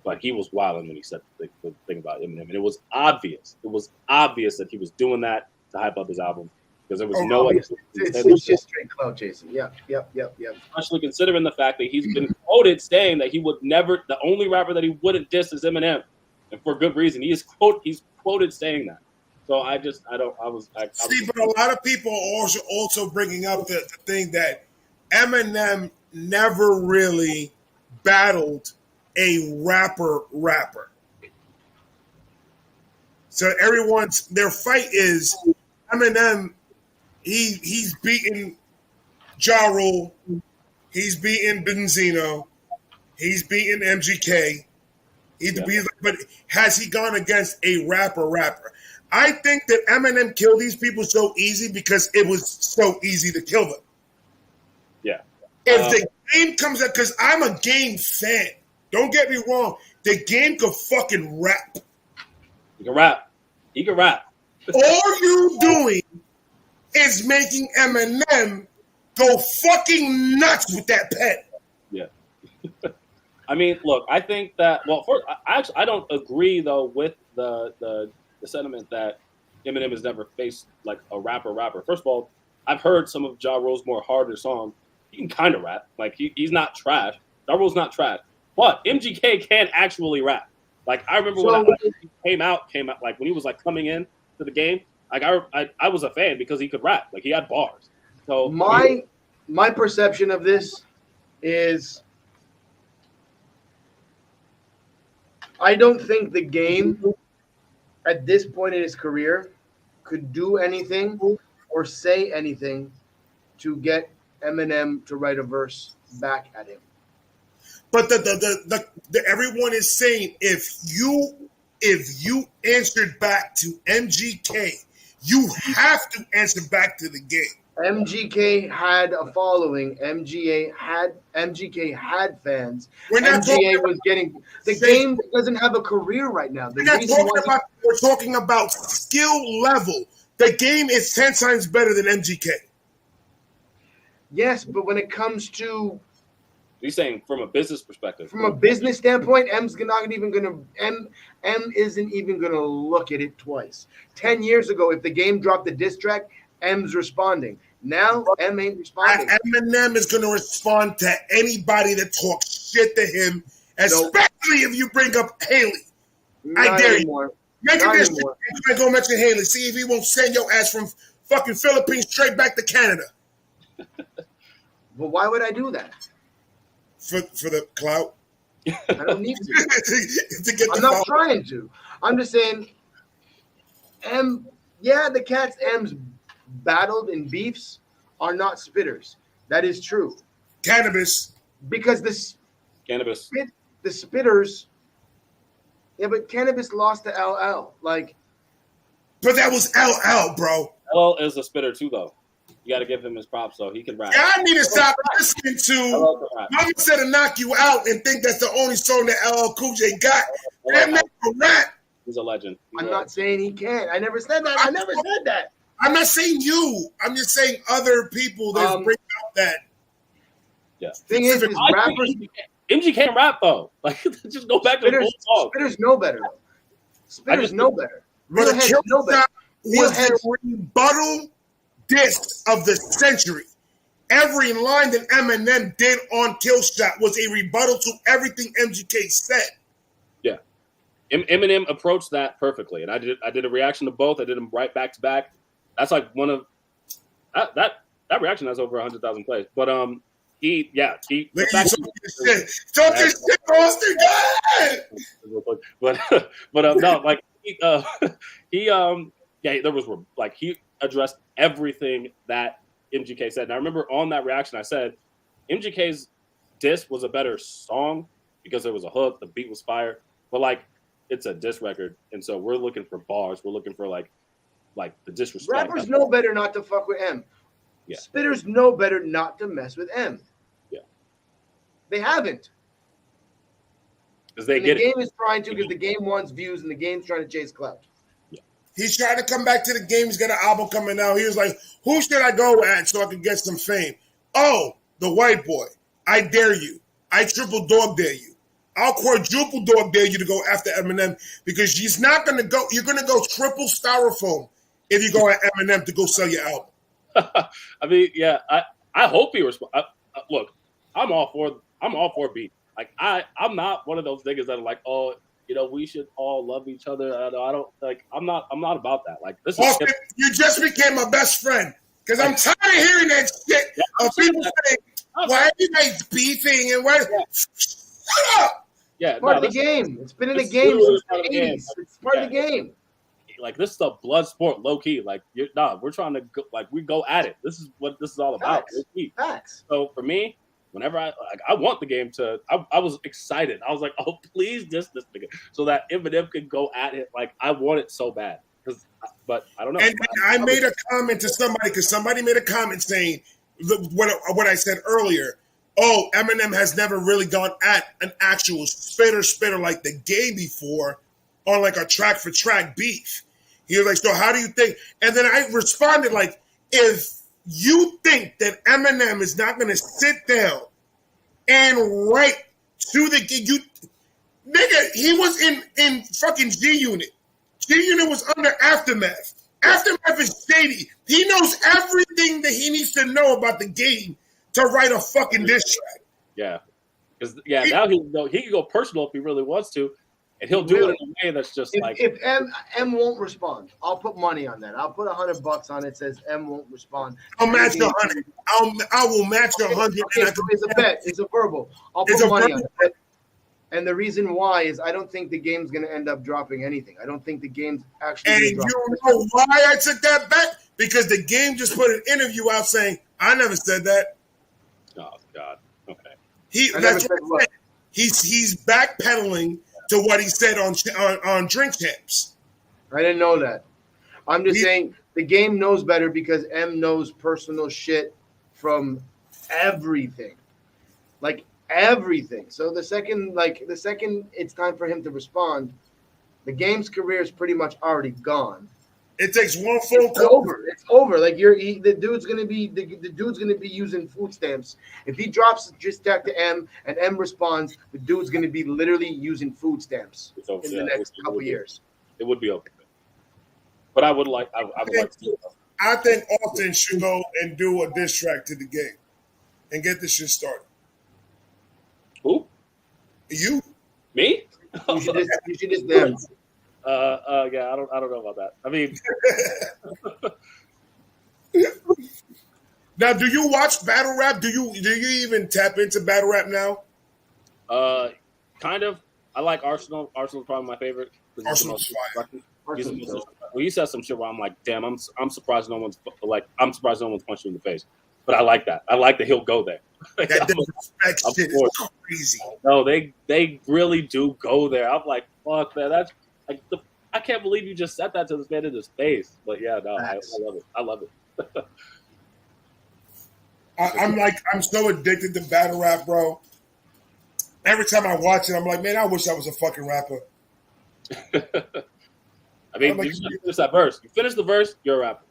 Like, he was wilding when he said the thing about Eminem, and it was obvious. It was obvious that he was doing that to hype up his album because there was no way. It's just straight clout chasing. Yep. Especially considering the fact that he's been quoted saying that he would never. The only rapper that he wouldn't diss is Eminem, and for good reason. He's quoted saying that. So I was. But a lot of people are also bringing up the thing that Eminem never really battled a rapper. So their fight is Eminem. He's beaten Ja Rule, he's beaten Benzino, he's beaten MGK. But has he gone against a rapper? I think that Eminem killed these people so easy because it was so easy to kill them. Yeah. If the game comes out, because I'm a Game fan. Don't get me wrong. The Game could fucking rap. He can rap. All you doing is making Eminem go fucking nuts with that pen. Yeah. I mean, look, I think that, well, first, I don't agree, though, with the sentiment that Eminem has never faced, like, a rapper. First of all, I've heard some of Ja Rule's more harder songs. He can kind of rap. Like, he's not trash. Ja Rule's not trash. But MGK can actually rap. Like, I remember when he came out, like, when he was, like, coming in to the game, like, I was a fan because he could rap. Like, he had bars. So my perception of this is I don't think the Game at this point in his career could do anything or say anything to get Eminem to write a verse back at him. But the everyone is saying if you answered back to MGK, you have to answer back to the Game. MGK had a following. MGK had fans. We're not MGA talking was getting the Shakey. game doesn't have a career right now. The reason why we're talking about skill level. The game is 10 times better than MGK. yes, but when it comes to You're saying from a business perspective. from a business standpoint, M isn't even gonna look at it twice. 10 years ago, if the game dropped the diss track, M's responding. Now M ain't responding. Eminem is going to respond to anybody that talks shit to him, especially if you bring up Haley. I dare you. Make a diss track and go mention Haley. See if he won't send your ass from fucking Philippines straight back to Canada. But why would I do that? For the clout. I don't need to. Get I'm not trying to. I'm just saying, the cats M's battled in beefs are not spitters. That is true. Cannabis. Because the spitters, but Cannabis lost to LL. Like, but that was LL, bro. LL is a spitter too, though. You got to give him his props, so he can rap. Yeah, I need to stop listening to Mama Said to Knock You Out and think that's the only song that LL Cool J got. That man can rap. He's a legend. I'm not saying he can't. I never said that. I never said that. I'm not saying you. I'm just saying other people that bring out that. Yeah. Thing is rappers. MG can't rap though. Like, just go back to the old song. Spitters know better. Spitters know better. But a kill shot was the rebuttal diss of the century. Every line that Eminem did on Kill Shot was a rebuttal to everything MGK said. Yeah, Eminem approached that perfectly, and I did a reaction to both. I did them right back to back. That's like one of that reaction has over 100,000 plays. But talking shit, Austin, but no, like there was like he addressed everything that MGK said. And I remember on that reaction, I said MGK's diss was a better song because there was a hook, the beat was fire, but like it's a diss record, and so we're looking for bars. We're looking for like the disrespect. Rappers know better not to fuck with M. Yeah. Spitters know better not to mess with M. Yeah, they haven't. Because the game is trying to, because the game wants views, and the game's trying to chase clout. He's trying to come back to the game. He's got an album coming out. He was like, who should I go at so I can get some fame? Oh, the white boy. I dare you. I triple dog dare you. I'll quadruple dog dare you to go after Eminem because he's not going to go. You're going to go triple styrofoam if you go at Eminem to go sell your album. I mean, yeah, I hope he responds. Look, I'm all for beat. Like I'm not one of those niggas that are like, oh, we should all love each other. I don't like. I'm not about that. Like this Austin, you just became my best friend because I'm tired of hearing that shit of people saying, "Why are you guys beefing?" And why? Shut up. Yeah, part of the game. It's been in the game since the 80s. It's part of the game. Like this is a blood sport, low key. Like we're trying to go, we go at it. This is what this is all about. Facts. So for me, whenever I want the game to, I was excited. I was like, oh, please this nigga, so that Eminem could go at it. Like I want it so bad, but I don't know. And I made a comment to somebody because somebody made a comment saying what I said earlier. Oh, Eminem has never really gone at an actual spitter like the game before on like a track for track beef. He was like, so how do you think? And then I responded like, if you think that Eminem is not going to sit down and write to the nigga, he was in fucking G Unit. G Unit was under Aftermath. Aftermath is shady. He knows everything that he needs to know about the game to write a fucking diss track. Yeah, because now he can go personal if he really wants to, and he'll do it in a way that's just if M won't respond, I'll put money on that. I'll put $100 on it. Says M won't respond. I'll match 100. I will match 100. It's a bet. It's a verbal. I'll put money on it. And the reason why is I don't think the game's going to end up dropping anything. I don't think the game's actually. And you know why I took that bet? Because the game just put an interview out saying I never said that. Oh God. Okay. That's what he's backpedaling to what he said on Drink Champs. I didn't know that. I'm just saying the game knows better because M knows personal shit from everything, like everything. So the second it's time for him to respond, the game's career is pretty much already gone. It takes one phone It's call. over. It's over. Like the dude's gonna be using food stamps. If he drops just tech to M and M responds, the dude's gonna be literally using food stamps in the next couple years. It would be okay. But I would like. I would like to. I think Austin should go and do a diss track to the game and get this shit started. Who? You? Me? You should just them. Yeah, I don't know about that. I mean, now, do you watch battle rap? Do you even tap into battle rap now? Kind of. I like Arsenal. Arsenal's probably my favorite. Arsenal's fire. Well, he says some shit where I'm like, damn, I'm surprised no one's punched him in the face. But I like that. I like that he'll go there. That disrespect shit is crazy. No, they really do go there. I'm like, fuck, man, that's like I can't believe you just said that to this man in his face. But yeah, no, I love it. I love it. I'm so addicted to battle rap, bro. Every time I watch it, I'm like, man, I wish I was a fucking rapper. I mean, you finish that verse. You finish the verse, you're a rapper.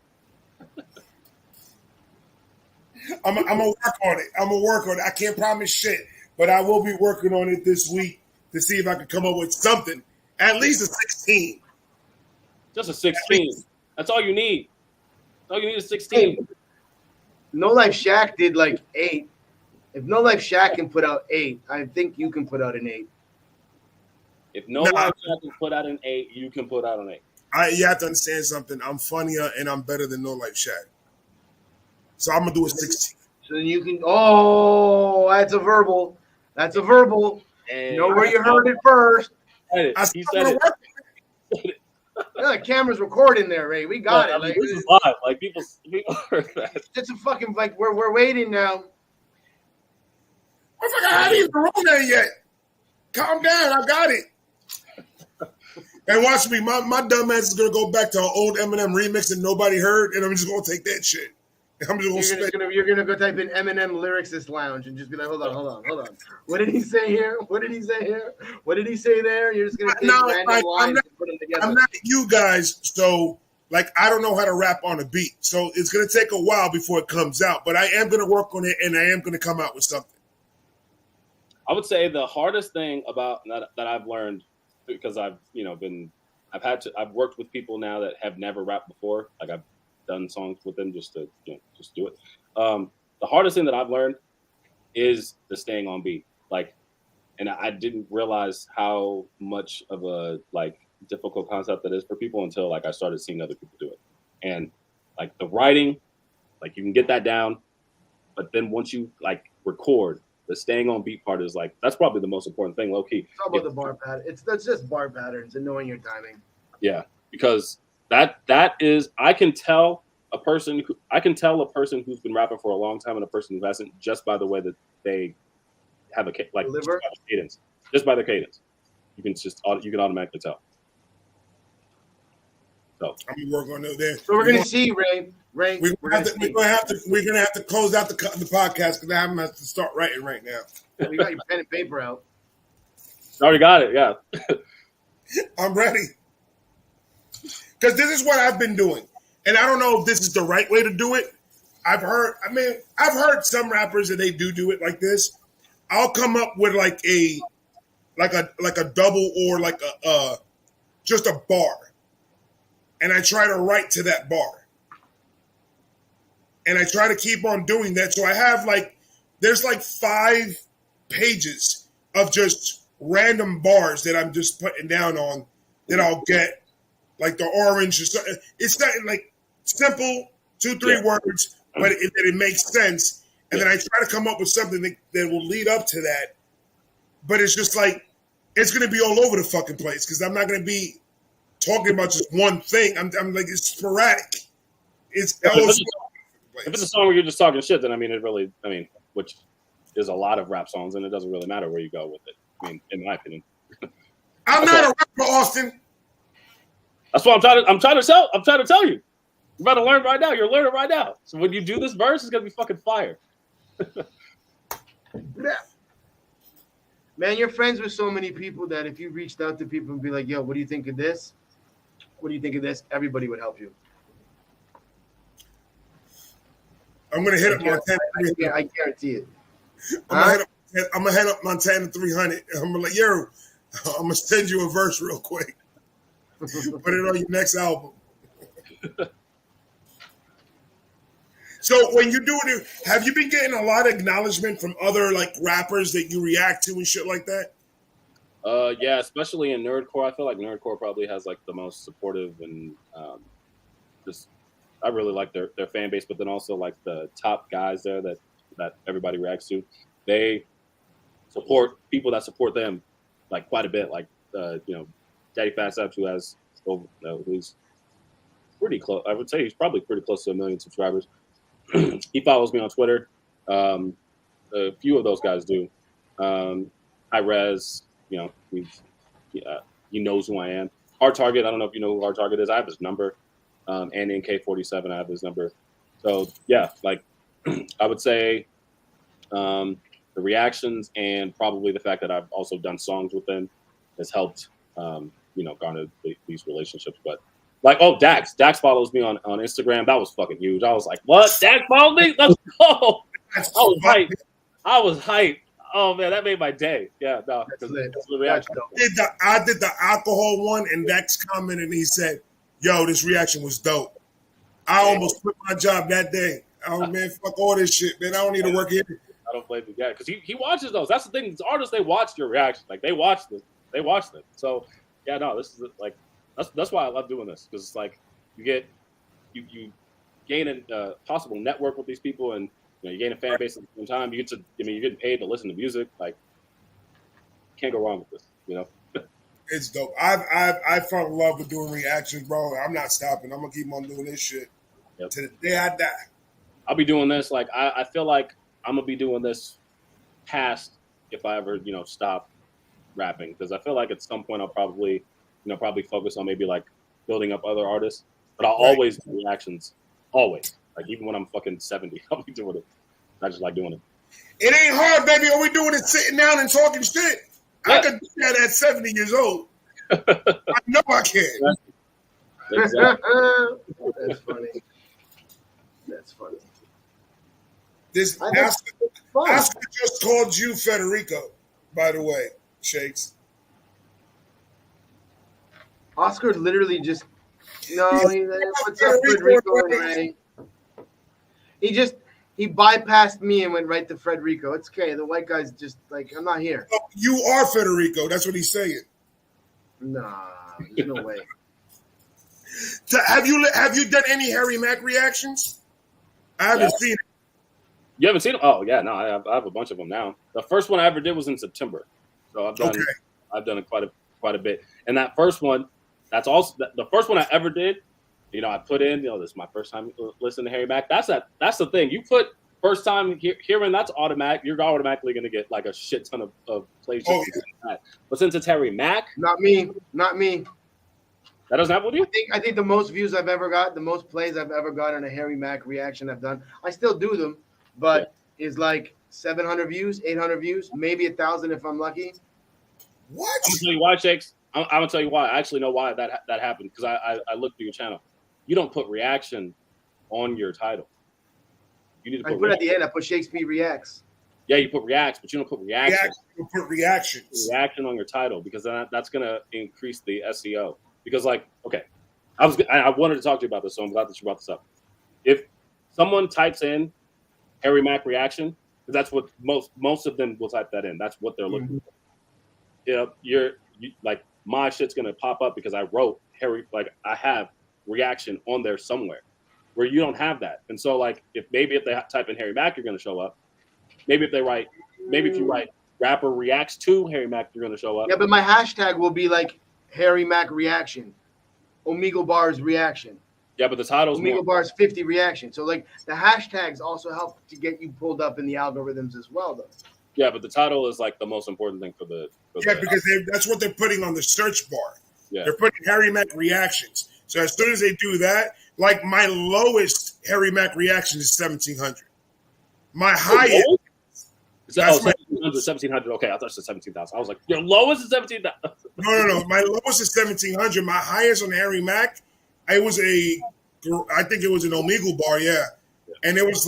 I'm gonna work on it. I can't promise shit, but I will be working on it this week to see if I can come up with something. At least a 16. Just a 16. That's all you need. All you need is 16. No Life Shaq did like 8. If No Life Shaq can put out 8, I think you can put out an 8. If No Life Shaq can put out an 8, you can put out an 8. You have to understand something. I'm funnier and I'm better than No Life Shaq. So I'm gonna do a 16. So then you can. Oh, that's a verbal. That's a verbal. You know where you heard it first. He said it. Yeah, the camera's recording there, Ray. We got it. Like, this is live. Like people heard that. It's a fucking like we're waiting now. I haven't even rolled that yet. Calm down. I got it. And watch me. My dumb ass is gonna go back to an old Eminem remix that nobody heard, and I'm just gonna take that shit. You're gonna go type in Eminem Lyricist Lounge and just be like, hold on. What did he say here? What did he say here? What did he say there? You're just gonna take random lines and put them together. I'm not you guys, so like I don't know how to rap on a beat, so it's gonna take a while before it comes out. But I am gonna work on it, and I am gonna come out with something. I would say the hardest thing about that I've learned, because I've worked with people now that have never rapped before. Like I've done songs with them just to just do it. The hardest thing that I've learned is the staying on beat. Like, and I didn't realize how much of a like difficult concept that is for people until like I started seeing other people do it. And like the writing, like you can get that down, but then once you like record, the staying on beat part is like that's probably the most important thing, low key. It's all about the bar pattern. That's just bar patterns and knowing your timing. Yeah, because that is I can tell a person who's been rapping for a long time and a person who hasn't just by the way that they have a like cadence, just by their cadence. You can automatically tell. So I'm working on it there. So we're gonna see, Ray. We're gonna have to close out the podcast because I'm gonna have to start writing right now. We got your pen and paper out. Already got it. Yeah, I'm ready. Because this is what I've been doing, and I don't know if this is the right way to do it. I've heard some rappers that they do it like this. I'll come up with like a double or like a just a bar, and I try to write to that bar, and I try to keep on doing that. So I have there's 5 pages of just random bars that I'm just putting down on that I'll get. Like the orange or something. It's not like simple 2-3 words, but it makes sense. And then I try to come up with something that will lead up to that. But it's just like, it's going to be all over the fucking place because I'm not going to be talking about just one thing. I'm like, it's sporadic. If it's a song where you're just talking shit, then which is a lot of rap songs, and it doesn't really matter where you go with it. I mean, in my opinion. I'm not a rapper, Austin. That's what I'm trying to tell you. You're about to learn right now. You're learning right now. So when you do this verse, it's gonna be fucking fire. Yeah. Man, you're friends with so many people that if you reached out to people and be like, yo, what do you think of this? What do you think of this? Everybody would help you. I'm gonna hit up Montana. I guarantee it. I'm gonna head up Montana 300. I'm gonna like, yo, I'm gonna send you a verse real quick. Put it on your next album. So when you do it, have you been getting a lot of acknowledgement from other like rappers that you react to and shit like that? Yeah, especially in nerdcore. I feel like nerdcore probably has like the most supportive and just I really like their fan base, but then also like the top guys there that everybody reacts to. They support people that support them like quite a bit. Like Daddy Fat Saps, who's pretty close. I would say he's probably pretty close to 1 million subscribers. He follows me on Twitter. A few of those guys do. High Res, he knows who I am. Hard Target, I don't know if you know who Hard Target is. I have his number. And in K47, I have his number. So yeah, like I would say the reactions and probably the fact that I've also done songs with them has helped garner these relationships. But like, Dax follows me on Instagram. That was fucking huge. I was like, what? Dax followed me? Let's go. I was hyped. Oh man, that made my day. Yeah, no, that's the reaction. I did the alcohol one, and Dax commented and he said, yo, this reaction was dope. I almost quit my job that day. Oh man, fuck all this shit, man. I don't need to work here. I don't blame the guy because he watches those. That's the thing. These artists, they watch your reaction. Like they watch them. So yeah, no, this is like that's why I love doing this because it's like you gain a possible network with these people and you gain a fan base at the same time. You're getting paid to listen to music. Like can't go wrong with this. It's dope. I fell in love with doing reactions, bro. I'm not stopping. I'm gonna keep on doing this shit to the day I die. I'll be doing this. Like I feel like I'm gonna be doing this past if I ever stop rapping because I feel like at some point I'll probably focus on maybe like building up other artists. But I'll always do reactions. Always. Like even when I'm fucking 70, I'll be doing it. I just like doing it. It ain't hard, baby. All we doing is sitting down and talking shit. Yeah. I could do that at 70 years old. I know I can. Exactly. That's funny. That's funny. This Oscar just called you Federico, by the way, Shakes. Oscar literally just what's up, Federico and Ray? He bypassed me and went right to Federico. It's okay. The white guy's just like, I'm not here. Oh, you are Federico. That's what he's saying. Nah, there's no way. Have you done any Harry Mack reactions? I haven't seen it. You haven't seen them? Oh yeah, no, I have a bunch of them now. The first one I ever did was in September, so I've done it quite a bit. And that first one, that's also the first one I ever did. I put in, this is my first time listening to Harry Mack. That's the thing. You put first time hearing, that's automatic. You're automatically going to get like a shit ton of plays. Oh, yeah. But since it's Harry Mack. Not me. That doesn't happen with you? I think the most views I've ever got, the most plays I've ever got on a Harry Mack reaction I've done. I still do them, but is like 700 views, 800 views, maybe 1,000 if I'm lucky. What? I'm going to tell you why, Shakes. I'm going to tell you why. I actually know why that happened because I looked through your channel. You don't put reaction on your title. You need to put it at the end. I put Shakespeare reacts. Yeah, you put reacts, but you don't put reaction. You put reactions. Reaction on your title because that's going to increase the SEO. Because I wanted to talk to you about this, so I'm glad that you brought this up. If someone types in Harry Mack reaction, because that's what most of them will type that in. That's what they're looking for. You like my shit's going to pop up because I wrote Harry. Like I have reaction on there somewhere where you don't have that. And so like if they type in Harry Mack, you're going to show up. Maybe if you write rapper reacts to Harry Mack, you're going to show up. Yeah, but my hashtag will be like Harry Mack reaction, Omegle Bars reaction. Yeah, but the title's Omegle Bars 50 reaction. So like the hashtags also help to get you pulled up in the algorithms as well, though. Yeah, but the title is like the most important thing for because that's what they're putting on the search bar. Yeah. They're putting Harry Mack reactions. So as soon as they do that, Like my lowest Harry Mack reaction is 1,700. My highest. That's 1,700. Okay, I thought it said 17,000. I was like, your lowest is 17,000. No. My lowest is 1,700. My highest on Harry Mack, I think it was an Omegle bar, yeah. And it was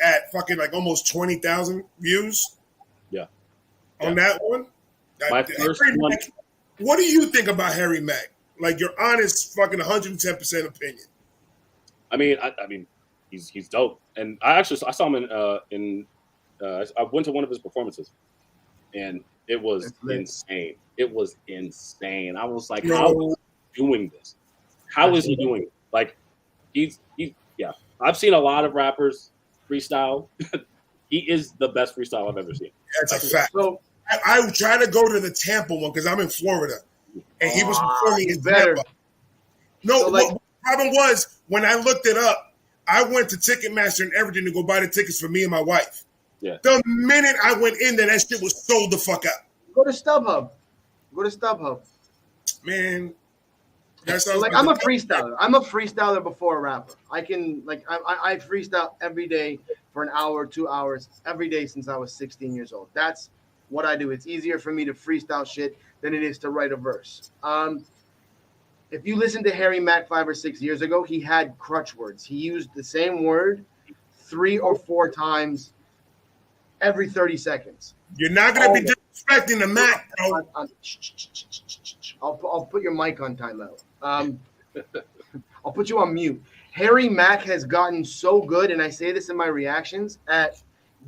at fucking like almost 20,000 views. Yeah. On that one. My first one. What do you think about Harry Mack? Like your honest fucking 110% opinion. I mean, he's dope. And I saw him I went to one of his performances, and it was insane. It was insane. I was like, how is he doing this? How is he doing it? Like, he's yeah. I've seen a lot of rappers freestyle. He is the best freestyle I've ever seen. That's a fact. So I try to go to the Tampa one because I'm in Florida, and he was performing in Tampa. No, what problem was when I looked it up, I went to Ticketmaster and everything to go buy the tickets for me and my wife. Yeah. The minute I went in there, that shit was sold the fuck out. Go to StubHub. Man. I'm a freestyler. I'm a freestyler before a rapper. I can I freestyle every day for an hour, 2 hours, every day since I was 16 years old. That's what I do. It's easier for me to freestyle shit than it is to write a verse. If you listen to Harry Mack 5 or 6 years ago, he had crutch words. He used the same word 3 or 4 times every 30 seconds. You're not going to be disrespecting the Mac, bro. I'll put your mic on timeout. I'll put you on mute. Harry Mack has gotten so good, and I say this in my reactions, at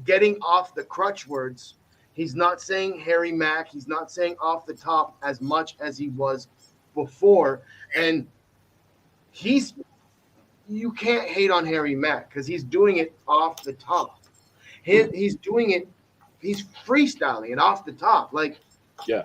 getting off the crutch words. He's not saying Harry Mack. He's not saying off the top as much as he was before. And you can't hate on Harry Mack because he's doing it off the top. He's doing it. He's freestyling it off the top. Like, yeah.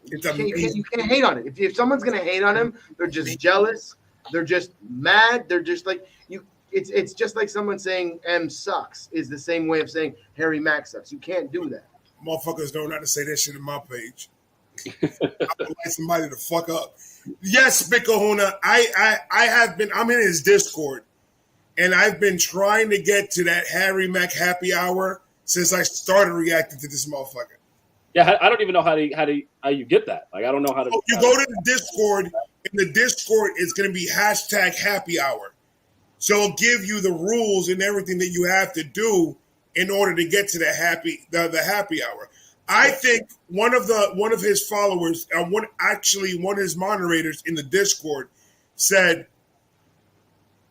You can't hate on it. If someone's gonna hate on him, they're just jealous. They're just mad. They're just like you. It's just like someone saying M sucks is the same way of saying Harry Mack sucks. You can't do that. Motherfuckers know not to say that shit in my page. I would like somebody to fuck up. Yes, Big Kahuna. I'm in his Discord, and I've been trying to get to that Harry Mack happy hour since I started reacting to this motherfucker. Yeah, I don't even know how you get that. Like, I don't know how to. You go to the Discord, and the Discord is going to be #happy hour. So it'll give you the rules and everything that you have to do in order to get to the happy hour. I think one of his followers, one of his moderators in the Discord said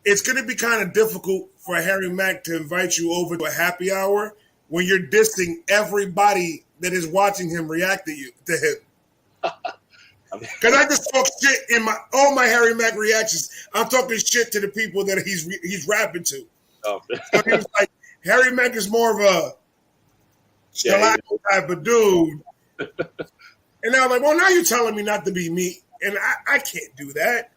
it's going to be kind of difficult for Harry Mack to invite you over to a happy hour when you're dissing everybody that is watching him react to him. Because I just talk shit in all my Harry Mack reactions. I'm talking shit to the people that he's rapping to. Oh. So he was like, Harry Mack is more of a type of dude. And I was like, well, now you're telling me not to be me, and I can't do that.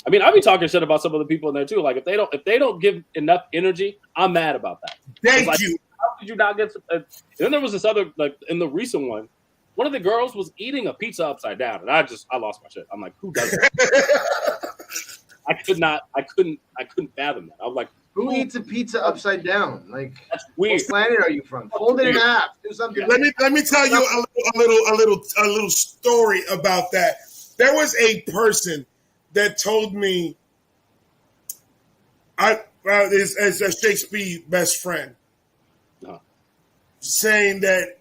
I mean, I'll be talking shit about some of the people in there too. Like, if they don't give enough energy, I'm mad about that. Thank you. How did you not get? And then there was this other, like, in the recent one of the girls was eating a pizza upside down, and I lost my shit. I'm like, who does that? I couldn't fathom that. I was like, who eats a pizza upside down? Like, that's weird. What planet are you from? Fold it in half. Do something. Let me tell you a little story about that. There was a person that told me, as a Shakespeare best friend, saying that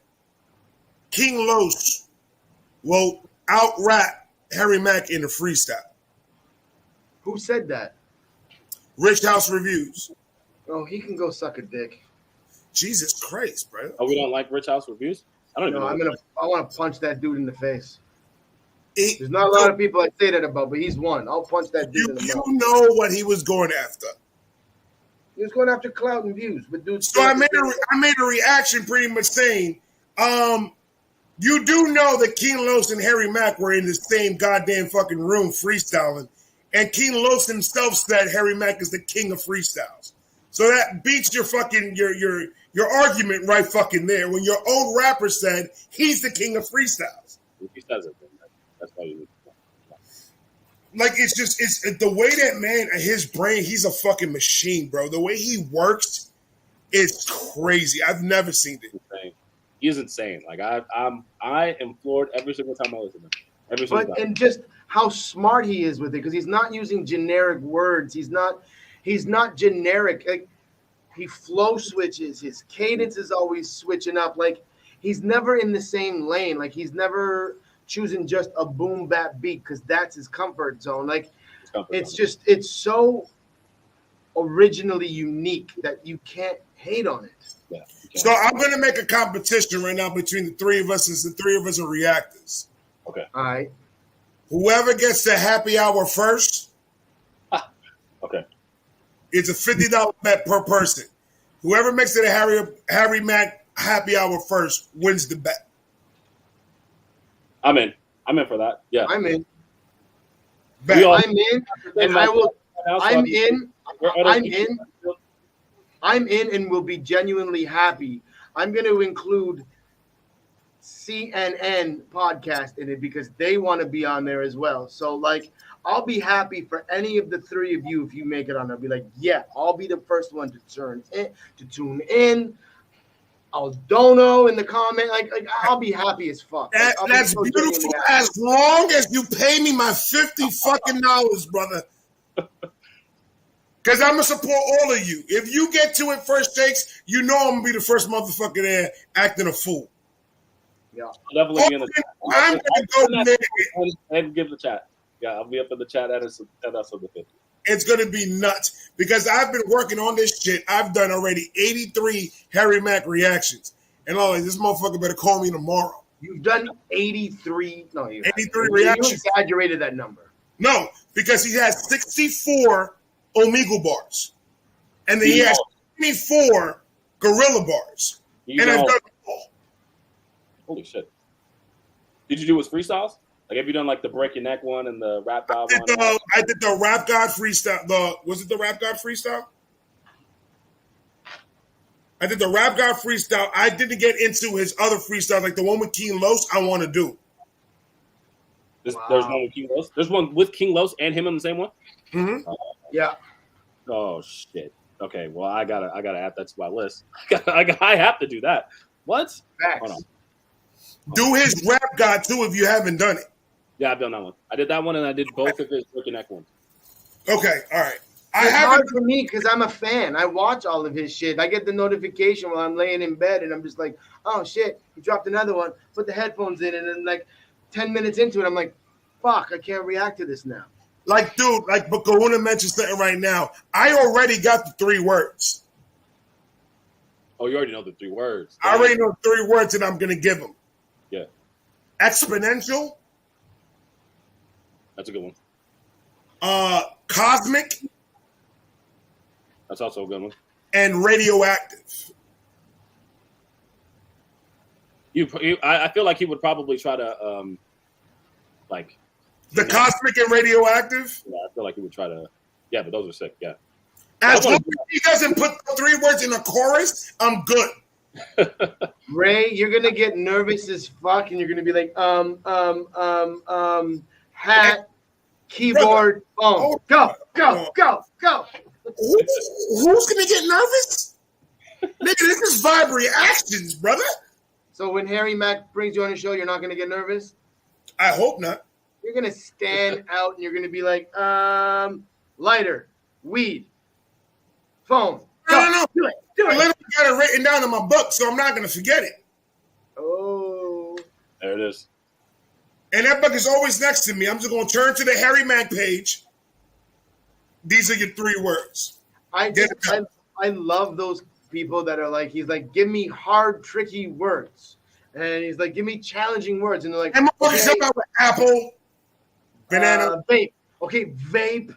King Los will out-rap Harry Mack in the freestyle. Who said that? Rich House Reviews. Oh, he can go suck a dick. Jesus Christ, bro. Oh, we don't like Rich House Reviews? I don't even know. I want to punch that dude in the face. There's not a lot of people I say that about, but he's one. I'll punch that dude in the mouth. You know what he was going after. He was going after clout and views. But dude, so I made a reaction pretty much saying, you do know that King Los and Harry Mack were in the same goddamn fucking room freestyling. And King Los himself said Harry Mack is the king of freestyles. So that beats your fucking your argument right fucking there. When your own rapper said he's the king of freestyles. If he says it, then that's why you need to. like it's the way that man, his brain, he's a fucking machine, bro. The way he works is crazy. I've never seen it. He's insane. Like I am floored every single time I listen to him. Every single time. And just how smart he is with it, because he's not using generic words. He's not generic. Like, he flow switches. His cadence is always switching up. Like, he's never in the same lane. Like, he's never choosing just a boom bap beat because that's his comfort zone. Like, it's so originally unique that you can't hate on it. Yeah. So I'm gonna make a competition right now between the three of us, as the three of us are reactors. Okay. All right. Whoever gets the happy hour first, okay, it's a $50 bet per person. Whoever makes it a Harry Mack happy hour first wins the bet. I'm in for that. Yeah, I'm in. Bet. I'm in, and I will. I'm in. I'm in, and will be genuinely happy. I'm going to include CNN podcast in it because they want to be on there as well. So, like, I'll be happy for any of the three of you if you make it on. I'll be like, yeah, I'll be the first one to tune in. I'll dono in the comment. Like I'll be happy as fuck. That's so beautiful as long as you pay me my $50 fucking dollars, brother. Because I'm going to support all of you. If you get to it first, Shakes, you know I'm going to be the first motherfucker there acting a fool. Yeah. I'm going to go there and give the chat. Yeah, I'll be up in the chat at us on the 50. It's going to be nuts because I've been working on this shit. I've done already 83 Harry Mack reactions. And this motherfucker better call me tomorrow. You've done 83. No, 83 reactions. You exaggerated that number. No, because he has 64 Omegle bars. And then he has 24 Gorilla bars. And I've done them all. Holy shit. Did you do his freestyles? Like, have you done like the Break Your Neck one and the Rap God one? I did the Rap God freestyle. Was it the Rap God freestyle? I did the Rap God freestyle. I didn't get into his other freestyle, like the one with King Los. I want to do. There's one with King Los. There's one with King Los and him in the same one. Mm-hmm. Yeah. Oh shit. Okay. Well, I gotta add that to my list. I have to do that. What? Hold on. Do his Rap God too if you haven't done it. Yeah, I've done that one. I did that one, and I did both of his Break Your Neck ones. Okay, all right. It's hard for me because I'm a fan. I watch all of his shit. I get the notification while I'm laying in bed, and I'm just like, oh, shit, he dropped another one. Put the headphones in, and then, like, 10 minutes into it, I'm like, fuck, I can't react to this now. Like, dude, like, but Kahuna mentioned something right now. I already got the 3 words. Oh, you already know the 3 words. I already know 3 words that I'm going to give him. Yeah. Exponential. That's a good one. Cosmic. That's also a good one. And radioactive. I feel like he would probably try to, like. The cosmic and radioactive? Yeah, I feel like he would try to. Yeah, but those are sick. Yeah. As long as he doesn't put 3 words in a chorus, I'm good. Ray, you're gonna get nervous as fuck, and you're gonna be like, hat, keyboard, phone. Go. Who's gonna get nervous? Nigga, this is vibe reactions, brother. So when Harry Mack brings you on the show, you're not gonna get nervous? I hope not. You're gonna stand out and you're gonna be like, lighter, weed, phone. No. Do it. I literally got it written down in my book, so I'm not gonna forget it. Oh. There it is. And that book is always next to me. I'm just gonna turn to the Harry Mack page. These are your 3 words. I love those people that are like, he's like, give me hard, tricky words. And he's like, give me challenging words. And they're like, and my book is about apple, banana. Vape. Okay, vape,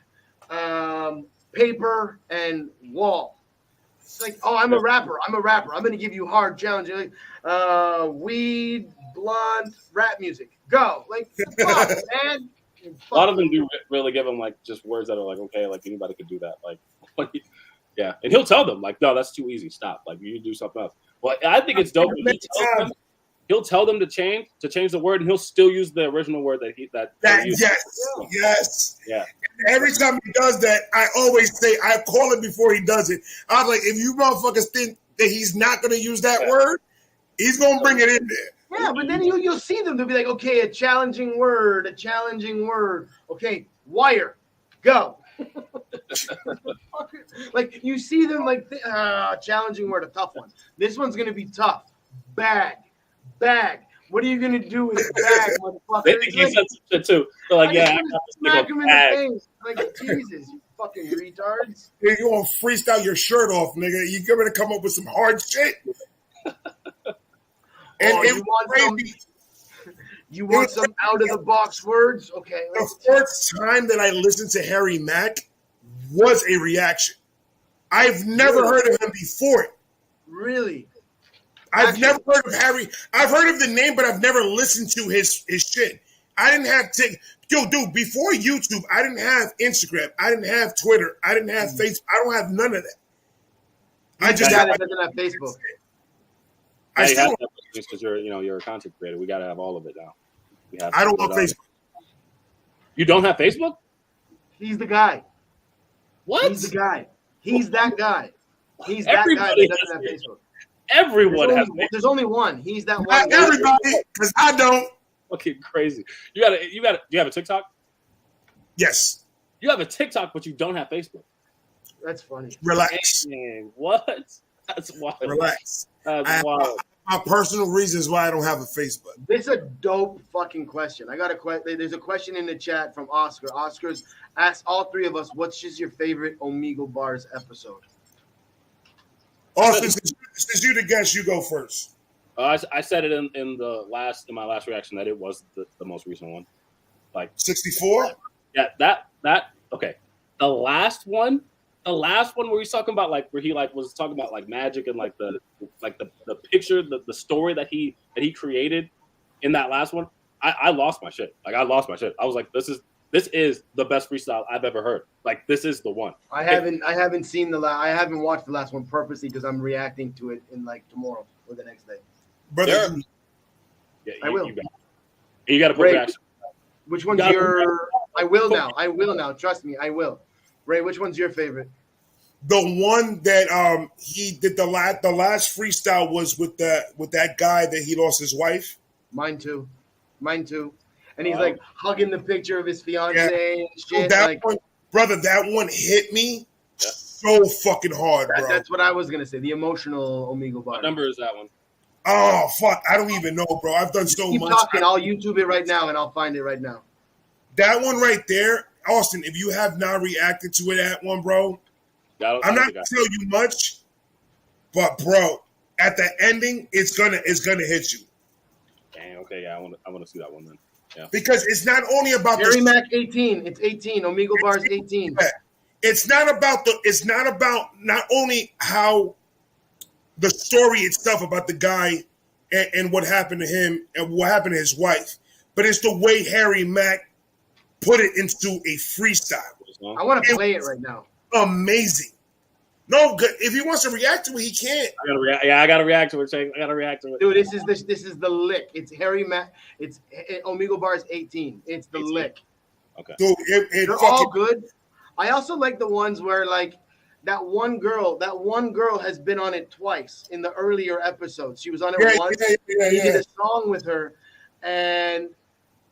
paper, and wall. It's like, oh, I'm a rapper. I'm going to give you hard challenges. Like, weed, blunt, rap music. Go. Like, fuck, man. A lot of them do really give him, like, just words that are like, okay, like, anybody could do that. Like yeah. And he'll tell them, like, no, that's too easy. Stop. Like, you need to do something else. Well, I think it's dope when he tells them. he'll tell them to change the word, and he'll still use the original word that he used. Yes. Yeah. Every time he does that, I always say, I call it before he does it. I was like, if you motherfuckers think that he's not going to use that word, he's going to bring it in there. Yeah, but then you'll see them. They'll be like, okay, a challenging word. Okay, wire, go. Like you see them like challenging word, a tough one. This one's gonna be tough. Bag. What are you gonna do with bag, motherfucker? They think he said some shit too. They're like, smack him in the face. Like Jesus, you fucking retards. You're gonna freestyle your shirt off, nigga. You're gonna come up with some hard shit. And you want some out of the box words? Okay. The first time that I listened to Harry Mack was a reaction. I've never heard of him before it. Really? I've never heard of Harry. I've heard of the name, but I've never listened to his shit. I didn't have dude, before YouTube, I didn't have Instagram. I didn't have Twitter. I didn't have Facebook. I don't have none of that. I just doesn't have Facebook. I still have because you're a content creator. We got to have all of it now. I don't have Facebook. You don't have Facebook? He's the guy. What? He's the guy. He's that guy. He's that guy that doesn't have Facebook. Everyone has Facebook. There's only one. He's that one. Not everybody, because I don't. Fucking crazy. You got. Do you have a TikTok? Yes. You have a TikTok, but you don't have Facebook. That's funny. Relax. Man, what? That's wild. Relax. That's wild. My personal reasons why I don't have a Facebook. This is a dope fucking question. I got a question. There's a question in the chat from Oscar. Oscar's asked all three of us, what's just your favorite Omegle Bars episode? Austin, since you the guest, you go first. I said it in my last reaction that it was the most recent one. Like 64? Yeah, that okay. The last one where he's talking about where he was talking about magic and the picture, the story that he created in that last one. I lost my shit. I lost my shit. I was like, this is the best freestyle I've ever heard. This is the one. I haven't seen I haven't watched the last one purposely because I'm reacting to it in tomorrow or the next day. Brother, yeah, I will. You got to put reaction. Which one's your? I will now. Trust me, I will. Ray, which one's your favorite? The one that he did the last freestyle was with that guy that he lost his wife. Mine too. And he's hugging the picture of his fiance and shit. That one hit me so fucking hard, bro. That's what I was gonna say. The emotional Omegle Bar. What number is that one? Oh fuck! I don't even know, bro. I've done so Keep much. Talking. I'll YouTube it right now and I'll find it right now. That one right there, Austin. If you have not reacted to that one, bro, I'm not gonna tell you much, but bro, at the ending, it's gonna hit you. Dang. Okay. Yeah. I want to see that one then. Yeah. Because it's not only about Harry Mack 18. It's 18. Omegle Bars 18. It's not about not only how the story itself about the guy and what happened to him and what happened to his wife, but it's the way Harry Mack put it into a freestyle. I want to play it right now. Amazing. No, good. If he wants to react to it, he can't. I gotta react to it. I gotta react to it. Dude, this is the lick. It's Harry Mack. It's Omegle Bars 18. It's the 18. Lick. Okay. Dude, they're all good. I also like the ones where that one girl has been on it twice in the earlier episodes. She was on it once. He did a song with her, and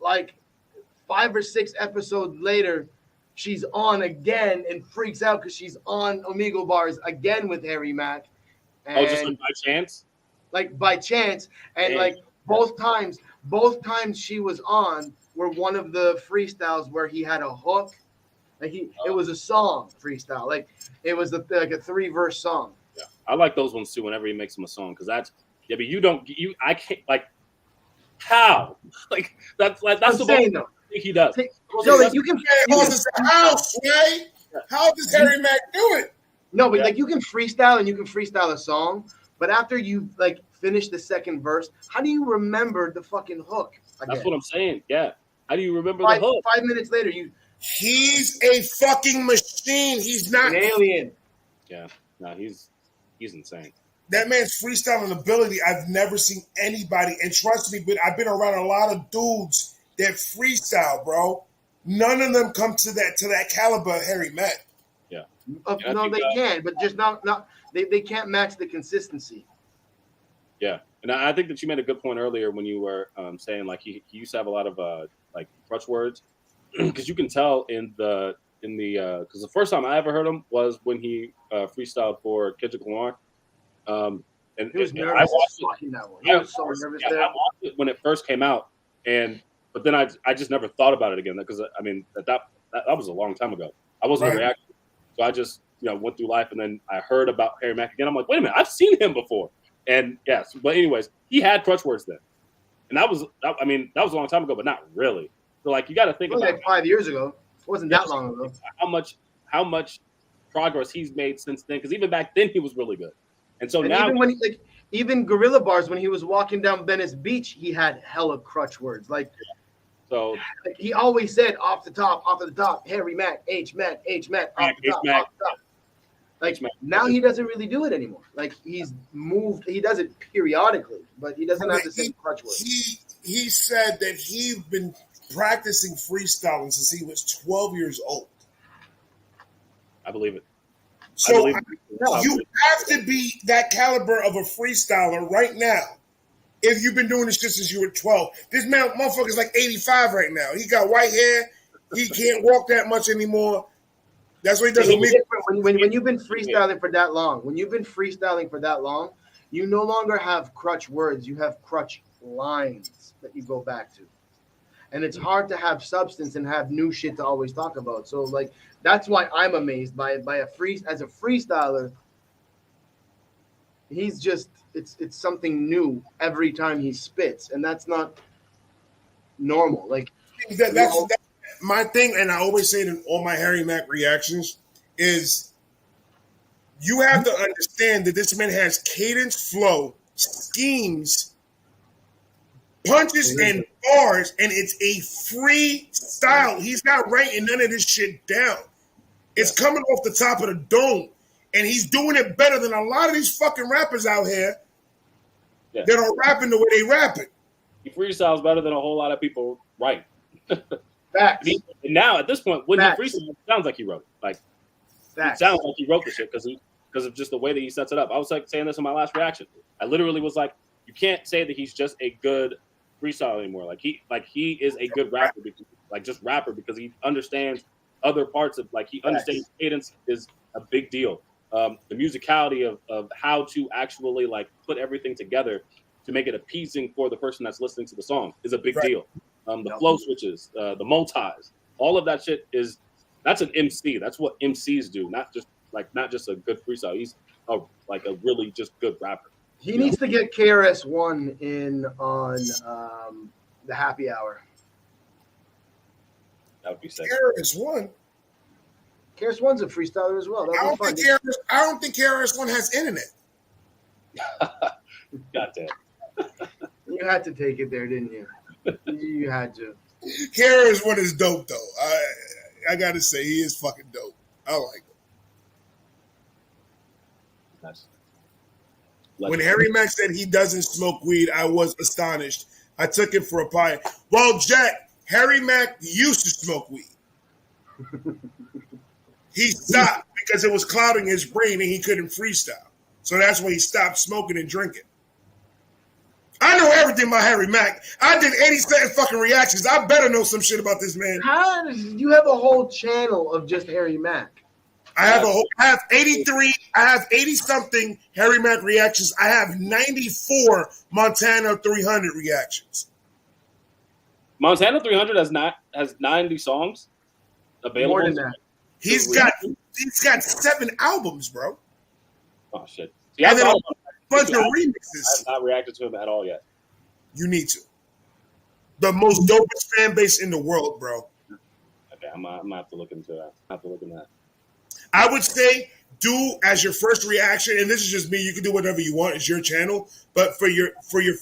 5 or 6 episodes later, she's on again and freaks out because she's on Omegle Bars again with Harry Mack. And, just by chance? By chance. And both times she was on were one of the freestyles where he had a hook. It was a song freestyle. It was a 3-verse song. Yeah, I like those ones too. Whenever he makes them a song, because but I can't how that's the saying though. He does. So you can. How does Harry Mack do it? No, but you can freestyle and you can freestyle a song, but after you finish the second verse, how do you remember the fucking hook? Again? That's what I'm saying. Yeah. How do you remember the hook? 5 minutes later, He's a fucking machine. He's not an alien. Yeah. No, he's insane. that man's freestyling ability, I've never seen anybody, and trust me, but I've been around a lot of dudes that freestyle, bro. None of them come to that caliber of Harry Mack. Yeah. No, they can, but just not they can't match the consistency. Yeah, and I think that you made a good point earlier when you were saying like he used to have a lot of like crutch words, because you can tell in the because the first time I ever heard him was when he freestyled for Kendrick Lamar. And he was nervous. I watched it. That one. He was so nervous there. I watched it when it first came out, but then I just never thought about it again, because I mean that was a long time ago. I wasn't a reactor, so I just went through life, and then I heard about Harry Mack again. I'm like, wait a minute, I've seen him before. And yes, but anyways, he had crutch words then, and that was a long time ago, but not really. So like you got to think about like 5 years ago. It wasn't that long ago. How much progress he's made since then? Because even back then he was really good, and so now even when even Gorilla Bars, when he was walking down Venice Beach, he had hella crutch words. So he always said off the top, Harry Mack, H Mack, off the top. Like now he doesn't really do it anymore. Like he's moved. He does it periodically, but he doesn't have the same crutch words. He said that he's been practicing freestyling since he was 12 years old. I believe it. So you have to be that caliber of a freestyler right now. If you've been doing this just since you were 12, this motherfucker's like 85 right now. He got white hair. He can't walk that much anymore. That's what he does. When you've been freestyling for that long, you no longer have crutch words. You have crutch lines that you go back to. And it's hard to have substance and have new shit to always talk about. So like that's why I'm amazed by a freestyler. He's just it's something new every time he spits, and that's not normal. Like that's my thing, and I always say it in all my Harry Mack reactions, is you have to understand that this man has cadence, flow, schemes, punches, and bars, and it's a freestyle. He's not writing none of this shit down. It's coming off the top of the dome, and he's doing it better than a lot of these fucking rappers out here that are rapping the way they rap it. He freestyles better than a whole lot of people write. Facts. And now at this point, when he freestyles, it sounds like he wrote it. Like it sounds like he wrote the shit because of just the way that he sets it up. I was like saying this in my last reaction. I literally was like, you can't say that he's just a good freestyler anymore. Like he is a good rapper, because he understands other parts of he understands cadence is a big deal. The musicality of how to actually put everything together to make it appeasing for the person that's listening to the song is a big deal. The flow switches, the multis, all of that shit that's an MC. That's what MCs do, not just a good freestyle. He's a really just good rapper. He needs to get KRS-One in on the happy hour. That would be sick. KRS-One. KRS-One's a freestyler as well. I don't think KRS-One has internet. Goddamn. You had to take it there, didn't you? You had to. KRS-One is dope, though. I gotta say, he is fucking dope. I like him. Nice. When Harry Mack said he doesn't smoke weed, I was astonished. I took it for a pie. Well, Jack, Harry Mack used to smoke weed. He stopped because it was clouding his brain and he couldn't freestyle. So that's when he stopped smoking and drinking. I know everything about Harry Mack. I did 87 fucking reactions. I better know some shit about this man. How you have a whole channel of just Harry Mack? I have 83. I have 80 something Harry Mack reactions. I have 94 Montana 300 reactions. Montana 300 has 90 songs available. More than that. He's got 7 albums, bro. Oh shit! See, and then a bunch of remixes. I have not reacted to him at all yet. You need to. The most dopest fan base in the world, bro. Okay, I'm gonna have to look into that. I would say do as your first reaction, and this is just me. You can do whatever you want. It's your channel, but for your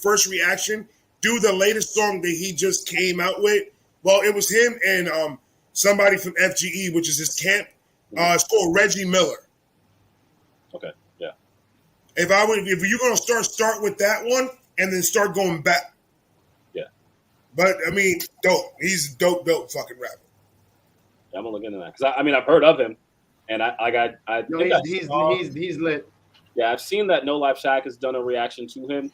first reaction, do the latest song that he just came out with. Well, it was him and somebody from FGE, which is his camp. It's called Reggie Miller. Okay, yeah. If you're gonna start with that one and then start going back. Yeah. But I mean, dope. He's a dope fucking rapper. Yeah, I'm gonna look into that because I've heard of him, and he's lit. Yeah, I've seen that No Life Shaq has done a reaction to him,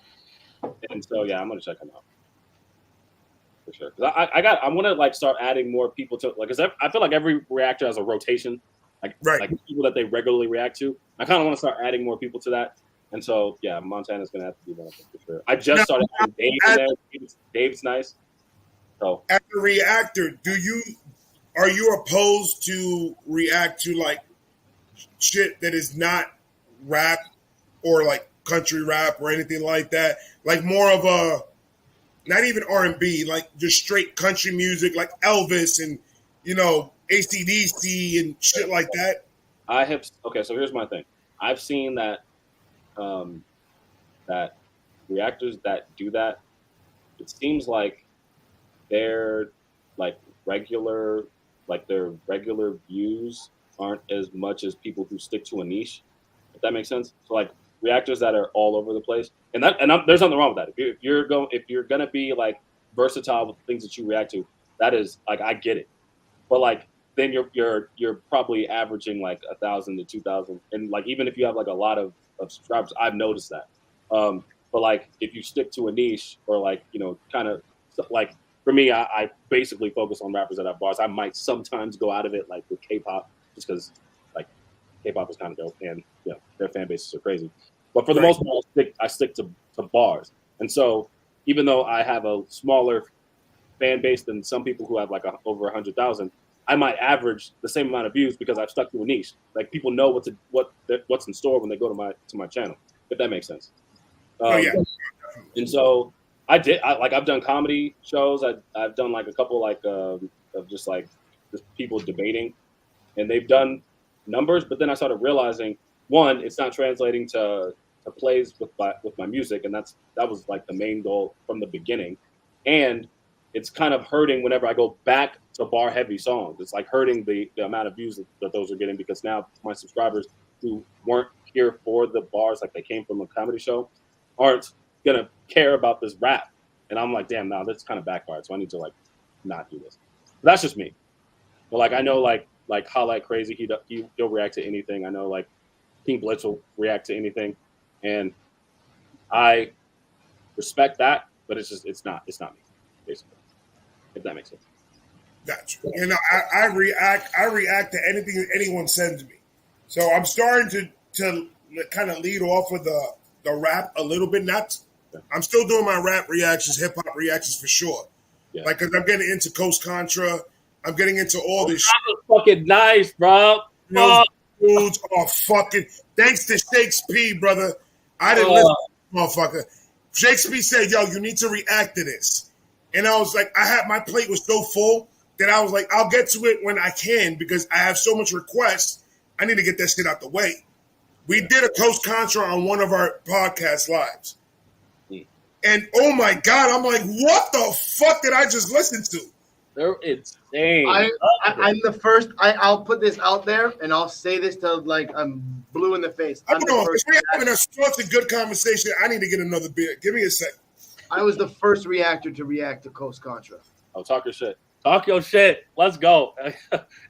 and so yeah, I'm gonna check him out for sure. Because I want to like start adding more people to like, because I feel like every reactor has a rotation, like people that they regularly react to. I kind of want to start adding more people to that, and so yeah, Montana's gonna have to be one of them for sure. I just started adding Dave in there. Dave's nice. So as a reactor, are you opposed to react to like shit that is not rap or like country rap or anything like that? Like more of a, not even R&B, like just straight country music, like Elvis and, you know, AC/DC and shit like that? Okay, so here's my thing. I've seen that that reactors that do that, it seems like their regular views aren't as much as people who stick to a niche, if that makes sense. So like reactors that are all over the place, there's nothing wrong with that. If you're gonna be like versatile with things that you react to, that is like, I get it. But like then you're probably averaging like 1,000 to 2,000, and like even if you have like a lot of subscribers, I've noticed that. But like if you stick to a niche or like, you know, kind of like, for me, I basically focus on rappers that have bars. I might sometimes go out of it, like with K-pop, just because like K-pop is kind of dope, and you know their fan bases are crazy. But for the most part, I stick to bars. And so even though I have a smaller fan base than some people who have like over 100,000, I might average the same amount of views because I've stuck to a niche. Like people know what's in store when they go to my channel, if that makes sense. And so I've done comedy shows. I've done like a couple like of just people debating, and they've done numbers. But then I started realizing, one, it's not translating to plays with my music, and that was like the main goal from the beginning. And it's kind of hurting whenever I go back to bar heavy songs. It's like hurting the amount of views that those are getting, because now my subscribers who weren't here for the bars, like they came from a comedy show, aren't gonna care about this rap. And I'm like, damn, now that's kind of backfired. So I need to like not do this. But that's just me. But like I know like Holla at Crazy, he'll react to anything. I know like King Blitz will react to anything, and I respect that. But it's not me, basically. If that makes sense. Gotcha. You know, I react to anything that anyone sends me. So I'm starting to kind of lead off with the rap a little bit. I'm still doing my rap reactions, hip hop reactions for sure. Yeah. Like, cause I'm getting into Coast Contra. I'm getting into all this. That was fucking nice, bro. Those dudes are fucking. Thanks to Shakey, brother. I didn't listen to this motherfucker. Shakey said, "Yo, you need to react to this," and I was like, my plate was so full that I was like, I'll get to it when I can because I have so much requests. I need to get that shit out the way. We did a Coast Contra on one of our podcast lives. And oh my God, I'm like, what the fuck did I just listen to? They're insane. I'm the first. I'll put this out there, and I'll say this till like I'm blue in the face. Hold on, if we're having such a good conversation, I need to get another beer. Give me a second. I was the first reactor to react to Coast Contra. Oh, talk your shit. Talk your shit. Let's go.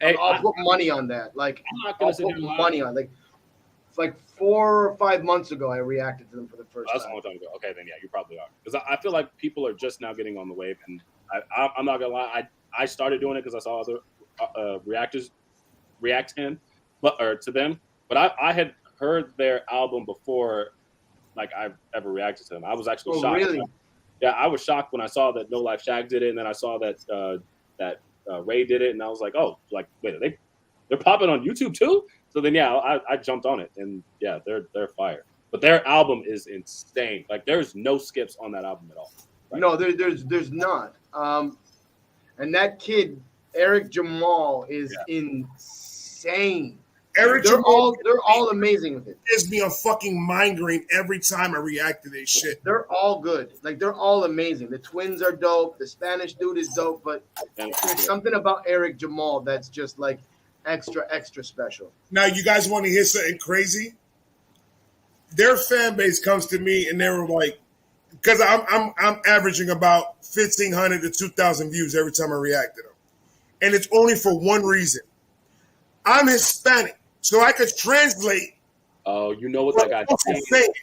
Hey, I'll put money on that. Like, I'll put money on. Like 4 or 5 months ago, I reacted to them for the first time. That's a long time ago. Okay, then yeah, you probably are. Because I feel like people are just now getting on the wave, and I'm not gonna lie. I started doing it because I saw other reactors react to them. But I had heard their album before, like I've ever reacted to them. I was actually shocked. Really? Yeah, I was shocked when I saw that No Life Shaq did it, and then I saw that Ray did it, and I was like, oh, like wait, they're popping on YouTube too? So then yeah, I jumped on it, and yeah, they're fire. But their album is insane. Like there's no skips on that album at all. Right? No, there's not. And that kid Eric Jamal is insane. They're all amazing with it. Gives me a fucking migraine every time I react to this shit. They're all good. Like they're all amazing. The twins are dope. The Spanish dude is dope. But there's something about Eric Jamal that's just like extra special. Now you guys want to hear something crazy? their fan base comes to me and they were like, because I'm averaging about 1,500 to 2,000 views every time I react to them, and it's only for one reason. I'm Hispanic, so I could translate. Oh, you know what that guy's saying?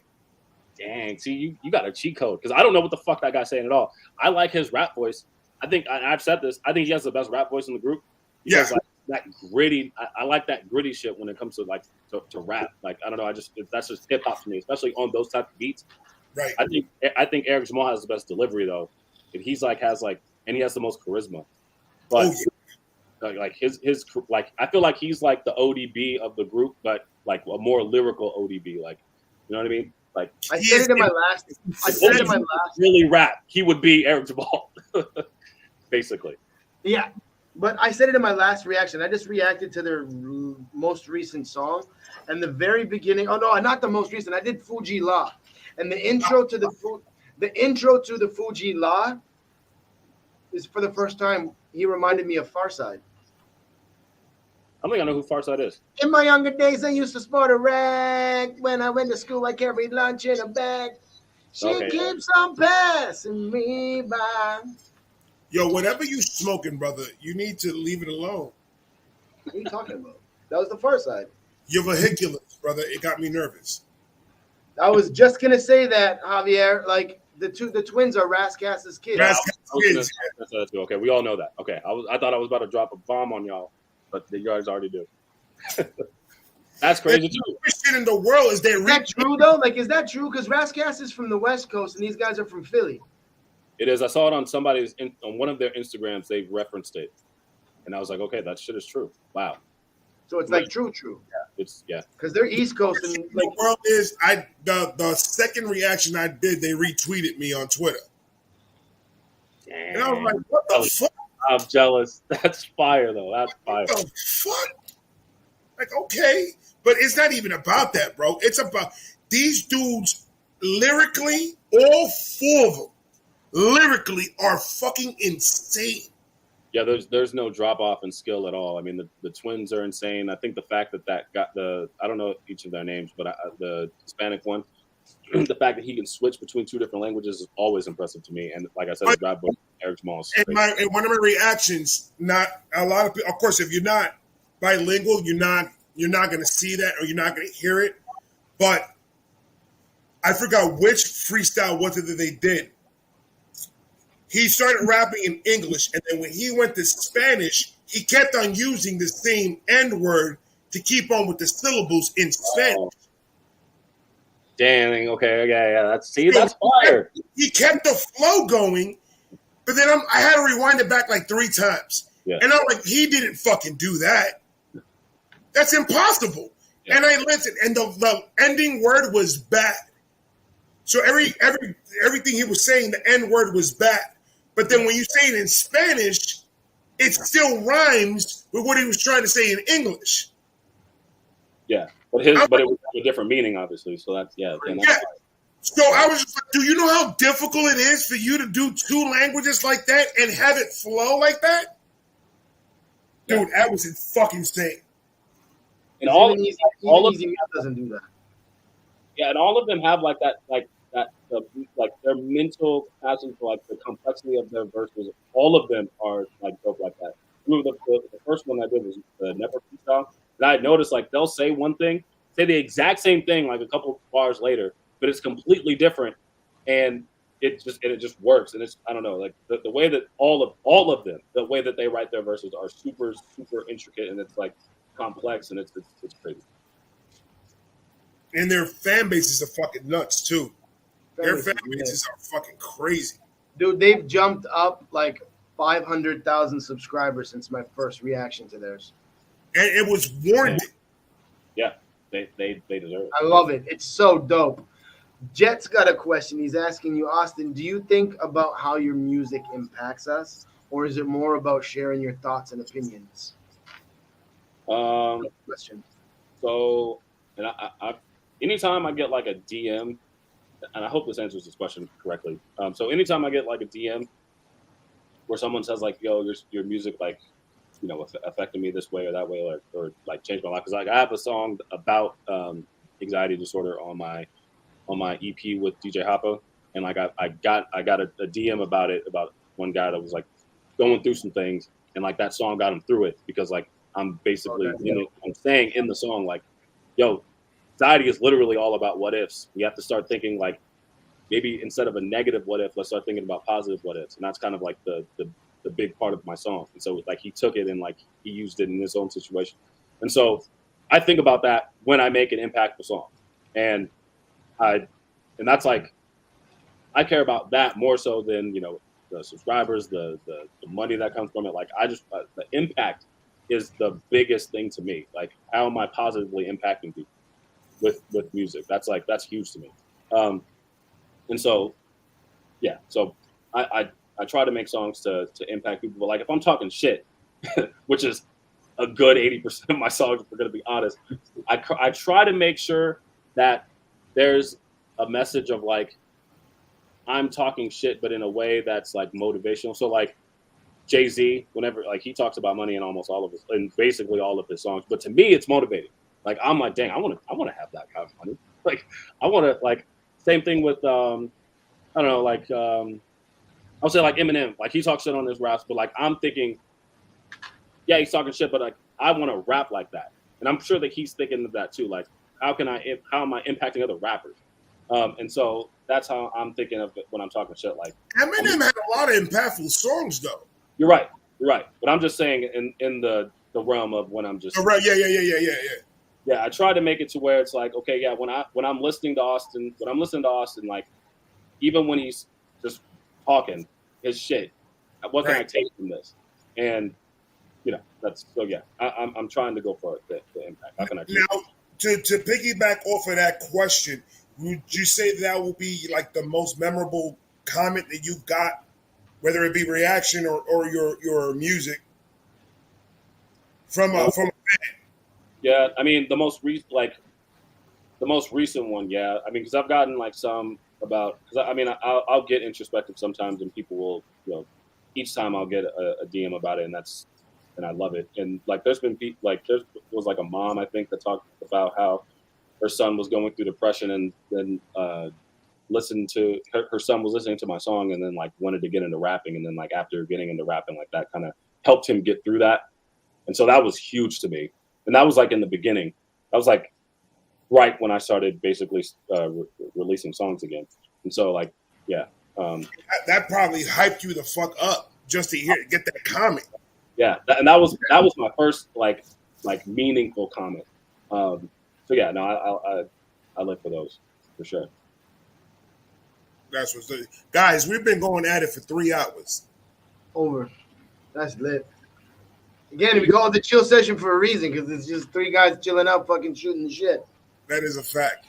Dang, see, you got a cheat code because I don't know what the fuck that guy's saying at all. I like his rap voice. I think I've said this. I think he has the best rap voice in the group. Because like that gritty, I like that gritty shit when it comes to like to rap. Like I don't know, that's just hip hop to me, especially on those type of beats. Right. I think Eric Jamal has the best delivery though. And he's like and he has the most charisma. But like his like I feel like he's like the ODB of the group, but like a more lyrical ODB. Like you know what I mean? Like I said it in my last. Really rap, he would be Eric Jamal, basically. Yeah. But I said it in my last reaction. I just reacted to their most recent song, and the very beginning. Oh no, not the most recent. I did Fuji La, and the intro to the Fuji La is for the first time. He reminded me of Farside. I don't think I know who Farside is. In my younger days, I used to sport a rag. When I went to school, I carried lunch in a bag. She keeps on passing me by. Yo, whatever you smoking, brother, you need to leave it alone. What are you talking about? That was the first side. Your vehiculars, brother. It got me nervous. I was just gonna say that, Javier. Like the twins are Rascas's kids. Kids. Okay, we all know that. Okay, I thought I was about to drop a bomb on y'all, but you guys already do. That's crazy too. The shit in the world is that true though? Like, is that true? Because Rascas is from the West Coast and these guys are from Philly. It is. I saw it on on one of their Instagrams. They referenced it, and I was like, okay, that shit is true. Wow. So it's like true. Yeah. Because they're East Coast and like the world is. The second reaction I did, they retweeted me on Twitter, and I was like, what the fuck? I'm jealous. That's fire though. That's fire. What the fuck? Like, okay, but it's not even about that, bro. It's about these dudes lyrically, all four of them. Lyrically are fucking insane. Yeah, there's no drop off in skill at all. I mean, the twins are insane. I think the fact that got I don't know each of their names, but the Hispanic one, the fact that he can switch between two different languages is always impressive to me. And like I said, the rap book, Eric Jamal. And one of my reactions, not a lot of people. Of course, if you're not bilingual, you're not going to see that or you're not going to hear it. But I forgot which freestyle was it that they did. He started rapping in English, and then when he went to Spanish, he kept on using the same N-word to keep on with the syllables in Spanish. Dang, okay, yeah, that's fire. He kept the flow going, but then I had to rewind it back like 3 times. Yeah. And I'm like, he didn't fucking do that. That's impossible. Yeah. And I listened, and the ending word was bad. So everything he was saying, the N-word was bad. But then when you say it in Spanish, it still rhymes with what he was trying to say in English. Yeah, but it was a different meaning, obviously. So that's So I was just like, do you know how difficult it is for you to do 2 languages like that and have it flow like that? Dude, that was fucking insane. And all of them doesn't do that. Yeah, and all of them have like that, like their mental passion for like the complexity of their verses. All of them are like dope like that. The first one I did was the Never Freestyle, and I noticed like they'll say one thing, say the exact same thing like a couple bars later, but it's completely different, and it just works. And it's I don't know, like the way that all of them, the way that they write their verses are super super intricate, and it's like complex, and it's crazy. And their fan bases are fucking nuts too. Their fan bases are fucking crazy. Dude, they've jumped up like 500,000 subscribers since my first reaction to theirs. And it was warranted. Yeah, they deserve it. I love it. It's so dope. Jet's got a question. He's asking you, Austin, do you think about how your music impacts us, or is it more about sharing your thoughts and opinions? Question. So, and I anytime I get like a DM, and I hope this answers this question correctly. So anytime I get like a DM where someone says like, "Yo, your music like, affected me this way or that way, or like changed my life," because like I have a song about anxiety disorder on my EP with DJ Hoppa, and like I got a DM about it, about one guy that was like going through some things, and like that song got him through it, because like I'm basically I'm saying in the song like, yo, anxiety is literally all about what ifs. We have to start thinking like, maybe instead of a negative what if, let's start thinking about positive what ifs, and that's kind of like the big part of my song. And so like he took it and like he used it in his own situation, and so I think about that when I make an impactful song, and that's like, I care about that more so than, you know, the subscribers, the money that comes from it. Like I just the impact is the biggest thing to me. Like how am I positively impacting people with music? That's huge to me. And so yeah, so I try to make songs to impact people. But like if I'm talking shit, which is a good 80% of my songs, if we're gonna be honest, I try to make sure that there's a message of like, I'm talking shit, but in a way that's like motivational. So like Jay-Z, whenever like he talks about money in almost all of his, in basically all of his songs, but to me it's motivating. Like I'm like, dang, I want to have that kind of money. Like I want to, like, same thing with I don't know, like I'll say like Eminem, like he talks shit on his raps, but like I'm thinking, yeah, he's talking shit, but like I want to rap like that, and I'm sure that he's thinking of that too. Like how am I impacting other rappers? And so that's how I'm thinking of it when I'm talking shit. Like Eminem had a lot of impactful songs, though. You're right. But I'm just saying in the realm of when I'm just Yeah. Yeah, I try to make it to where it's like, okay, yeah, when I'm listening to Austin, like even when he's just talking his shit, what can I take from this? And you know, that's so yeah. I'm trying to go for the impact. How can I now to piggyback off of that question? Would you say that will be like the most memorable comment that you got, whether it be reaction or your music from a fan? Yeah, I mean the most recent one, yeah. I mean, because I've gotten like some about, because I mean I'll get introspective sometimes, and people will, you know, each time I'll get a DM about it, and I love it. And like there's been people, like there was like a mom I think that talked about how her son was going through depression, and then listened to her son was listening to my song, and then like wanted to get into rapping, and then like after getting into rapping, like that kind of helped him get through that. And so that was huge to me, and that was like in the beginning. That was like right when I started basically releasing songs again. And so like yeah, that probably hyped you the fuck up just to get that comment. Yeah, and that was my first like meaningful comment. So yeah, no, I live for those for sure. That's what's guys. We've been going at it for 3 hours. Over. That's lit. Again, we call it the chill session for a reason, because it's just 3 guys chilling out, fucking shooting the shit. That is a fact.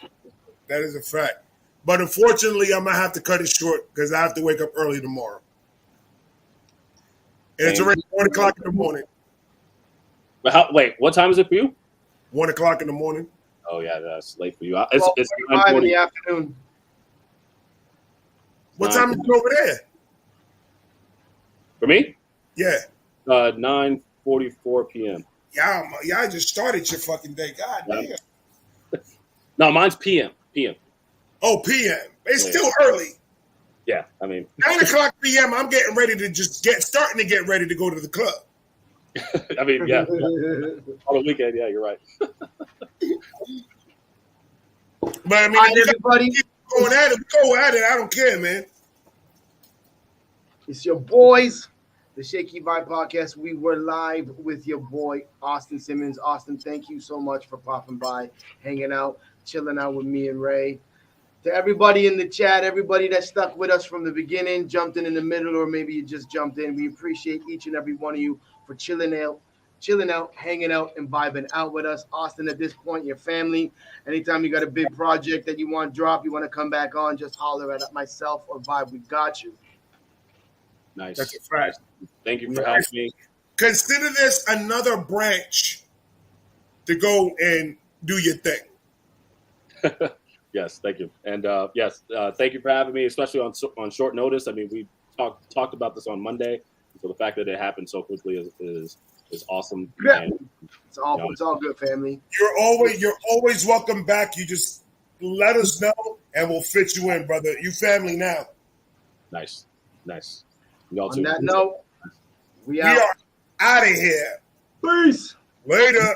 But unfortunately, I'm gonna have to cut it short because I have to wake up early tomorrow. And it's already 1:00 in the morning. But wait, what time is it for you? 1:00 in the morning. Oh yeah, that's late for you. It's 5 in the afternoon. What time is it over there? For me? Yeah. 9:44 p.m. Y'all just started your fucking day. God damn. No, mine's p.m. Oh, p.m. It's still early. Yeah, I mean 9:00 p.m. I'm getting ready to starting to get ready to go to the club. I mean, yeah. On the weekend, yeah, you're right. But I mean, everybody going at it. Go at it. I don't care, man. It's your boys, the Shakey Vibe Podcast. We were live with your boy Austin Simmons. Austin, thank you so much for popping by, hanging out, chilling out with me and Ray. To everybody in the chat, everybody that stuck with us from the beginning, jumped in the middle, or maybe you just jumped in. We appreciate each and every one of you for chilling out, hanging out, and vibing out with us. Austin, at this point, your family. Anytime you got a big project that you want to drop, you want to come back on, just holler at myself or Vibe. We got you. Nice. That's a fact. Thank you for having me. Consider this another branch to go and do your thing. Yes, thank you. And yes, thank you for having me, especially on short notice. I mean, we talked about this on Monday, so the fact that it happened so quickly is is awesome. Yeah. And, It's all good, family. You're always welcome back. You just let us know, and we'll fit you in, brother. You family now. Nice. Y'all On too. that note, we We are out of here. Peace. Later.